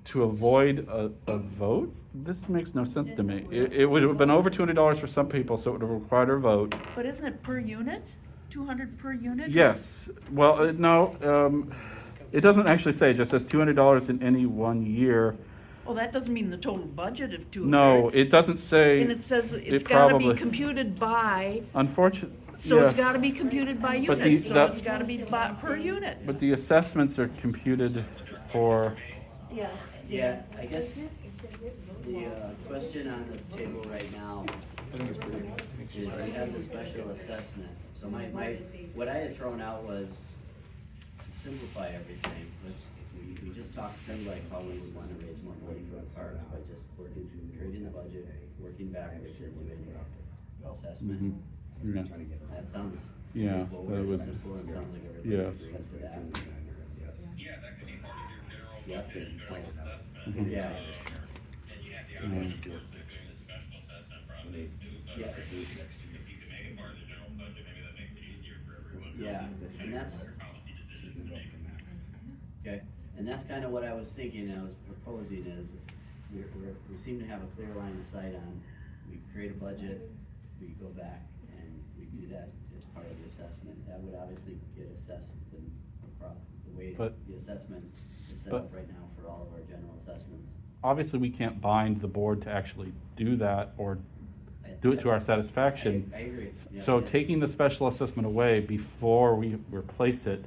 to avoid a vote? This makes no sense to me. It would have been over $200 for some people, so it would have required a vote. But isn't it per unit? 200 per unit? Yes, well, no, it doesn't actually say, it just says $200 in any 1 year. Well, that doesn't mean the total budget of 200. No, it doesn't say. And it says it's it gotta be probably- computed by, Unfortunately, so it's yeah. gotta be computed by But unit, so that- it's gotta be per unit. But the assessments are computed for, Yes. Yeah, I guess the question on the table right now is we have the special assessment. So what I had thrown out was to simplify everything, we just talked kind of like how we would want to raise more money for the parks by just creating the budget, working backwards and doing assessment. yeah, That sounds Yeah, simple, that it's was- simple, and sounds like yeah. everybody agrees to that. Yeah, that could be part of your general Yep. budget, general assessment. Mhm. Yeah. And you have the option, of course, of doing the special assessment process too, but Yeah. if you can make it part of the general budget, maybe that makes it easier for everyone. Yeah, and that's, Your policy decisions to make. okay, and that's kind of what I was thinking, I was proposing is, we seem to have a clear line of sight on, we create a budget, we go back and we do that as part of the assessment. That would obviously get assessed the way But- the assessment is set but- up right now for all of our general assessments. obviously, we can't bind the board to actually do that or do it to our satisfaction. I agree. Yeah, So yeah. taking the special assessment away before we replace it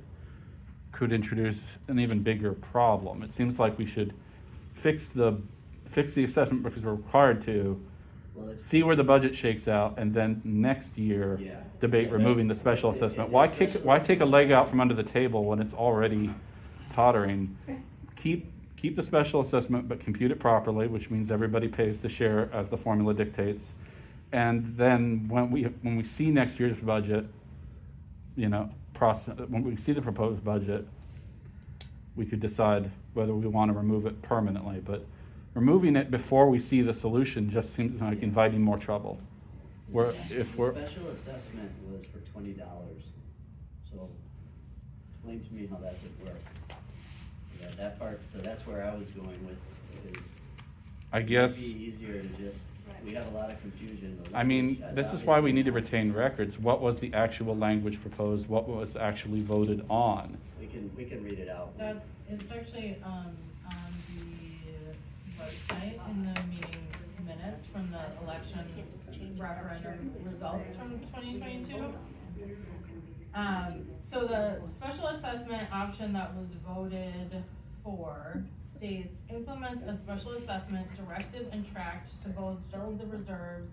could introduce an even bigger problem. It seems like we should fix the assessment because we're required to, Well, it's- see where the budget shakes out, and then next year Yeah. debate Yeah, removing the special it's a assessment. Why special why take a leg out from under the table when it's already tottering? Keep the special assessment, but compute it properly, which means everybody pays the share as the formula dictates. And then when we see next year's budget, when we see the proposed budget, we could decide whether we want to remove it permanently. But removing it before we see the solution just seems like inviting more trouble. The special assessment was for $20, so explain to me how that would work. Yeah, that part, so that's where I was going with, is I guess, it'd be easier to just, we have a lot of confusion. The I mean, language has this is why we need to obviously- retain records. What was the actual language proposed? What was actually voted on? We can read it out. That is actually, on the website in the meeting minutes from the election referendum results from 2022. So the special assessment option that was voted for states, implement a special assessment directed and tracked to both build the reserves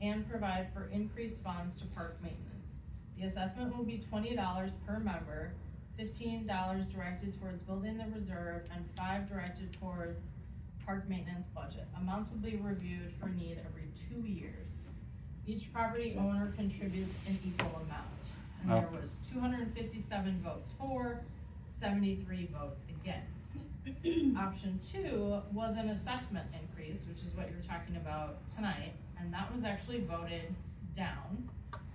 and provide for increased funds to park maintenance. The assessment will be $20 per member, $15 directed towards building the reserve, and $5 directed towards park maintenance budget. Amounts will be reviewed for need every 2 years. Each property owner contributes an equal amount. And there was 257 votes for, 73 votes against. Option 2 was an assessment increase, which is what you're talking about tonight, and that was actually voted down.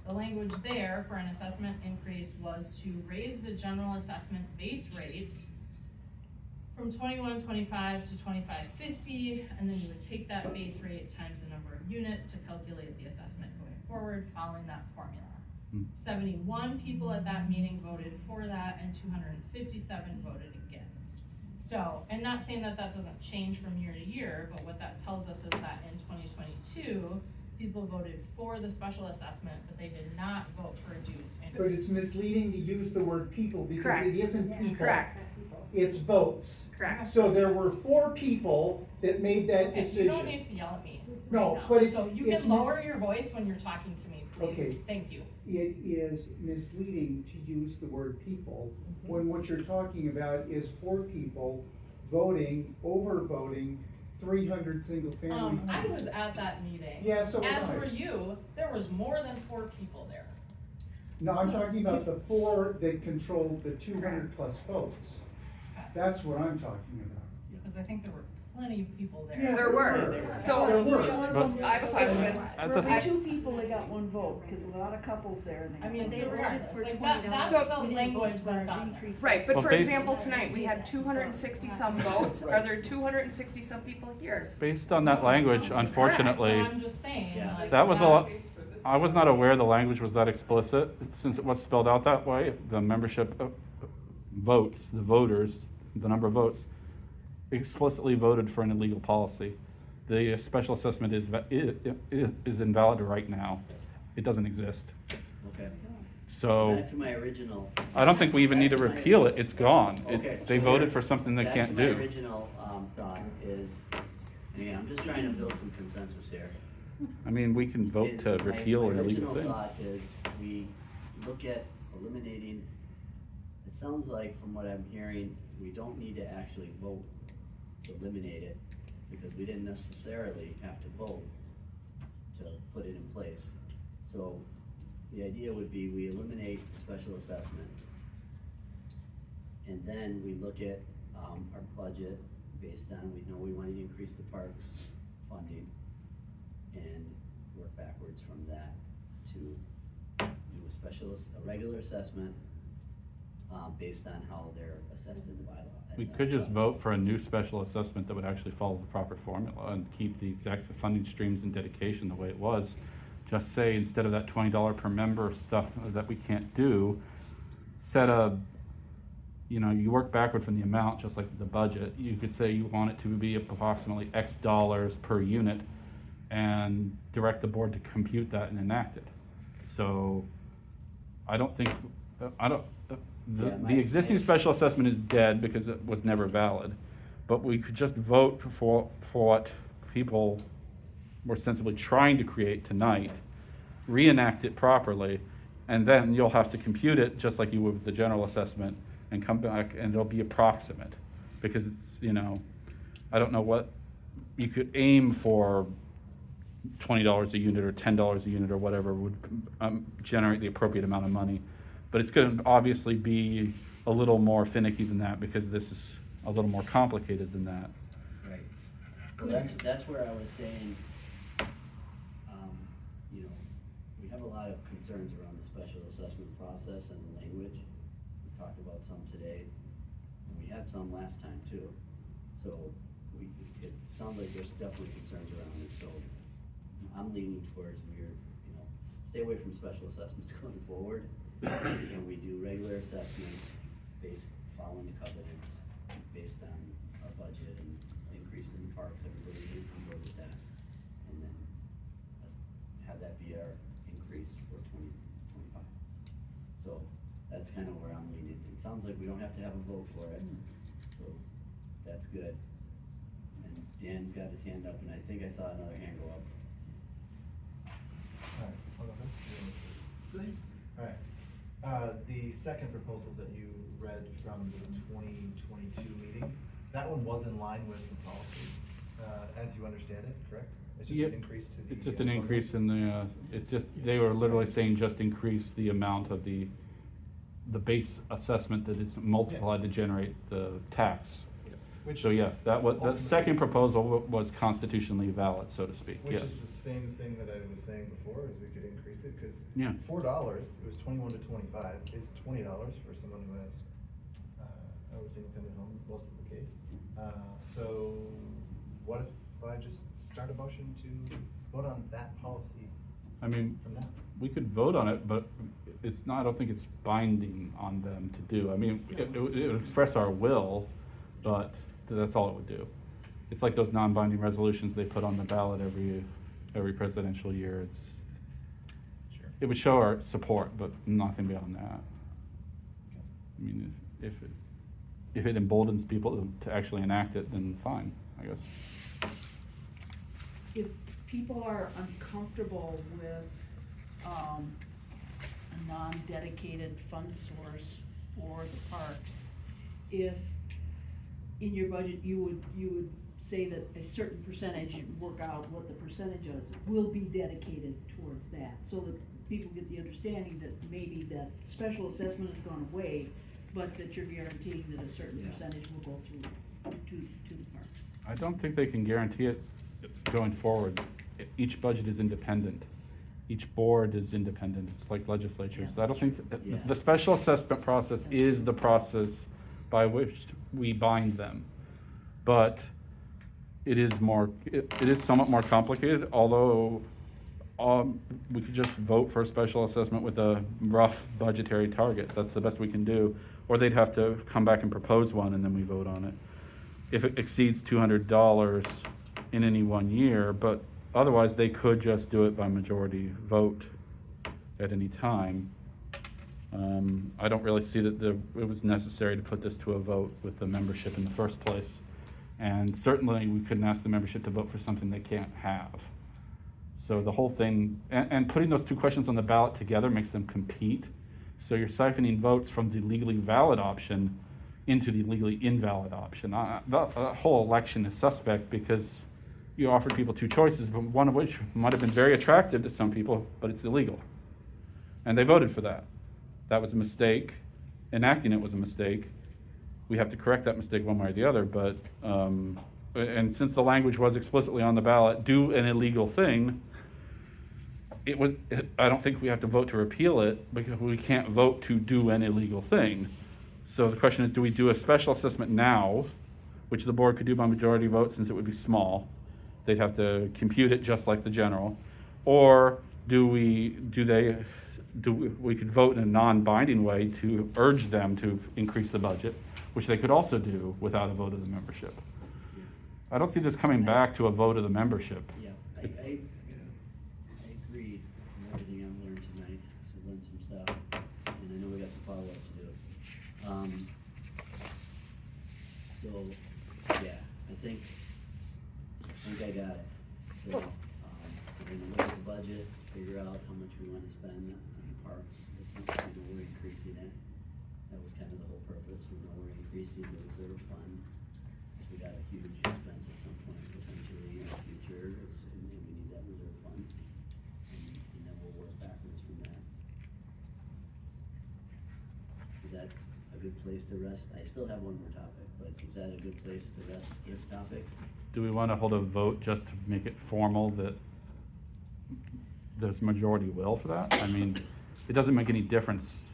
The language there for an assessment increase was to raise the general assessment base rate from $21.25 to $25.50, and then you would take that base rate times the number of units to calculate the assessment going forward, following that formula. 71 people at that meeting voted for that, and 257 voted against. So, and not saying that that doesn't change from year to year, but what that tells us is that in 2022, people voted for the special assessment, but they did not vote for a dues increase. But it's misleading to use the word people because Correct. it isn't people. Correct. It's votes. Correct. So there were 4 people that made that Okay, decision. you don't need to yell at me No, right now. but it's- So you it's can lower your voice when you're talking to me, please. Okay. Thank you. It is misleading to use the word people when what you're talking about is 4 people overvoting 300 single-family homes. I was at that meeting. Yeah, so was As I. were you, there was more than 4 people there. No, I'm talking about the 4 that controlled the 200 plus votes. That's what I'm talking about. cause I think there were plenty of people there. Yeah, There were. there So, But- I have a question. At For the two people, they got one vote, cause a lot of couples there and they. I mean, they so voted regardless, for like $20. that's So- the language that's on there. Right, but Well, for based- example, tonight, we had 260 some votes. Are there 260 some people here? Based on that language, But unfortunately, I'm just saying, Yeah. like. that was a lot, that's- I was not aware the language was that explicit, since it was spelled out that way, the membership votes, the voters, the number of votes, explicitly voted for an illegal policy. The special assessment is invalid right now. It doesn't exist. Okay. So, Back to my original. I don't think we even need to repeal it, it's gone. Okay. They voted for something they can't Back to do. my original, thought is, and again, I'm just trying to build some consensus here. I mean, we can vote Is to my repeal an illegal original thing. thought is we look at eliminating, it sounds like from what I'm hearing, we don't need to actually vote to eliminate it, because we didn't necessarily have to vote to put it in place. So the idea would be we eliminate special assessment. And then we look at, our budget based on, we know we want to increase the parks funding and work backwards from that to do a regular assessment, based on how they're assessed in the bylaw. We could just vote for a new special assessment that would actually follow the proper formula and keep the exact funding streams and dedication the way it was. Just say, instead of that $20 per member stuff that we can't do, set a, you work backward from the amount, just like the budget. You could say you want it to be approximately X dollars per unit and direct the board to compute that and enact it. So, I don't think, the existing special assessment is dead because it was never valid. But we could just vote for what people were ostensibly trying to create tonight, reenact it properly, and then you'll have to compute it just like you would with the general assessment and come back and it'll be approximate. Because, I don't know what, you could aim for $20 a unit or $10 a unit or whatever would generate the appropriate amount of money. But it's going to obviously be a little more finicky than that because this is a little more complicated than that. Right. Well, that's where I was saying, we have a lot of concerns around the special assessment process and the language. We talked about some today, and we had some last time too. So it sounds like there's definitely concerns around it, so I'm leaning towards stay away from special assessments going forward. And we do regular assessments following the covenants, based on our budget and increase in the parks, everybody's gonna come over with that. And then let's have that be our increase for 2025. So that's kind of where I'm leaning. It sounds like we don't have to have a vote for it, so that's good. And Dan's got his hand up, and I think I saw another hand go up. Alright, hold on. Go ahead. Alright, the second proposal that you read from the 2022 meeting, that one was in line with the policy, as you understand it, correct? It's just an increase to the. It's just an increase in the, they were literally saying just increase the amount of the base assessment that is multiplied to generate the tax. Which So yeah, that ultimately- second proposal was constitutionally valid, so to speak, Which yes. is the same thing that I was saying before, is we could increase it, cause Yeah. $4, it was 21 to 25, is $20 for someone who has, a single family home, most of the case. So what if I just start a motion to vote on that policy I mean, from now? we could vote on it, but it's not, I don't think it's binding on them to do. I mean, it would express our will, but that's all it would do. It's like those non-binding resolutions they put on the ballot every presidential year. It would show our support, but nothing beyond that. I mean, if it emboldens people to actually enact it, then fine, I guess. If people are uncomfortable with, a non-dedicated fund source for the parks, if in your budget, you would say that a certain percentage, you work out what the percentage is, will be dedicated towards that, so that people get the understanding that maybe that special assessment has gone away, but that you're guaranteeing that a certain percentage will go to the parks. I don't think they can guarantee it going forward. Each budget is independent. Each board is independent. It's like legislatures. I don't think, the special assessment process is the process by which we bind them. But it is it is somewhat more complicated, although we could just vote for a special assessment with a rough budgetary target. That's the best we can do. Or they'd have to come back and propose one and then we vote on it. If it exceeds $200 in any one year, but otherwise they could just do it by majority vote at any time. I don't really see that it was necessary to put this to a vote with the membership in the first place. And certainly we couldn't ask the membership to vote for something they can't have. So the whole thing, and putting those two questions on the ballot together makes them compete. So you're siphoning votes from the legally valid option into the legally invalid option. The whole election is suspect because you offered people two choices, but one of which might have been very attractive to some people, but it's illegal. And they voted for that. That was a mistake. Enacting it was a mistake. We have to correct that mistake one way or the other, but, and since the language was explicitly on the ballot, do an illegal thing, I don't think we have to vote to repeal it because we can't vote to do an illegal thing. So the question is, do we do a special assessment now, which the board could do by majority vote since it would be small? They'd have to compute it just like the general. Or we could vote in a non-binding way to urge them to increase the budget, which they could also do without a vote of the membership. I don't see this coming back to a vote of the membership. Yeah, I agree with everything I've learned tonight, so learned some stuff, and I know we got some follow-up to do. So, yeah, I think I got it. So, we're gonna look at the budget, figure out how much we wanna spend on parks. We're increasing it. That was kind of the whole purpose. We know we're increasing the reserve fund. We got a huge expense at some point potentially in the future, and we need that reserve fund. And then we'll work backwards from that. Is that a good place to rest? I still have one more topic, but is that a good place to rest this topic? Do we want to hold a vote just to make it formal that there's majority will for that? I mean, it doesn't make any difference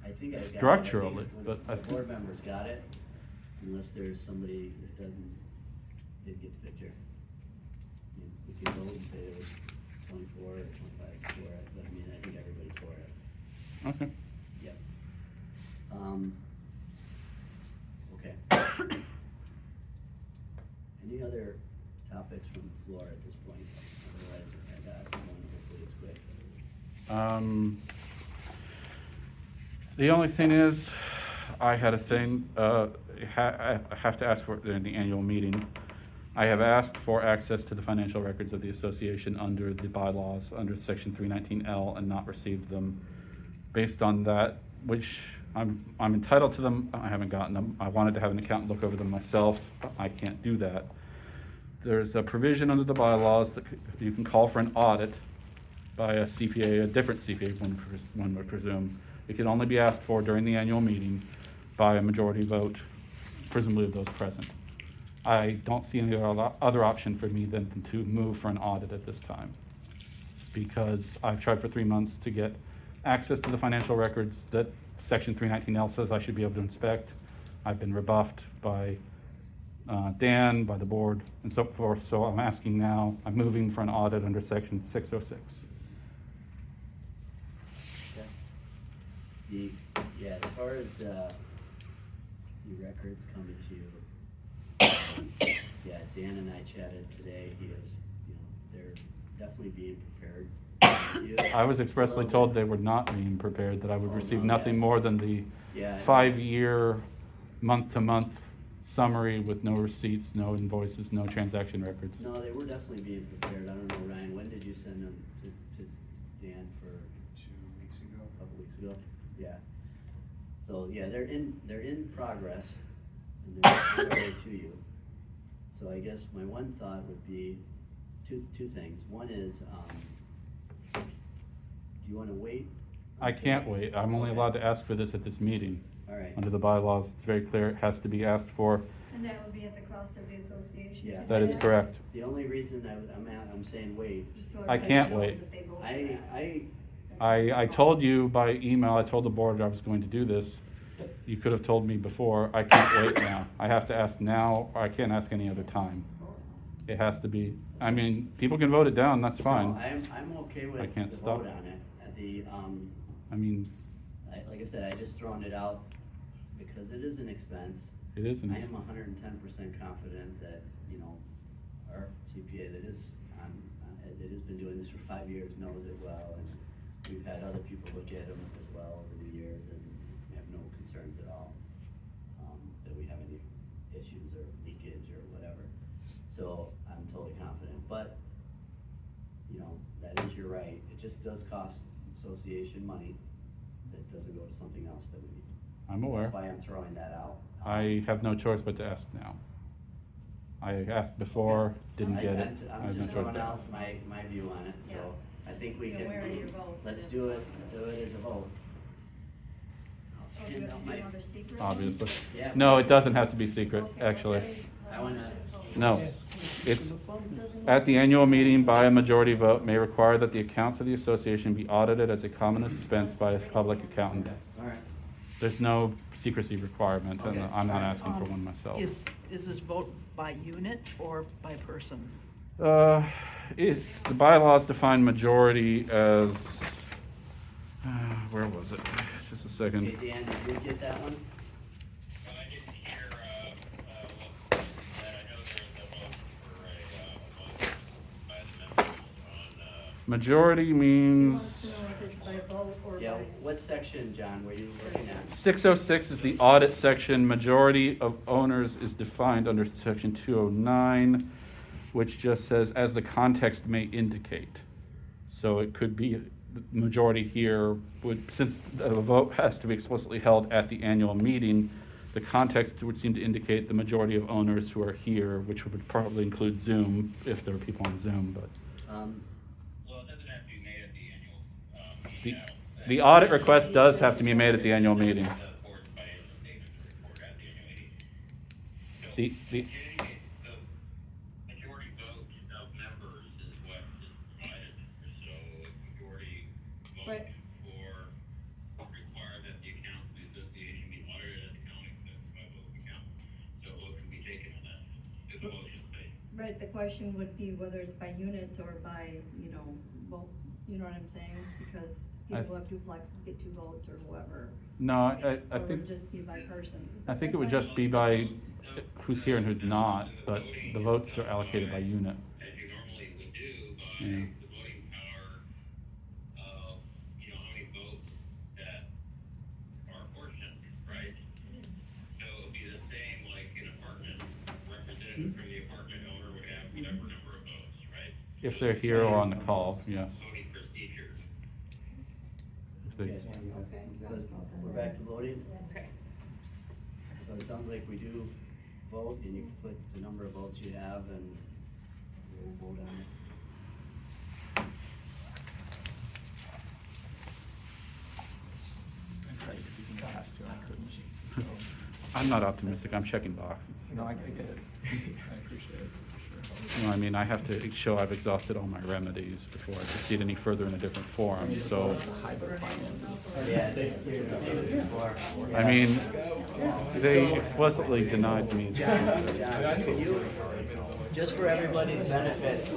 I think I got it. structurally, but the board members got it, unless there's somebody that didn't get the picture. We can vote and say there was 24 or 25 for it, but I mean, I think everybody's for it. Okay. Yep. Okay. Any other topics from the floor at this point? Otherwise, I got one, hopefully it's quick. The only thing is, I had a thing, I have to ask for it in the annual meeting. I have asked for access to the financial records of the association under the bylaws, under section 319L, and not received them. Based on that, which I'm entitled to them, I haven't gotten them. I wanted to have an accountant look over them myself. I can't do that. There's a provision under the bylaws that you can call for an audit by a CPA, a different CPA, one would presume. It can only be asked for during the annual meeting by a majority vote, presumably of those present. I don't see any other option for me than to move for an audit at this time, because I've tried for 3 months to get access to the financial records that section 319L says I should be able to inspect. I've been rebuffed by Dan, by the board, and so forth, so I'm asking now, I'm moving for an audit under section 606. Yeah, as far as the records coming to you, yeah, Dan and I chatted today. He is, they're definitely being prepared. I was expressly told they were not being prepared, that I would receive nothing more than the 5-year, month-to-month summary with no receipts, no invoices, no transaction records. No, they were definitely being prepared. I don't know, Ryan, when did you send them to Dan for? 2 weeks ago. A couple weeks ago? Yeah. So, yeah, they're in progress, and they're on their way to you. So I guess my one thought would be two things. One is, do you want to wait? I can't wait. I'm only allowed to ask for this at this meeting. All right. Under the bylaws, it's very clear it has to be asked for And that would be at the cost of the association? Yeah. to That do is correct. The only reason I'm saying wait. Just so I everybody can't knows wait. if they vote for that. I told you by email, I told the board I was going to do this. You could have told me before, I can't wait now. I have to ask now, or I can't ask any other time. It has to be, I mean, people can vote it down, that's fine. No, I'm okay with I can't the stop vote it. on it. I mean, Like I said, I just thrown it out because it is an expense. it is an I am 110% confident that, you know, our CPA that is that has been doing this for 5 years knows it well, and we've had other people look at them as well over the years, and we have no concerns at all that we have any issues or leakage or whatever. So I'm totally confident, but, you know, that is your right. It just does cost association money that doesn't go to something else that we need. I'm So aware. That's why I'm throwing that out. I have no choice but to ask now. I asked before, didn't get it. I I'm have no just choice throwing but to out ask. my view on it, so I think we Be can, aware of your vote. let's do it as a vote. Oh, do you have to do another secret? Obviously. Yeah. No, it doesn't have to be secret, actually. I wanna, No. It's, at the annual meeting by a majority vote may require that the accounts of the association be audited as a common expense by a public accountant. all right. There's no secrecy requirement, and Okay. I'm not asking for one myself. Is this vote by unit or by person? The bylaws define majority as, where was it? Just a Okay, second. Dan, did you get that one? Well, I didn't hear, what, I know there's a vote for a vote by the members on, Majority Wants means, to know if it's by vote or Yeah, by. what section, John, were you looking at? 606 is the audit section. Majority of owners is defined under section 209, which just says, as the context may indicate. So it could be, the majority here would, since the vote has to be explicitly held at the annual meeting, the context would seem to indicate the majority of owners who are here, which would probably include Zoom, if there are people on Zoom, but. well, it doesn't have to be made at the annual, meeting. The audit request does have to be made at the annual meeting. The board's financial statements report at the annual meeting. So, The majority vote of members is what is provided, so if majority vote Right. for require that the accounts of the association be audited as accounting expense by vote of account. So a vote can be taken on that, if the motion is made. Right, the question would be whether it's by units or by, vote, you know what I'm saying? Because people who have duplexes get 2 votes or whoever. No, I Or would think, it just be by person? I think it would just be by who's here and who's not, but the votes are allocated by unit. As you normally would do by Yeah. the voting power of, how many votes that are apportioned, right? So it would be the same like an apartment, representative from the apartment owner would have whatever number of votes, right? If they're here or on the call, yeah. Voting procedure. If they- So we're back to voting? Okay. So it sounds like we do vote, and you can put the number of votes you have, and we'll vote on it. I'm not optimistic, I'm checking boxes. No, I get it. I appreciate it, for sure. You know, I mean, I have to show I've exhausted all my remedies before I proceed any further in a different forum, so. Hybrid finances. Yeah. I mean, they explicitly denied me. John, could you, just for everybody's benefit,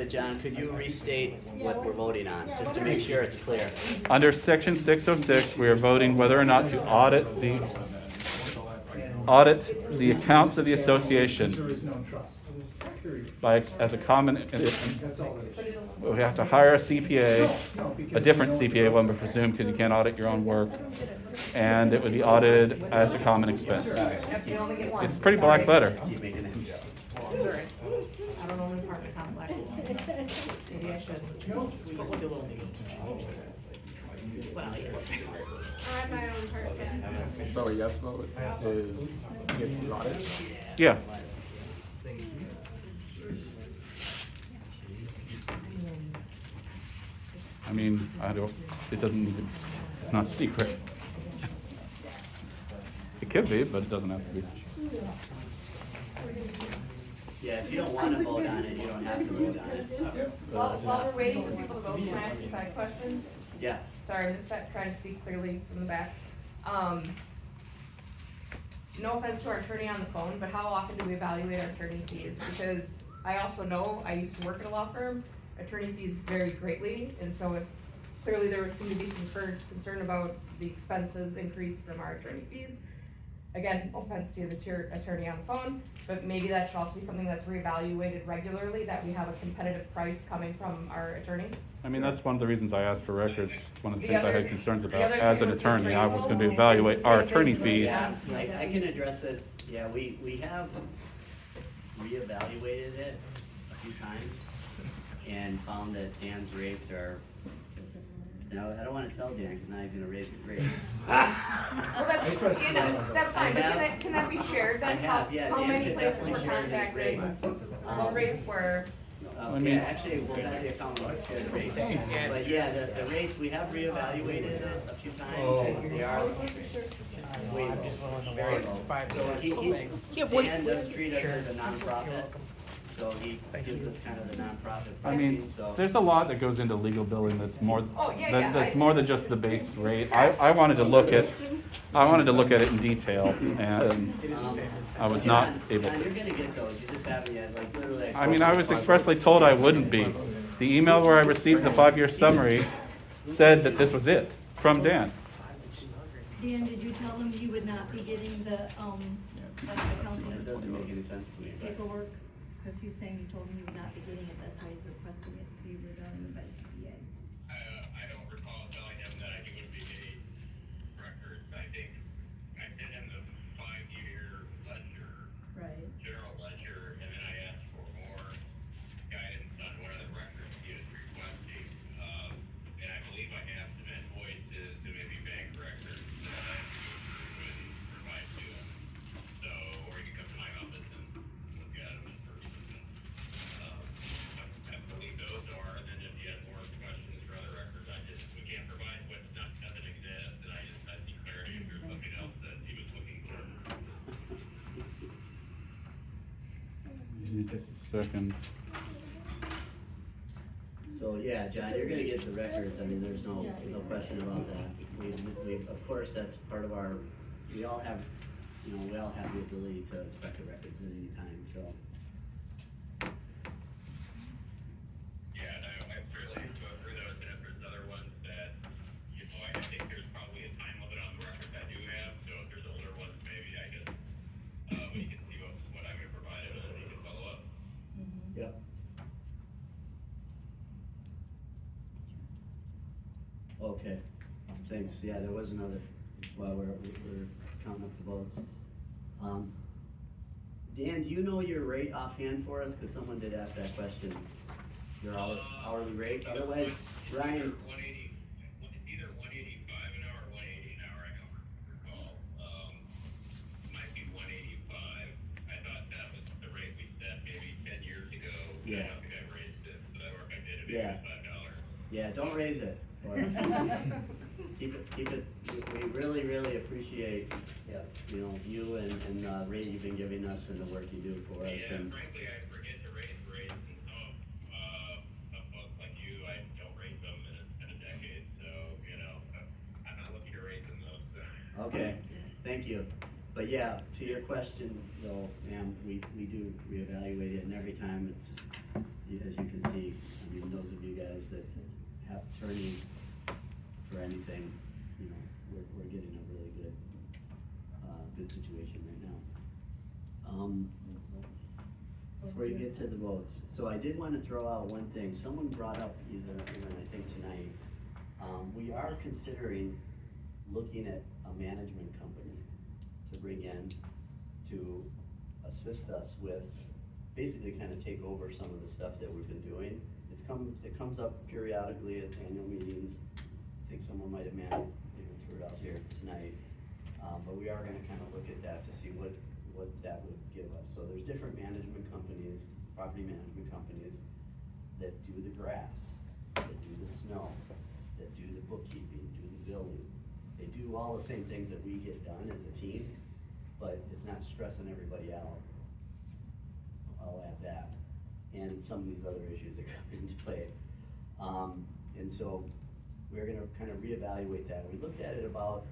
John, could you restate what we're voting on, just to make sure it's clear? Under section 606, we are voting whether or not to audit the accounts of the association There is no trust, period. as a common, That's all it is. we have to hire a CPA, No, because a different we know- CPA, one would presume, because you can't audit your own work, and it would be audited as a common expense. You only get one. It's pretty black letter. Keep making it. Sorry. I don't know when apartment complex. Maybe I should. We still only. Well, yeah. I'm my own person. So a yes vote is gets the audit? Yeah. I mean, it doesn't need to, it's not secret. could be, but it doesn't have to be. Yeah, if you don't wanna vote on it, you don't have to vote on it. While we're waiting for people to vote, can I ask a side question? Yeah. Sorry, I'm just trying to speak clearly from the back. No offense to our attorney on the phone, but how often do we evaluate our attorney fees? Because I also know, I used to work at a law firm, attorney fees vary greatly, and so if clearly there seemed to be some concern about the expenses increase from our attorney fees. Again, no offense to the attorney on the phone, but maybe that should also be something that's reevaluated regularly, that we have a competitive price coming from our attorney. I mean, that's one of the reasons I asked for records. One of the things I other- had concerns the about. other As thing an with attorney, I was going to appraisal evaluate is our the same attorney thing. fees. Yeah. I can address it, yeah, we have reevaluated it a few times and found that Dan's rates are, now, I don't wanna tell Dan, cause now he's gonna raise his rates. Well, that's, that's fine, but can that be shared then? I have, yeah, How Dan many could places definitely were share his contacted, rate. rates were, I mean- Yeah, actually, we'll have the accountant share the rates. But yeah, the rates, we have reevaluated it a few times, and they are way low, very low. So Dan does treat us as a nonprofit, so he gives us kind of the nonprofit I mean, pricing, so. there's a lot that goes into legal billing that's more, Oh, yeah, that's more than just the base rate. I wanted to look at it in detail, and I was not able John, to. you're gonna get those, you just haven't yet, like literally. I mean, I was expressly told I wouldn't be. The email where I received the 5-year summary said that this was it, from Dan. Dan, did you tell them you would not be getting the, accounting It doesn't make any sense to me, but. paperwork? Cause he's saying you told him you would not be getting it, that's why he's requesting it to be redone by CPA. I don't recall telling him that he would be getting records. I think I sent him the 5-year ledger, Right. general ledger, and then I asked for more guidance on what other records he was requesting. And I believe I have some invoices and maybe bank records that I would provide to him. So, or you can come to my office and look at them in person. I believe those are, and then if you have more questions for other records, we can't provide what's doesn't exist, and I need clarity if there's something else that he was looking for. Give me just a second. So, yeah, John, you're gonna get the records, I mean, there's no question about that. We, of course, that's part of our, we all have the ability to inspect the records at any time, so. Yeah, no, I really go through those, and if there's other ones that, I think there's probably a time limit on the records I do have, so if there's older ones, maybe I guess, we can see what I'm gonna provide him, and then he can follow up. Yep. Okay, thanks, yeah, there was another, while we're counting up the votes. Dan, do you know your rate offhand for us, cause someone did ask that question, your hourly rate, otherwise, Ryan. 180, it's either 185 an hour or 180 an hour, I don't recall. Might be 185. I thought that was the rate we set maybe 10 years ago. Yeah. I don't think I raised it, but or if I did, it Yeah. maybe $5. Yeah, don't raise it for us. Keep it, we really, really appreciate, you and the rate you've been giving us and the work you do for us, Yeah, and. frankly, I forget to raise rates, and some folks like you, I don't raise them, and it's been a decade, so, I'm not looking to raise them though, so. Okay, thank you. But yeah, to your question though, ma'am, we do reevaluate it, and every time it's, as you can see, I mean, those of you guys that have attorneys for anything, we're getting a really good situation right now. Before you get to the votes, so I did want to throw out one thing. Someone brought up either, I think tonight, we are considering looking at a management company to bring in to assist us with, basically kind of take over some of the stuff that we've been doing. It comes up periodically at annual meetings. I think someone might have threw it out here tonight. But we are gonna kind of look at that to see what that would give us. So there's different management companies, property management companies that do the grass, that do the snow, that do the bookkeeping, do the billing. They do all the same things that we get done as a team, but it's not stressing everybody out. I'll add that, and some of these other issues that come into play. And so we're gonna kind of reevaluate that. We looked at it about,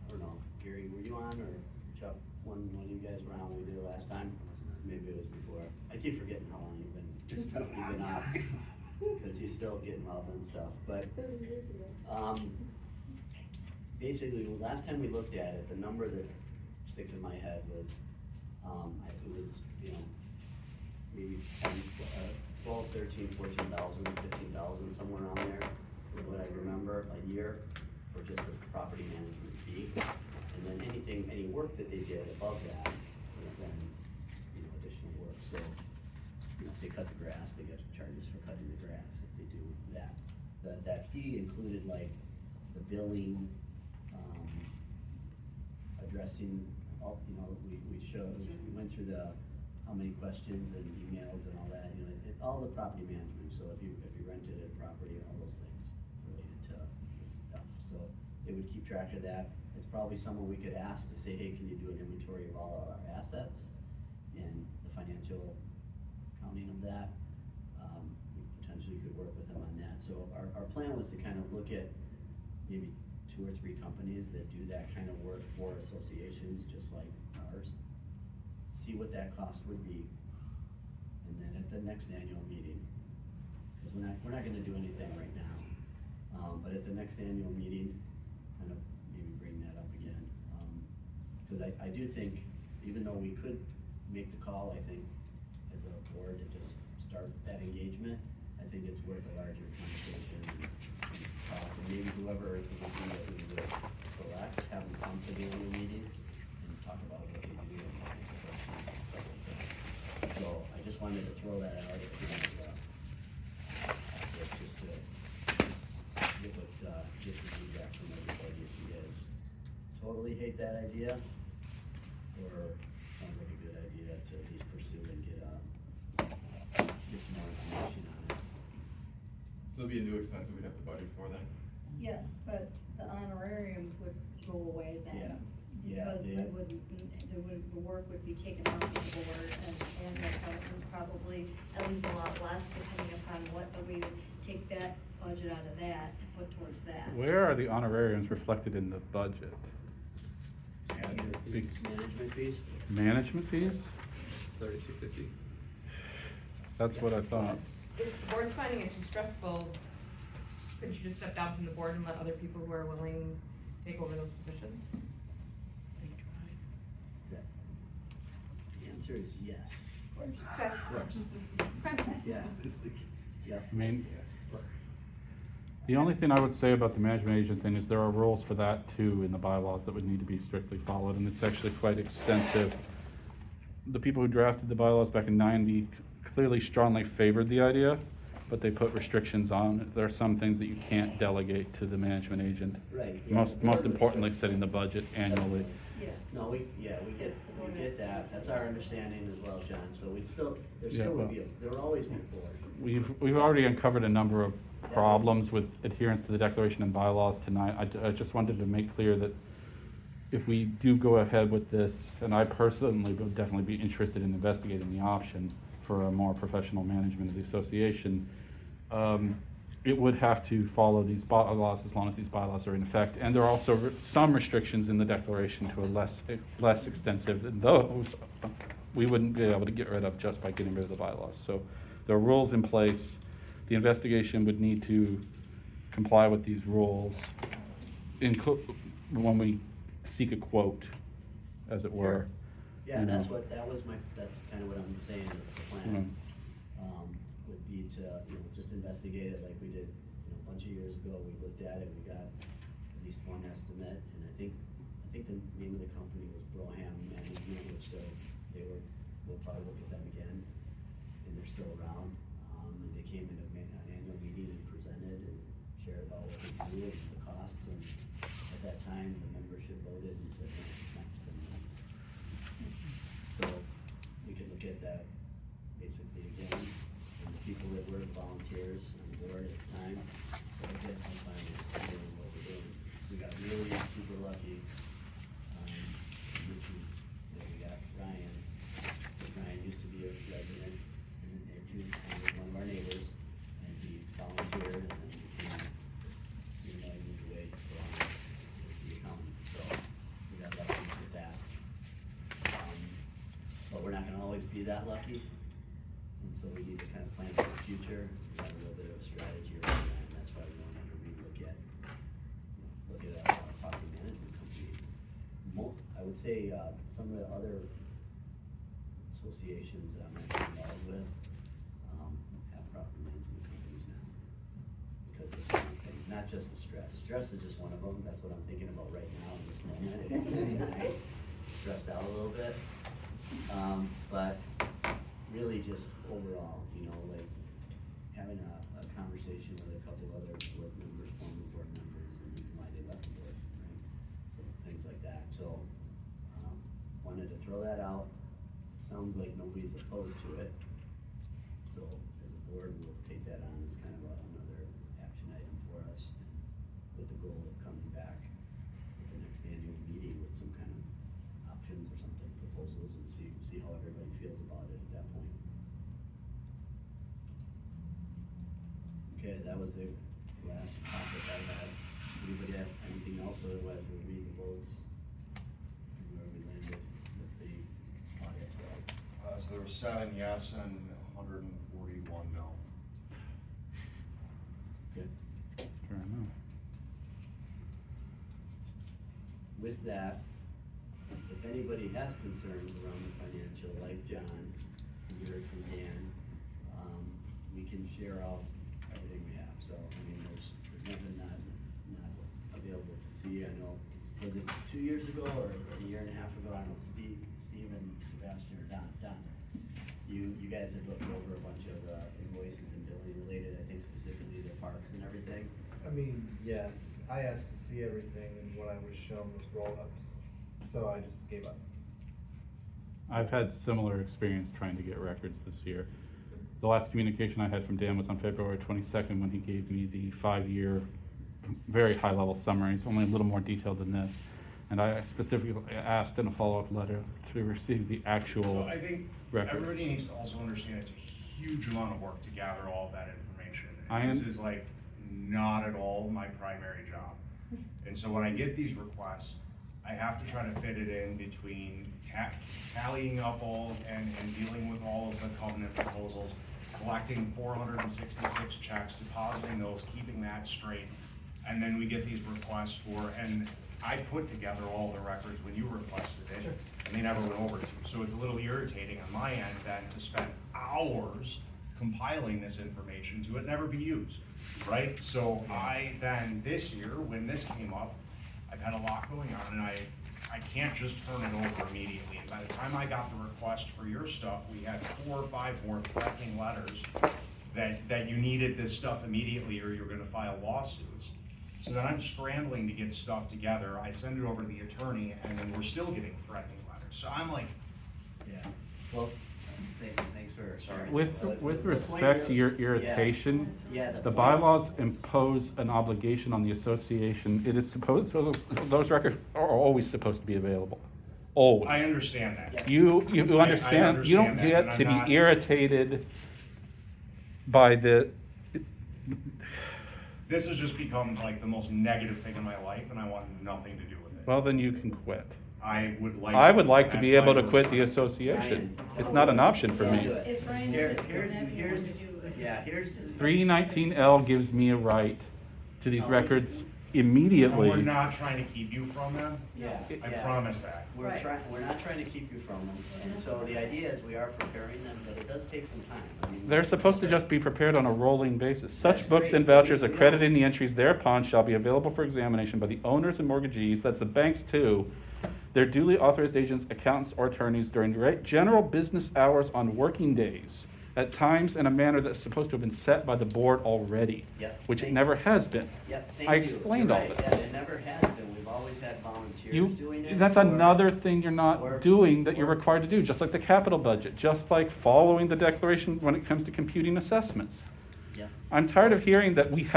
I don't know, Gary, were you on, or Chuck, one of you guys were on when we did it last time? Maybe it was before. I keep forgetting how long you've been on, because you're still getting relevant stuff, but, basically, the last time we looked at it, the number that sticks in my head was, it was, you know, maybe 12, 13, 14,000, 15,000, somewhere around there, is what I remember, a year, for just the property management fee. And then any work that they did above that was then, you know, additional work. So, you know, if they cut the grass, they get charges for cutting the grass if they do that. That fee included like the billing, addressing, all, you know, we went through the, how many questions and emails and all that, you know, all the property management. So if you rented a property, all those things related to this stuff. So it would keep track of that. It's probably someone we could ask to say, hey, can you do an inventory of all of our assets and the financial accounting of that? We potentially could work with them on that. So our plan was to kind of look at maybe 2 or 3 companies that do that kind of work for associations just like ours. See what that cost would be, and then at the next annual meeting, because we're not gonna do anything right now, but at the next annual meeting, kind of maybe bring that up again. Because I do think, even though we could make the call, I think, as a board to just start that engagement, I think it's worth a larger conversation and talk, and maybe whoever is the person that we would select, have them come to the annual meeting and talk about what they do. So I just wanted to throw that out, just to get the feedback from everybody if you guys totally hate that idea, or sounds like a good idea to at least pursue and get some more information on it. So it'll be a new expense that we'd have to budget for then? Yes, but the honorariums would go away then. Yeah, Because the work would be taken off the board and probably at least a lot less depending upon what, we would take that budget out of that to put towards that. Where are the honorariums reflected in the budget? Management fees? Management fees? $32.50. That's what I thought. If the board's finding it too stressful, couldn't you just step down from the board and let other people who are willing take over those positions? The answer is yes. Of course. Yeah. Yeah. I mean, the only thing I would say about the management agent thing is there are rules for that too in the bylaws that would need to be strictly followed, and it's actually quite extensive. The people who drafted the bylaws back in '90 clearly strongly favored the idea, but they put restrictions on it. There are some things that you can't delegate to the management agent. Right. Yeah, Most importantly, setting the budget annually. Yeah. No, we get that. That's our understanding as well, John. So there Yeah, still well, would be, there will always be board. We've already uncovered a number of problems with adherence to the declaration and bylaws tonight. I just wanted to make clear that if we do go ahead with this, and I personally would definitely be interested in investigating the option for a more professional management of the association, it would have to follow these bylaws as long as these bylaws are in effect. And there are also some restrictions in the declaration to a less extensive, and those we wouldn't be able to get rid of just by getting rid of the bylaws. So there are rules in place. The investigation would need to comply with these rules when we seek a quote, as it were. Yeah, you know. that's kind of what I'm saying is the plan. Would be to, you know, just investigate it like we did, you know, a bunch of years ago. We looked at it, we got at least one estimate, and I think the name of the company was Broham Management, which we'll probably look at them again, and they're still around. And they came in an annual meeting and presented and shared about what they do and the costs, and at that time, the membership voted and said, no, that's good enough. So we could look at that basically again, and the people that were volunteers on the board at the time, so I guess I'm fine with doing what we're doing. We got really super lucky. This is, you gonna always be that lucky. And so we need to kind of plan for the future, have a little bit of a strategy around that, and that's why we wanted to relook at property management company. I would say, some of the other associations that I'm actually involved with, have property management companies now. Because it's one thing, not just the stress. Stress is just one of them, that's what I'm thinking about right now in this moment. I'm stressed out a little bit. But really just overall, you know, like having a conversation with a couple other board members, former board members, and why they left the board, right? So things like that. So, wanted to throw that out. Sounds like nobody's opposed to it. So as a board, we'll take that on as kind of another action item for us, with the goal of coming back at the next annual meeting with some kind of options or something, proposals, and see how everybody feels about it at that point. Okay, that was the last topic I had. Anybody have anything else, otherwise we'll read the votes and where we landed with the audit? So there were 7 yes and 141 no. Good. Fair enough. With that, if anybody has concerns around the financial, like John, you heard from Dan, we can share out everything we have. So, I mean, there's nothing not available to see. I know, was it 2 years ago or a year and a half ago? I don't know, Steve and Sebastian or Don. You guys had looked over a bunch of invoices and billing related, I think specifically to parks and everything. I mean, yes, I asked to see everything, and what I was shown was roll-ups, so I just gave up. I've had similar experience trying to get records this year. The last communication I had from Dan was on February 22nd when he gave me the 5-year, very high-level summary. It's only a little more detailed than this. And I specifically asked in a follow-up letter to receive the actual So I think records. everybody needs to also understand it's a huge amount of work to gather all that information. I And this am- is like not at all my primary job. And so when I get these requests, I have to try to fit it in between tallying up all and dealing with all of the covenant proposals, collecting 466 checks, depositing those, keeping that straight. And then we get these requests for, and I put together all the records when you requested it, and they never went over to. So it's a little irritating on my end then to spend hours compiling this information to it never be used, right? So I then, this year, when this came up, I've had a lot going on, and I can't just turn it over immediately. And by the time I got the request for your stuff, we had 4 or 5 more threatening letters that you needed this stuff immediately or you're gonna file lawsuits. So then I'm scrambling to get stuff together. I send it over to the attorney, and then we're still getting threatening letters. So I'm like, Yeah, well, thanks for sharing. With respect to your irritation, the bylaws impose an obligation on the association. It is supposed, those records are always supposed to be available. Always. I understand that. You understand, you don't understand that, get and to I'm not- be irritated by the, This has just become like the most negative thing in my life, and I want nothing to do with it. well, then you can quit. I would like. I would like to That's be able why to we're- quit the association. It's not an option for me. If Ryan Here's, is here's. 319L gives me a right to these records And immediately. we're not trying to keep you from them. Yeah. I promise that. We're not trying to keep you from them, and so the idea is we are preparing them, but it does take some time. I mean, They're supposed to just be prepared on a rolling basis. That's Such books great. and vouchers accrediting the entries thereupon shall be available for examination by the owners and mortgagees, that's the banks too, their duly authorized agents, accountants, or attorneys during general business hours on working days, at times in a manner that's supposed to have been set by the board already, Yep. which it never has been. Yep, thank I you. explained You're all right. this. Yeah, it never has been, we've always had volunteers doing it. That's or- another thing you're or- not doing that you're required to do, just like the capital budget, just like following the declaration when it comes to computing assessments. Yeah. I'm tired of hearing that we've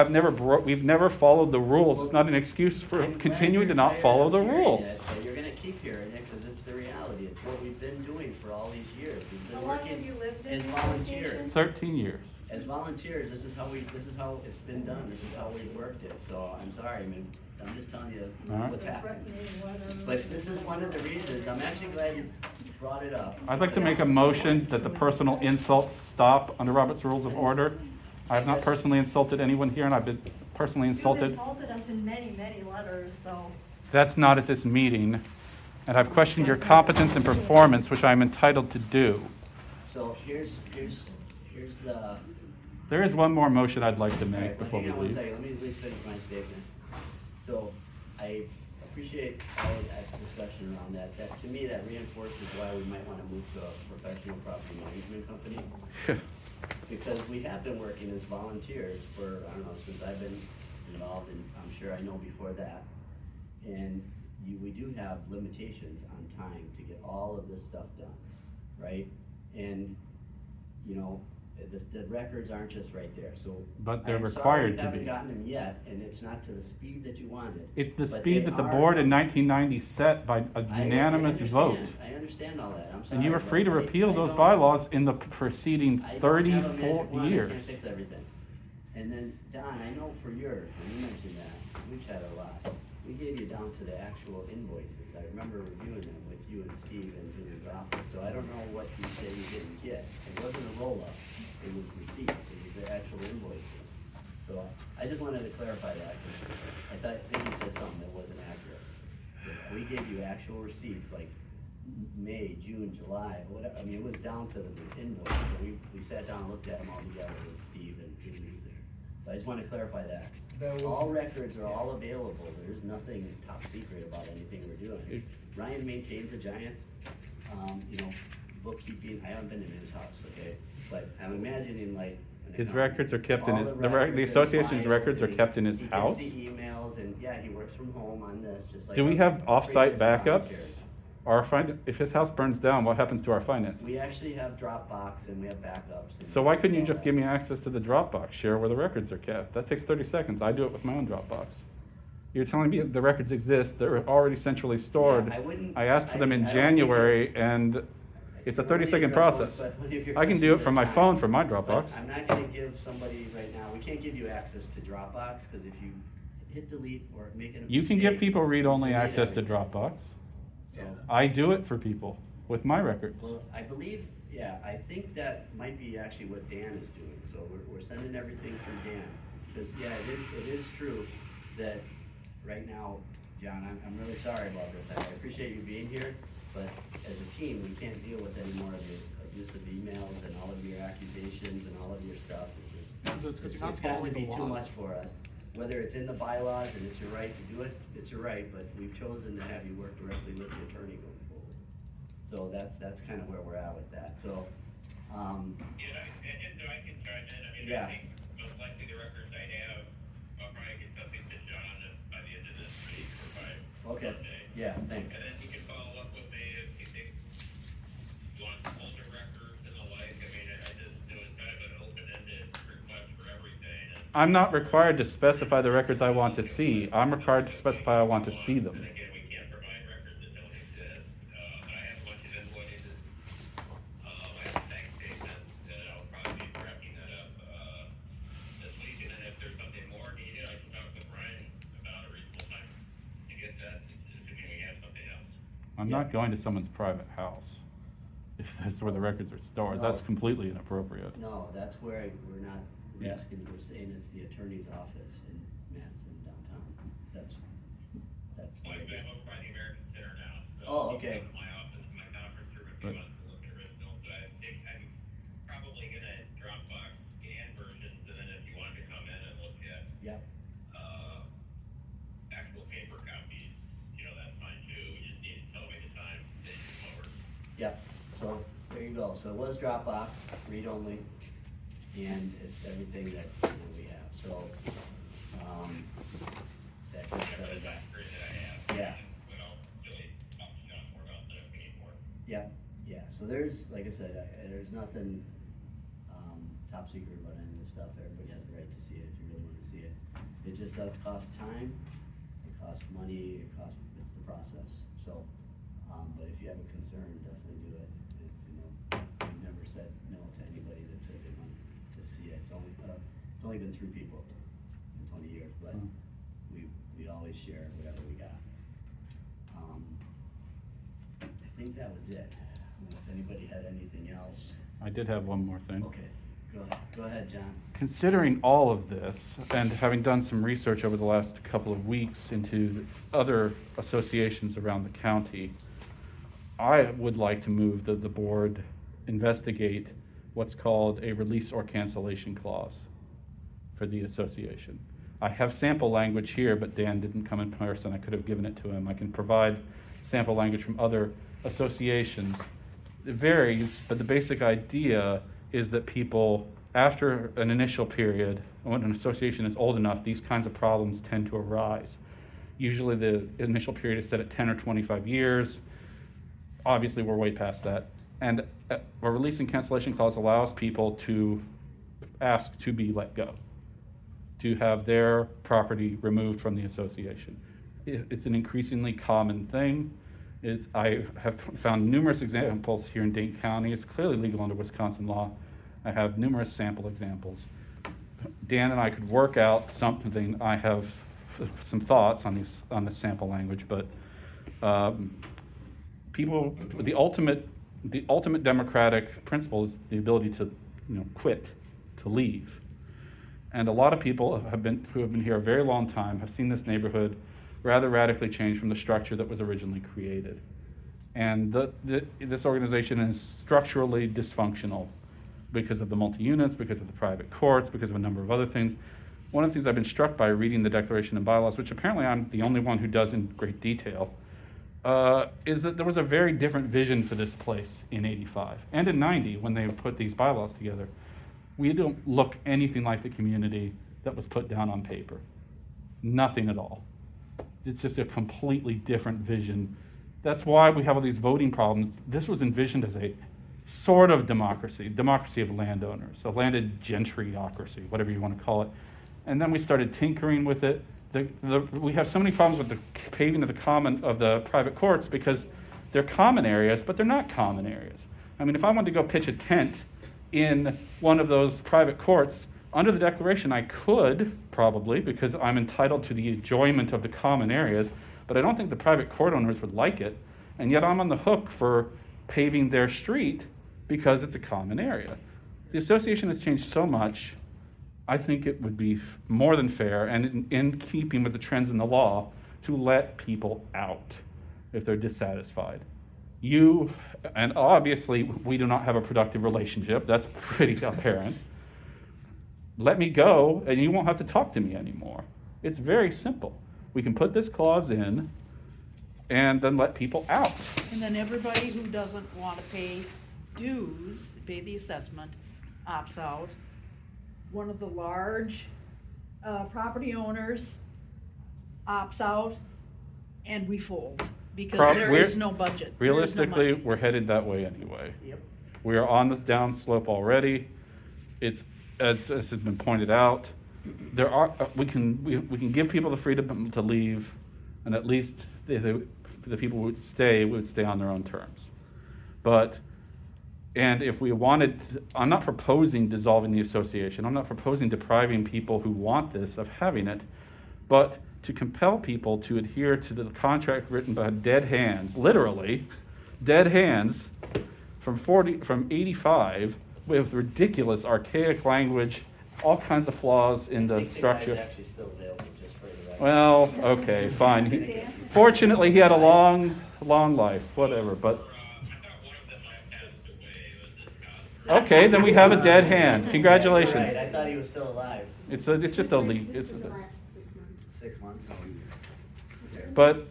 never followed the rules. It's not an excuse for I'm glad continuing you're to not tired follow of the hearing rules. it, but you're gonna keep hearing it, cause it's the reality, it's what we've been doing for all these years. We've been How long have working you lived in as the volunteers. association? 13 years. As volunteers, this is how it's been done, this is how we've worked it, so I'm sorry, I mean, I'm just telling you All right. what's happening. But this is one of the reasons, I'm actually glad brought it up. I'd like to make a motion that the personal insults stop under Robert's Rules of Order. I have not personally insulted anyone here, and I've been personally insulted. You've insulted us in many, many letters, so. That's not at this meeting, and I've questioned your competence and performance, which I'm entitled to do. So here's the. There is one more motion I'd like to All make right, before we hang on one leave. second, let me at least finish my statement. So, I appreciate all of that discussion around that. That, to me, that reinforces why we might wanna move to a professional property management company. Because we have been working as volunteers for, I don't know, since I've been involved, and I'm sure I know before that. And we do have limitations on time to get all of this stuff done, right? And, you know, the records aren't just right there, so. But they're I'm sorry required you to haven't be. gotten them yet, and it's not to the speed that you wanted. It's the but speed they that the are board in coming. 1990 set by a unanimous vote. I understand all that, I'm sorry. And you were free to but repeal I those don't- bylaws in the preceding I don't have a magic 34 wand, I years. can't fix everything. And then, Don, I know for yours, when you mentioned that, we chatted a lot, we gave you down to the actual invoices. I remember reviewing them with you and Steve in Julie's office, so I don't know what you say you didn't get. It wasn't a roll-up, it was receipts, it was the actual invoices. So I just wanted to clarify that, because I thought maybe you said something that wasn't accurate. But we gave you actual receipts, like May, June, July, whatever, I mean, it was down to the invoice, so we sat down and looked at them all together with Steve and Julie there. So I just want to clarify that. All records are all available, there's nothing top secret about anything we're doing. Ryan maintains a giant, you know, bookkeeping, I haven't been in his house, okay? But I'm imagining like. an His accountant. records are kept in All his, the the records association's and records are files, kept in his and house. He gets the emails, and yeah, he works from home on this, just like. Do we our have off-site previous backups? volunteers. If his house burns down, what happens to our finances? We actually have Dropbox and we have backups. and So why couldn't you all just that. give me access to the Dropbox, share where the records are kept? That takes 30 seconds. I do it with my own Dropbox. You're telling me the records exist, they're already centrally stored. Yeah, I wouldn't- I asked for them in I don't think January, and it's a 30-second process. I can do it from my phone from my Dropbox. But I'm not gonna give somebody right now, we can't give you access to Dropbox, cause if you hit delete or make a mistake. You can give people read-only delete access to everything. Dropbox. So, I do it for people with my records. well, I believe, yeah, I think that might be actually what Dan is doing, so we're sending everything from Dan. Cause, yeah, it is true that right now, John, I'm really sorry about this, I appreciate you being here, but as a team, we can't deal with any more of the abusive emails and all of your accusations and all of your stuff. So it's 'cause you're not It's gotten to following the be too laws. much for us. Whether it's in the bylaws and it's your right to do it, it's your right, but we've chosen to have you work directly with the attorney going forward. So that's kind of where we're at with that, so, Yeah, and so I can chime in, I mean, Yeah. I think most likely the records I have, I'll probably get something to John by the end of this week or by okay, Monday. yeah, thanks. And then he can follow up with me if you think you want older records and the like, I mean, I just, it was kind of an open-ended request for everything. And I'm not required to specify the records I want to see. I'm required to specify I want to see them. again, we can't provide records that don't exist. I have a bunch of invoices, I have bank statements, and I'll probably be wrapping that up, this week. And then if there's something more needed, I can talk with Brian about a reasonable time to get that, assuming we have something else. I'm not going to someone's private house if that's where the records are stored. That's No. completely inappropriate. No, that's where we're not, we're asking, we're saying it's the attorney's office in Madison downtown. That's the Well, I'm idea. over by the American Center now, so. Oh, he okay. can come to my office, my conference room, if he wants to look at originals, but I think I'm probably gonna Dropbox scan versions, and then if you want to come in and look at, Yep, actual paper copies, you know, that's fine too, we just need to tell me the time, that you come over. yep, so there you go. So it was Dropbox, read only, and it's everything that, you know, we have, so, that gets Yeah, set the up. time period that I have. Yeah. But I'll really talk to John more about that if we need more. Yeah, yeah, so there's, like I said, there's nothing, top secret about any of this stuff, everybody has the right to see it if you really wanna see it. It just does cost time, it costs money, it's the process, so, but if you have a concern, definitely do it. You know, we've never said no to anybody that said they wanted to see it, it's only been 3 people in 20 years, but we always share whatever we got. I think that was it. anybody had anything else? I did have one more thing. Okay, go ahead, John. Considering all of this, and having done some research over the last couple of weeks into other associations around the county, I would like to move that the board investigate what's called a release or cancellation clause for the association. I have sample language here, but Dan didn't come in person. I could have given it to him. I can provide sample language from other associations. It varies, but the basic idea is that people, after an initial period, when an association is old enough, these kinds of problems tend to arise. Usually the initial period is set at 10 or 25 years. Obviously, we're way past that. And a release and cancellation clause allows people to ask to be let go, to have their property removed from the association. It's an increasingly common thing. I have found numerous examples here in Dane County. It's clearly legal under Wisconsin law. I have numerous sample examples. Dan and I could work out something. I have some thoughts on this sample language, but people, the ultimate democratic principle is the ability to, quit, to leave. And a lot of people who have been here a very long time have seen this neighborhood rather radically change from the structure that was originally created. And this organization is structurally dysfunctional because of the multi-units, because of the private courts, because of a number of other things. One of the things I've been struck by reading the Declaration and Bylaws, which apparently I'm the only one who does in great detail, is that there was a very different vision for this place in '85 and in '90 when they put these bylaws together. We don't look anything like the community that was put down on paper. Nothing at all. It's just a completely different vision. That's why we have all these voting problems. This was envisioned as a sort of democracy of landowners, a landed gentryocracy, whatever you want to call it. And then we started tinkering with it. We have so many problems with the paving of the private courts because they're common areas, but they're not common areas. I mean, if I wanted to go pitch a tent in one of those private courts, under the Declaration I could, probably, because I'm entitled to the enjoyment of the common areas, but I don't think the private court owners would like it, and yet I'm on the hook for paving their street because it's a common area. The association has changed so much, I think it would be more than fair and in keeping with the trends in the law to let people out if they're dissatisfied. You, and obviously we do not have a productive relationship, that's pretty apparent. Let me go and you won't have to talk to me anymore. It's very simple. We can put this clause in and then let people out. And then everybody who doesn't want to pay dues, pay the assessment, opts out. One of the large property owners opts out and we fold because there is no budget. Realistically, we're headed that way anyway. Yep. We are on this down slope already. It's, as has been pointed out, we can give people the freedom to leave, and at least the people who would stay on their own terms. And if we wanted, I'm not proposing dissolving the association. I'm not proposing depriving people who want this of having it, but to compel people to adhere to the contract written by dead hands, literally, dead hands from 85 with ridiculous archaic language, all kinds of flaws in the structure. The guy's actually still available, just for the record. Well, okay, fine. Fortunately, he had a long life, whatever, but. Okay, then we have a dead hand. Congratulations. Right, I thought he was still alive. It's just a leak. It's 6 months. But,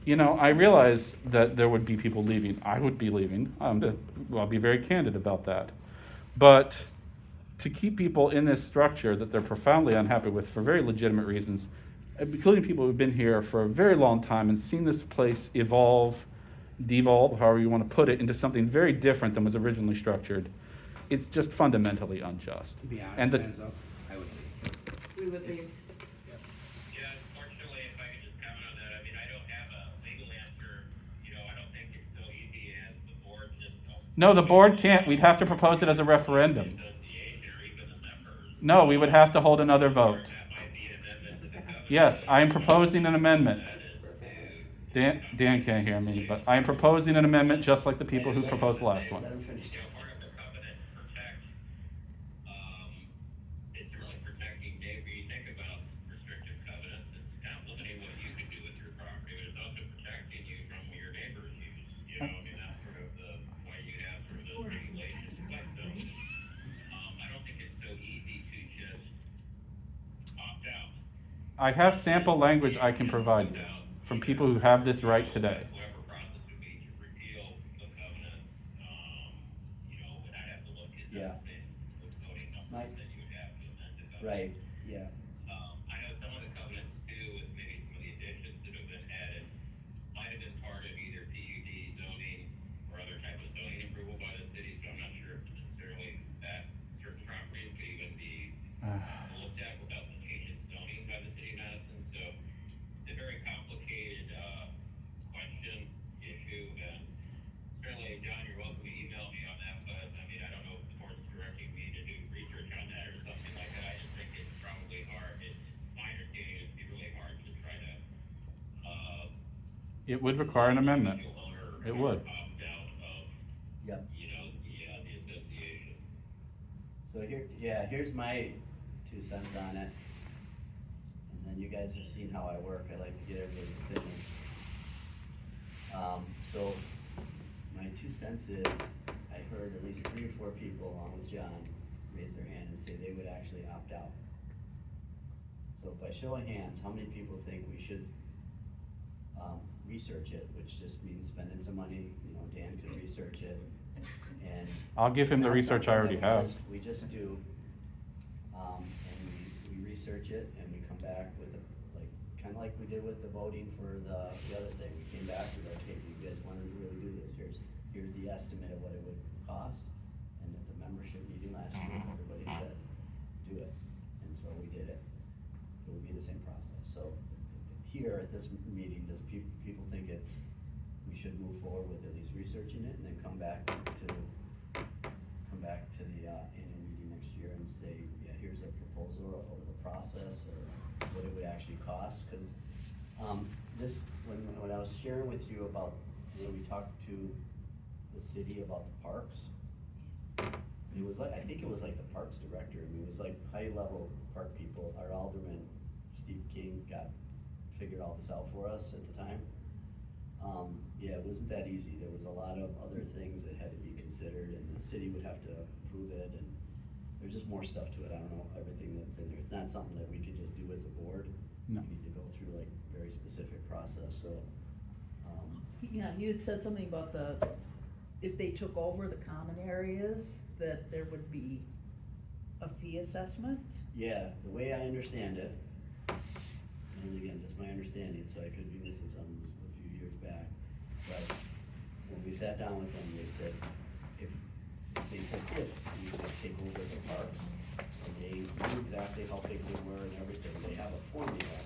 I realize that there would be people leaving. I would be leaving. I'll be very candid about that. But to keep people in this structure that they're profoundly unhappy with for very legitimate reasons, including people who've been here for a very long time and seen this place evolve, devolve, however you want to put it, into something very different than was originally structured, it's just fundamentally unjust. To be honest, And Enzo, I would leave. We would leave. Yeah, unfortunately, if I could just comment on that, I mean, I don't have a legal answer. I don't think it's so easy as the board just. No, the board can't. We'd have to propose it as a referendum. No, we would have to hold another vote. Yes, I am proposing an amendment. Dan can't hear me, but I am proposing an amendment just like the people who proposed the last one. Let him finish. Part of the covenant protects, it's really protecting, Dave, when you think about restrictive covenants, it's kind of limiting what you can do with your property, but it's also protecting you from your neighbor's use, you know, I mean, that's sort of the, why you have sort of those regulations, like those. I don't think it's so easy to just opt out. I have sample language I can provide you from people who have this right today. Whatever process would be to repeal the covenants, you know, and I'd have to look, is Yeah. that the same with voting numbers that you would have to amend the covenant? Right, yeah. I know some of the covenants too, with maybe some of the additions that have been added, might have been part of either PUD zoning or other type of zoning approval by the city, so I'm not sure if necessarily that certain properties could even be looked at without the change in zoning by the city of Madison, so it's a very complicated, question, issue, and certainly, John, you're welcome to email me on that, but, I mean, I don't know if the board's directing me to do research on that or something like that, I just think it's probably hard, my understanding is it'd be really hard to try to, It would require an amendment. It would. opt out of, Yep. you know, the association. So here's my 2 cents on it. And then you guys have seen how I work, I like to get everybody's opinion. So my 2 cents is, I heard at least 3 or 4 people, along with John, raise their hand and say they would actually opt out. So by show of hands, how many people think we should, research it, which just means spending some money, you know, Dan could research it, and. I'll give him it's the not research I already something that have. we just do, and we research it, and we come back with a, like, kinda like we did with the voting for the other thing, we came back, we were like, hey, you guys wanna really do this, here's the estimate of what it would cost, and at the membership meeting last year, everybody said, do it, and so we did it. It would be the same process, so here at this meeting, does people think we should move forward with at least researching it, and then come back to the, annual meeting next year and say, yeah, here's a proposal or the process, or what it would actually cost, cause, this, when I was sharing with you about, when we talked to the city about the parks, it was like, I think it was like the parks director, I mean, it was like high level park people, our alderman, Steve King, figured all this out for us at the time. Yeah, it wasn't that easy, there was a lot of other things that had to be considered, and the city would have to approve it, and there's just more stuff to it, I don't know everything that's in there, it's not something that we could just do as a board. No. We need to go through like very specific process, so, Yeah, you had said something about if they took over the common areas, that there would be a fee assessment? yeah, the way I understand it, and again, just my understanding, so I could be missing something a few years back, but when we sat down with them, they said, if you could take over the parks, and they knew exactly how big they were and everything, they have a formula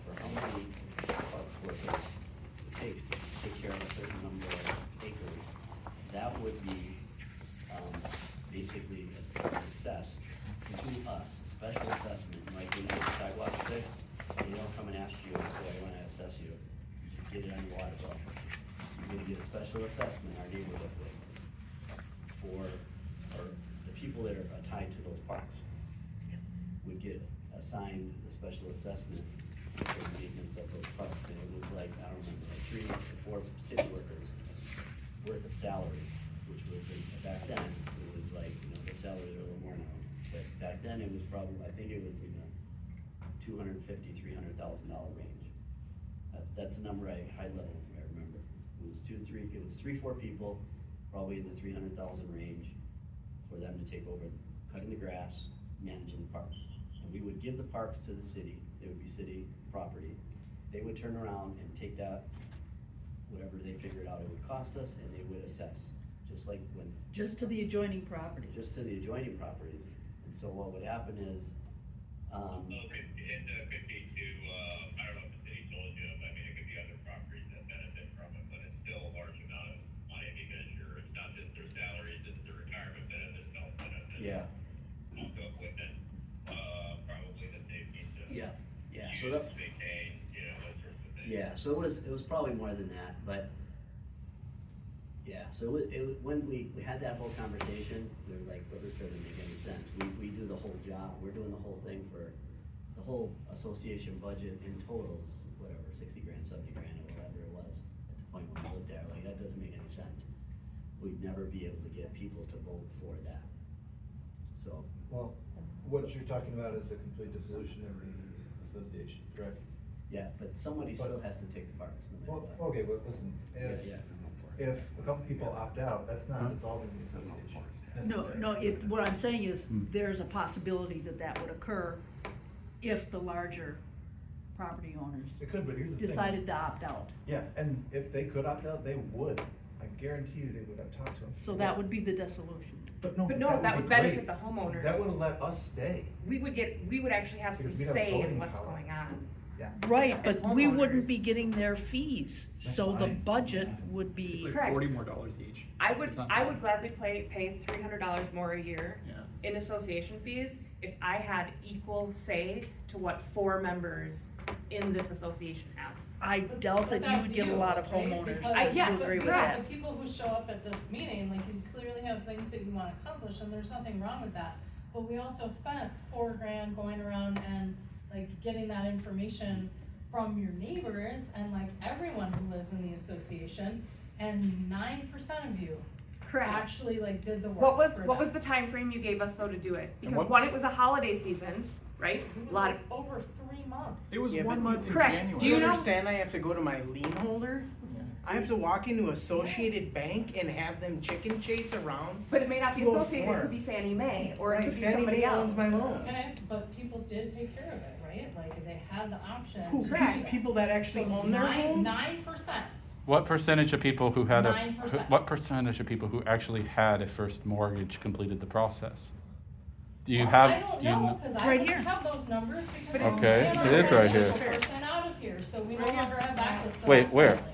for how many park workers it takes to take care of a certain number of acres. That would be, basically assessed to us, a special assessment, like, you know, sidewalk fix, they don't come and ask you, so I wanna assess you, you get it on your water bill. You're gonna get a special assessment, our neighborhood would, for the people that are tied to those parks. Would get assigned a special assessment for the maintenance of those parks, and it was like, I don't remember, like 3 to 4 city workers worth of salary, which was, back then, it was like, you know, their salaries are a little more now, but back then it was probably, I think it was in the $250,000–300,000 range. That's the number high level, I remember. It was 3–4 people, probably in the 300,000 range, for them to take over cutting the grass, managing the parks. And we would give the parks to the city, it would be city property. They would turn around and take that, whatever they figured out it would cost us, and they would assess, just like when. Just to the adjoining property? Just to the adjoining property. And so what would happen is, Well, it could be to, I don't know if the city told you, but I mean, it could be other properties that benefit from it, but it's still a large amount of money because it's not just their salaries, it's their retirement benefits, health benefits. Yeah. Also equipment, probably that they need to. Yeah, use, so that. maintain, you know, those sorts of things. Yeah, so it was probably more than that, but, yeah, so when we had that whole conversation, we were like, well, this doesn't make any sense. We do the whole job, we're doing the whole thing for, the whole association budget in totals, whatever, 60 grand, 70 grand, or whatever it was, at the point when we looked at it, like, that doesn't make any sense. We'd never be able to get people to vote for that. So, Well, what you're talking about is the complete dissolution of the association, correct? yeah, but somebody still has to take the parks, no matter Well, what. okay, but listen, Yeah. if a couple people opt out, that's not dissolving the association. No, necessarily. what I'm saying is, there's a possibility that would occur if the larger property owners It could, but here's the thing. decided to opt out. Yeah, and if they could opt out, they would. I guarantee you they would have talked to them. So that would be the dissolution. But no, But no, that would be benefit great. the homeowners. That would let us stay. We would actually have some Because we'd have say in voting what's power. going on. Yeah. Right, As but we wouldn't homeowners. be getting their fees, That's so the fine. budget would be. It's like Correct. $40 more each. I would It's not I bad. would gladly pay $300 more a year Yeah. in association fees if I had equal say to what 4 members in this association have. I doubt that you would get a lot of homeowners that yes, would agree with correct. that. The people who show up at this meeting, like, you clearly have things that you wanna accomplish, and there's nothing wrong with that. But we also spent $4 grand going around and, like, getting that information from your neighbors and, like, everyone who lives in the association, and 9% of you Correct. actually, like, did the work. What was for what was them. the time frame you gave us though to do it? Because what- one, it was a holiday season, right? It was A lot like of over 3 months. It was Yeah, 1 but month in Correct. January. Do you know- understand I have to go to my lien holder? Yeah. I have to walk into Associated Bank and have them chicken chase around? but it may not be 204. associated, it could be Fannie Mae, or it Right, could be Fannie somebody Mae else. owns my loan. Okay, but people did take care of it, right? Like, they had the option. Who, to Correct. do that. people that actually own their home? 9%. What percentage of people who had 9%. what percentage of people who actually had a first mortgage completed the process? Do you Well, have? I don't do you know, kn- cause Right I don't here. have those numbers because. Okay, we it is right here. this person out of here, so we no longer have access to. Wait, that where? building.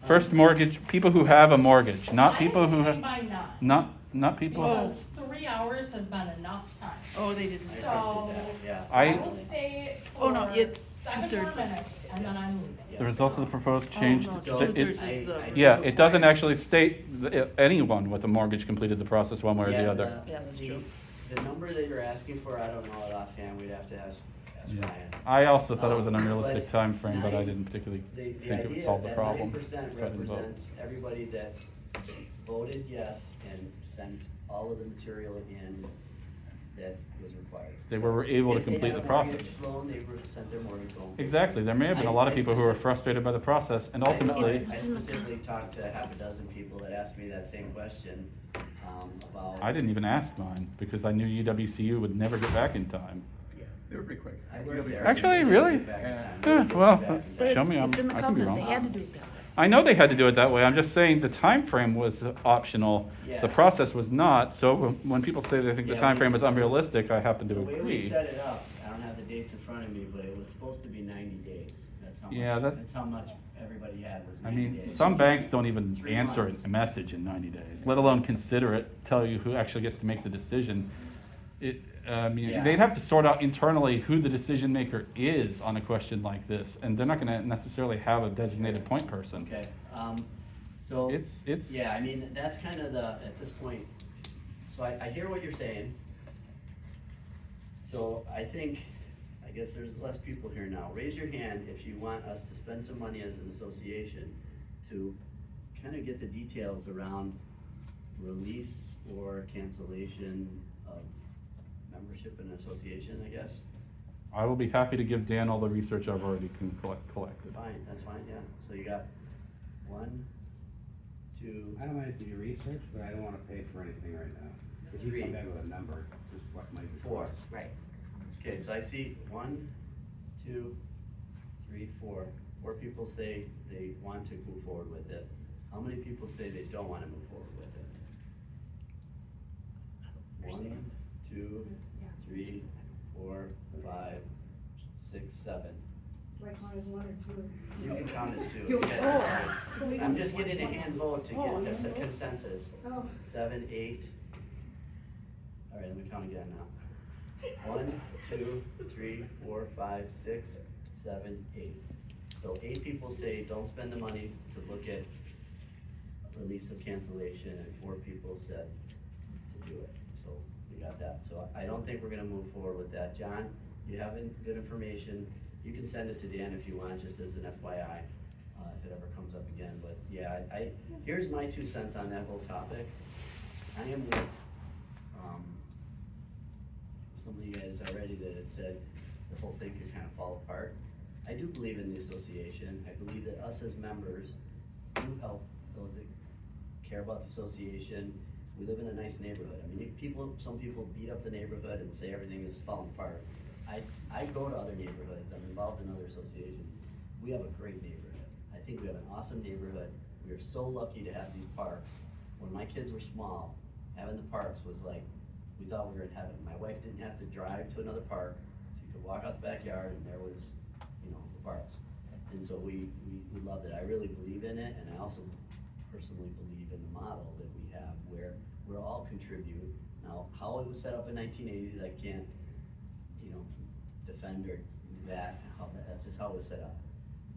First mortgage, people who have a mortgage, not I people who think have, by none, not people. because 3 hours has been enough time. Oh, they didn't. So, Yeah. I will stay Oh, no, for it's 7 more two-thirds. minutes, and then I'm leaving. The results of the proposed change, no, So, two-thirds it, is the. yeah, it doesn't actually state anyone with a mortgage completed the process one way or Yeah, the other. Yeah, that's the- true. The number that you're asking for, I don't know it offhand, we'd have to ask Yeah. Ryan. I also thought it was an But unrealistic time frame, but I nine- didn't particularly The think it would idea solve the that problem. 9% so I didn't vote. represents everybody that voted yes and sent all of the material in that was required. They were able to If they complete had the a process. mortgage loan, they were sent their mortgage loan. Exactly, there may have been a lot of people who were frustrated by the process, and ultimately, I specifically talked to half a dozen people that asked me that same question, about. I didn't even ask mine, because I knew UWCU would never get back in time. They were pretty quick. I worked there. Actually, They really? get back in Yeah. time. Yeah, They get well, back in But time. show me, it's in the I could be covenant, wrong. they had to do it that way. I know they had to do it that way, I'm just saying the time frame was optional, Yeah. the process was not, so when people say they think the Yeah, time we- frame is unrealistic, I happen to The way we agree. set it up, I don't have the dates in front of me, but it was supposed to be 90 days. That's how much, Yeah, that's how much everybody had was I 90 mean, days. some banks don't even 3 answer months. a message in 90 days, let alone consider it, tell you who actually gets to make the decision. Yeah. They'd have to sort out internally who the decision maker is on a question like this, and they're not gonna necessarily have a designated point person. Okay, so. It's, Yeah, I mean, that's kind of the, at this point, so I hear what you're saying. So I think, I guess there's less people here now. Raise your hand if you want us to spend some money as an association to kind of get the details around release or cancellation of membership in an association, I guess. I will be happy to give Dan all the research I've already collected. Fine, that's fine, yeah. So you got 1, 2, I don't mind if you do research, but I don't wanna pay for anything right now. If you come back with a number, just what might be. 4. Right. Okay, so I see 1, 2, 3, 4. 4 people say they want to move forward with it. How many people say they don't want to move forward with it? 1, 2, 3, 4, 5, 6, 7. Do I count as 1 or 2? You can count as 2. You- Okay. oh. I'm just getting a hand vote to Oh, get a no. consensus. Oh. 7, 8. All right, let me count again now. 1, 2, 3, 4, 5, 6, 7, 8. So 8 people say don't spend the money to look at release of cancellation, and 4 people said to do it. So we got that. So I don't think we're gonna move forward with that. John, you have good information. You can send it to Dan if you want, just as an FYI, if it ever comes up again. But yeah, here's my 2 cents on that whole topic. I am with some of you guys already that had said the whole thing could kind of fall apart. I do believe in the association. I believe that us as members do help those that care about the association. We live in a nice neighborhood. I mean, some people beat up the neighborhood and say everything is falling apart. I go to other neighborhoods. I'm involved in other associations. We have a great neighborhood. I think we have an awesome neighborhood. We are so lucky to have these parks. When my kids were small, having the parks was like, we thought we were in heaven. My wife didn't have to drive to another park. She could walk out the backyard and there was, the parks. And so we loved it. I really believe in it, and I also personally believe in the model that we have where we'll all contribute. Now, how it was set up in 1980s, I can't, defend or that, that's just how it was set up.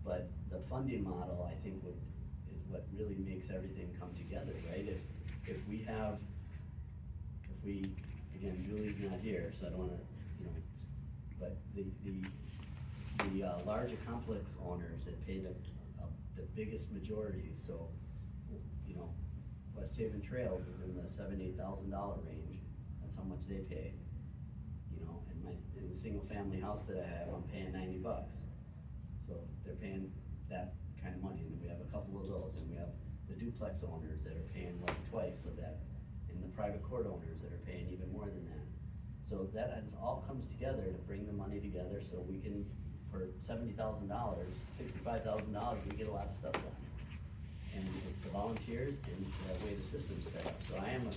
But the funding model, I think, is what really makes everything come together, right? If we, again, Julie's not here, so I don't wanna, but the larger complex owners that pay the biggest majority, so, Westhaven Trails is in the $7,000-8,000 range, that's how much they pay. In the single family house that I have, I'm paying $90. So they're paying that kind of money, and then we have a couple of those, and we have the duplex owners that are paying like twice of that, and the private court owners that are paying even more than that. So that all comes together to bring the money together so we can, for $70,000, $65,000, we get a lot of stuff done. And it's the volunteers and the way the system's set up. So I am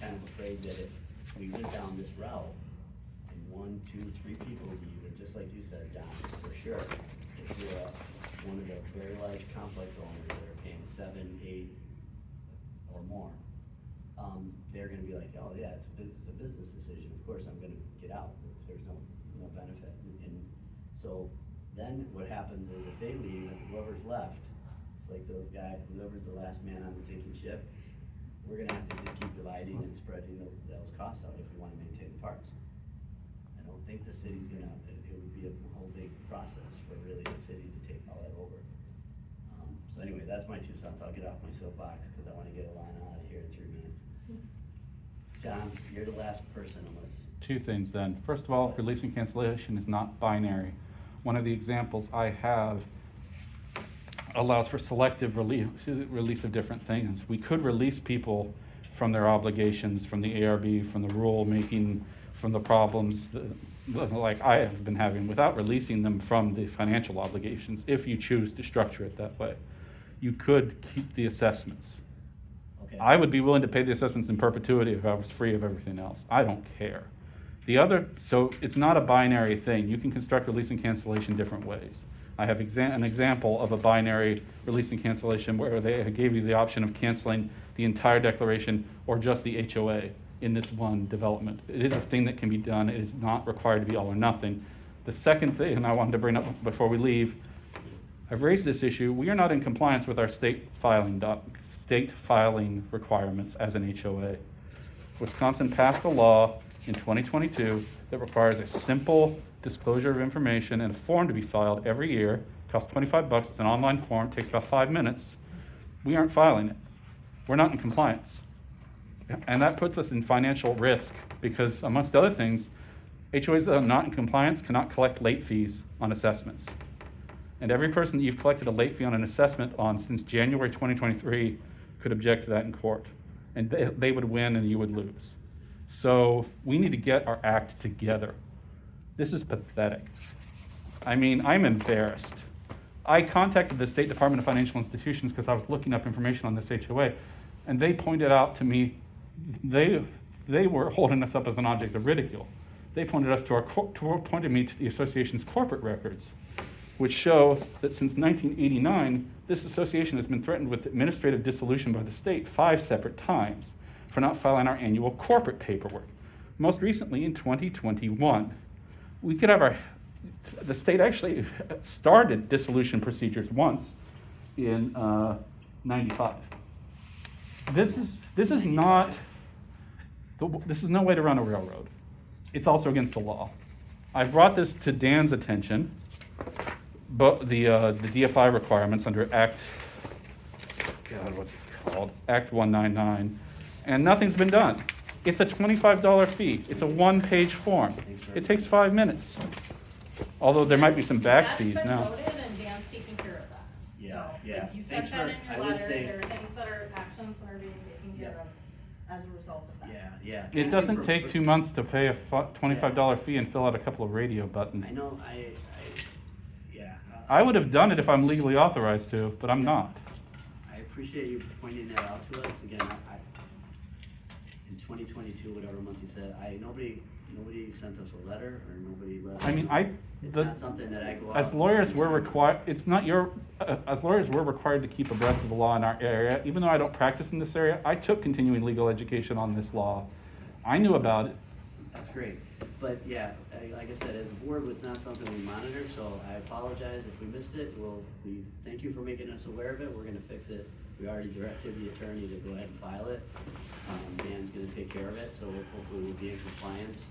kind of afraid that if we went down this route, and 1, 2, 3 people leave, and just like you said, John, for sure, if you're one of the very large complex owners that are paying 7, 8, or more, they're gonna be like, oh yeah, it's a business decision. Of course, I'm gonna get out. There's no benefit. And so then what happens is if they leave and whoever's left, it's like the guy, whoever's the last man on the sinking ship, we're gonna have to just keep dividing and spreading those costs out if we wanna maintain the parks. I don't think the city's gonna, it would be a whole big process for really the city to take all that over. So anyway, that's my 2 cents. I'll get off my soapbox because I wanna get Alana out of here in 3 minutes. John, you're the last person unless. 2 things then. First of all, release and cancellation is not binary. One of the examples I have allows for selective release of different things. We could release people from their obligations, from the ARB, from the rule making, from the problems like I have been having, without releasing them from the financial obligations, if you choose to structure it that way. You could keep the assessments. Okay. I would be willing to pay the assessments in perpetuity if I was free of everything else. I don't care. So it's not a binary thing. You can construct release and cancellation different ways. I have an example of a binary release and cancellation where they gave you the option of canceling the entire declaration or just the HOA in this one development. It is a thing that can be done. It is not required to be all or nothing. The second thing, and I wanted to bring up before we leave, I've raised this issue. We are not in compliance with our state filing requirements as an HOA. Wisconsin passed a law in 2022 that requires a simple disclosure of information and a form to be filed every year. It costs $25. It's an online form. It takes about 5 minutes. We aren't filing it. We're not in compliance. And that puts us in financial risk because, amongst other things, HOAs that are not in compliance cannot collect late fees on assessments. And every person that you've collected a late fee on an assessment on since January 2023 could object to that in court. And they would win and you would lose. So we need to get our act together. This is pathetic. I mean, I'm embarrassed. I contacted the State Department of Financial Institutions because I was looking up information on this HOA, and they pointed out to me, they were holding us up as an object of ridicule. They pointed me to the association's corporate records, which show that since 1989, this association has been threatened with administrative dissolution by the state 5 separate times for not filing our annual corporate paperwork. Most recently in 2021. We could have the state actually started dissolution procedures once in 95. This is not, this is no way to run a railroad. It's also against the law. I brought this to Dan's attention, but the DFI requirements under Act, God, what's it called? Act 199, and nothing's been done. It's a $25 fee. It's a one-page form. It takes 5 minutes. Although there might be some back fees now. That's been voted and Dan's taking care of that. Yeah, So, yeah. like, you Thanks said that in I your would letter, say- there are things that are actions that are being taken care of as a result of that. Yeah. It doesn't take 2 months to pay a $25 fee and fill out a couple of radio buttons. I know, yeah. I would have done it if I'm legally authorized to, but I'm not. I appreciate you pointing that out to us. Again, in 2022, whatever month you said, nobody sent us a letter or nobody let. I mean, It's not something that I go out. as lawyers, we're required, it's not your, as lawyers, we're required to keep abreast of the law in our area. Even though I don't practice in this area, I took continuing legal education on this law. I knew about it. That's great. But yeah, like I said, as a board, it's not something we monitor, so I apologize if we missed it. We thank you for making us aware of it. We're gonna fix it. We already directed the attorney to go ahead and file it. Dan's gonna take care of it, so hopefully we'll be in compliance.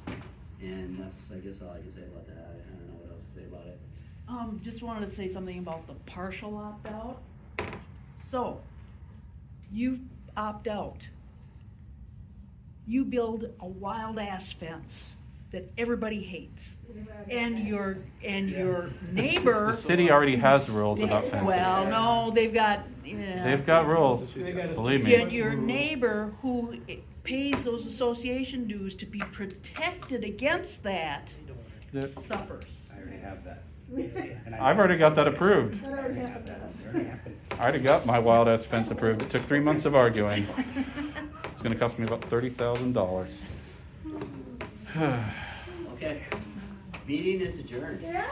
And that's, I guess, all I can say about that. I don't know what else to say about it. Just wanted to say something about the partial opt-out. So, you opt out. You build a wild-ass fence that everybody hates. And your neighbor. The city already has rules about fences. Well, no, they've got, yeah. They've got rules, believe me. And your neighbor who pays those association dues to be protected against that suffers. I already have that. I've already got that approved. That already happened to us. I already got my wild ass fence approved. It took 3 months of arguing. It's gonna cost me about $30,000. Okay. Meeting is adjourned. Yeah.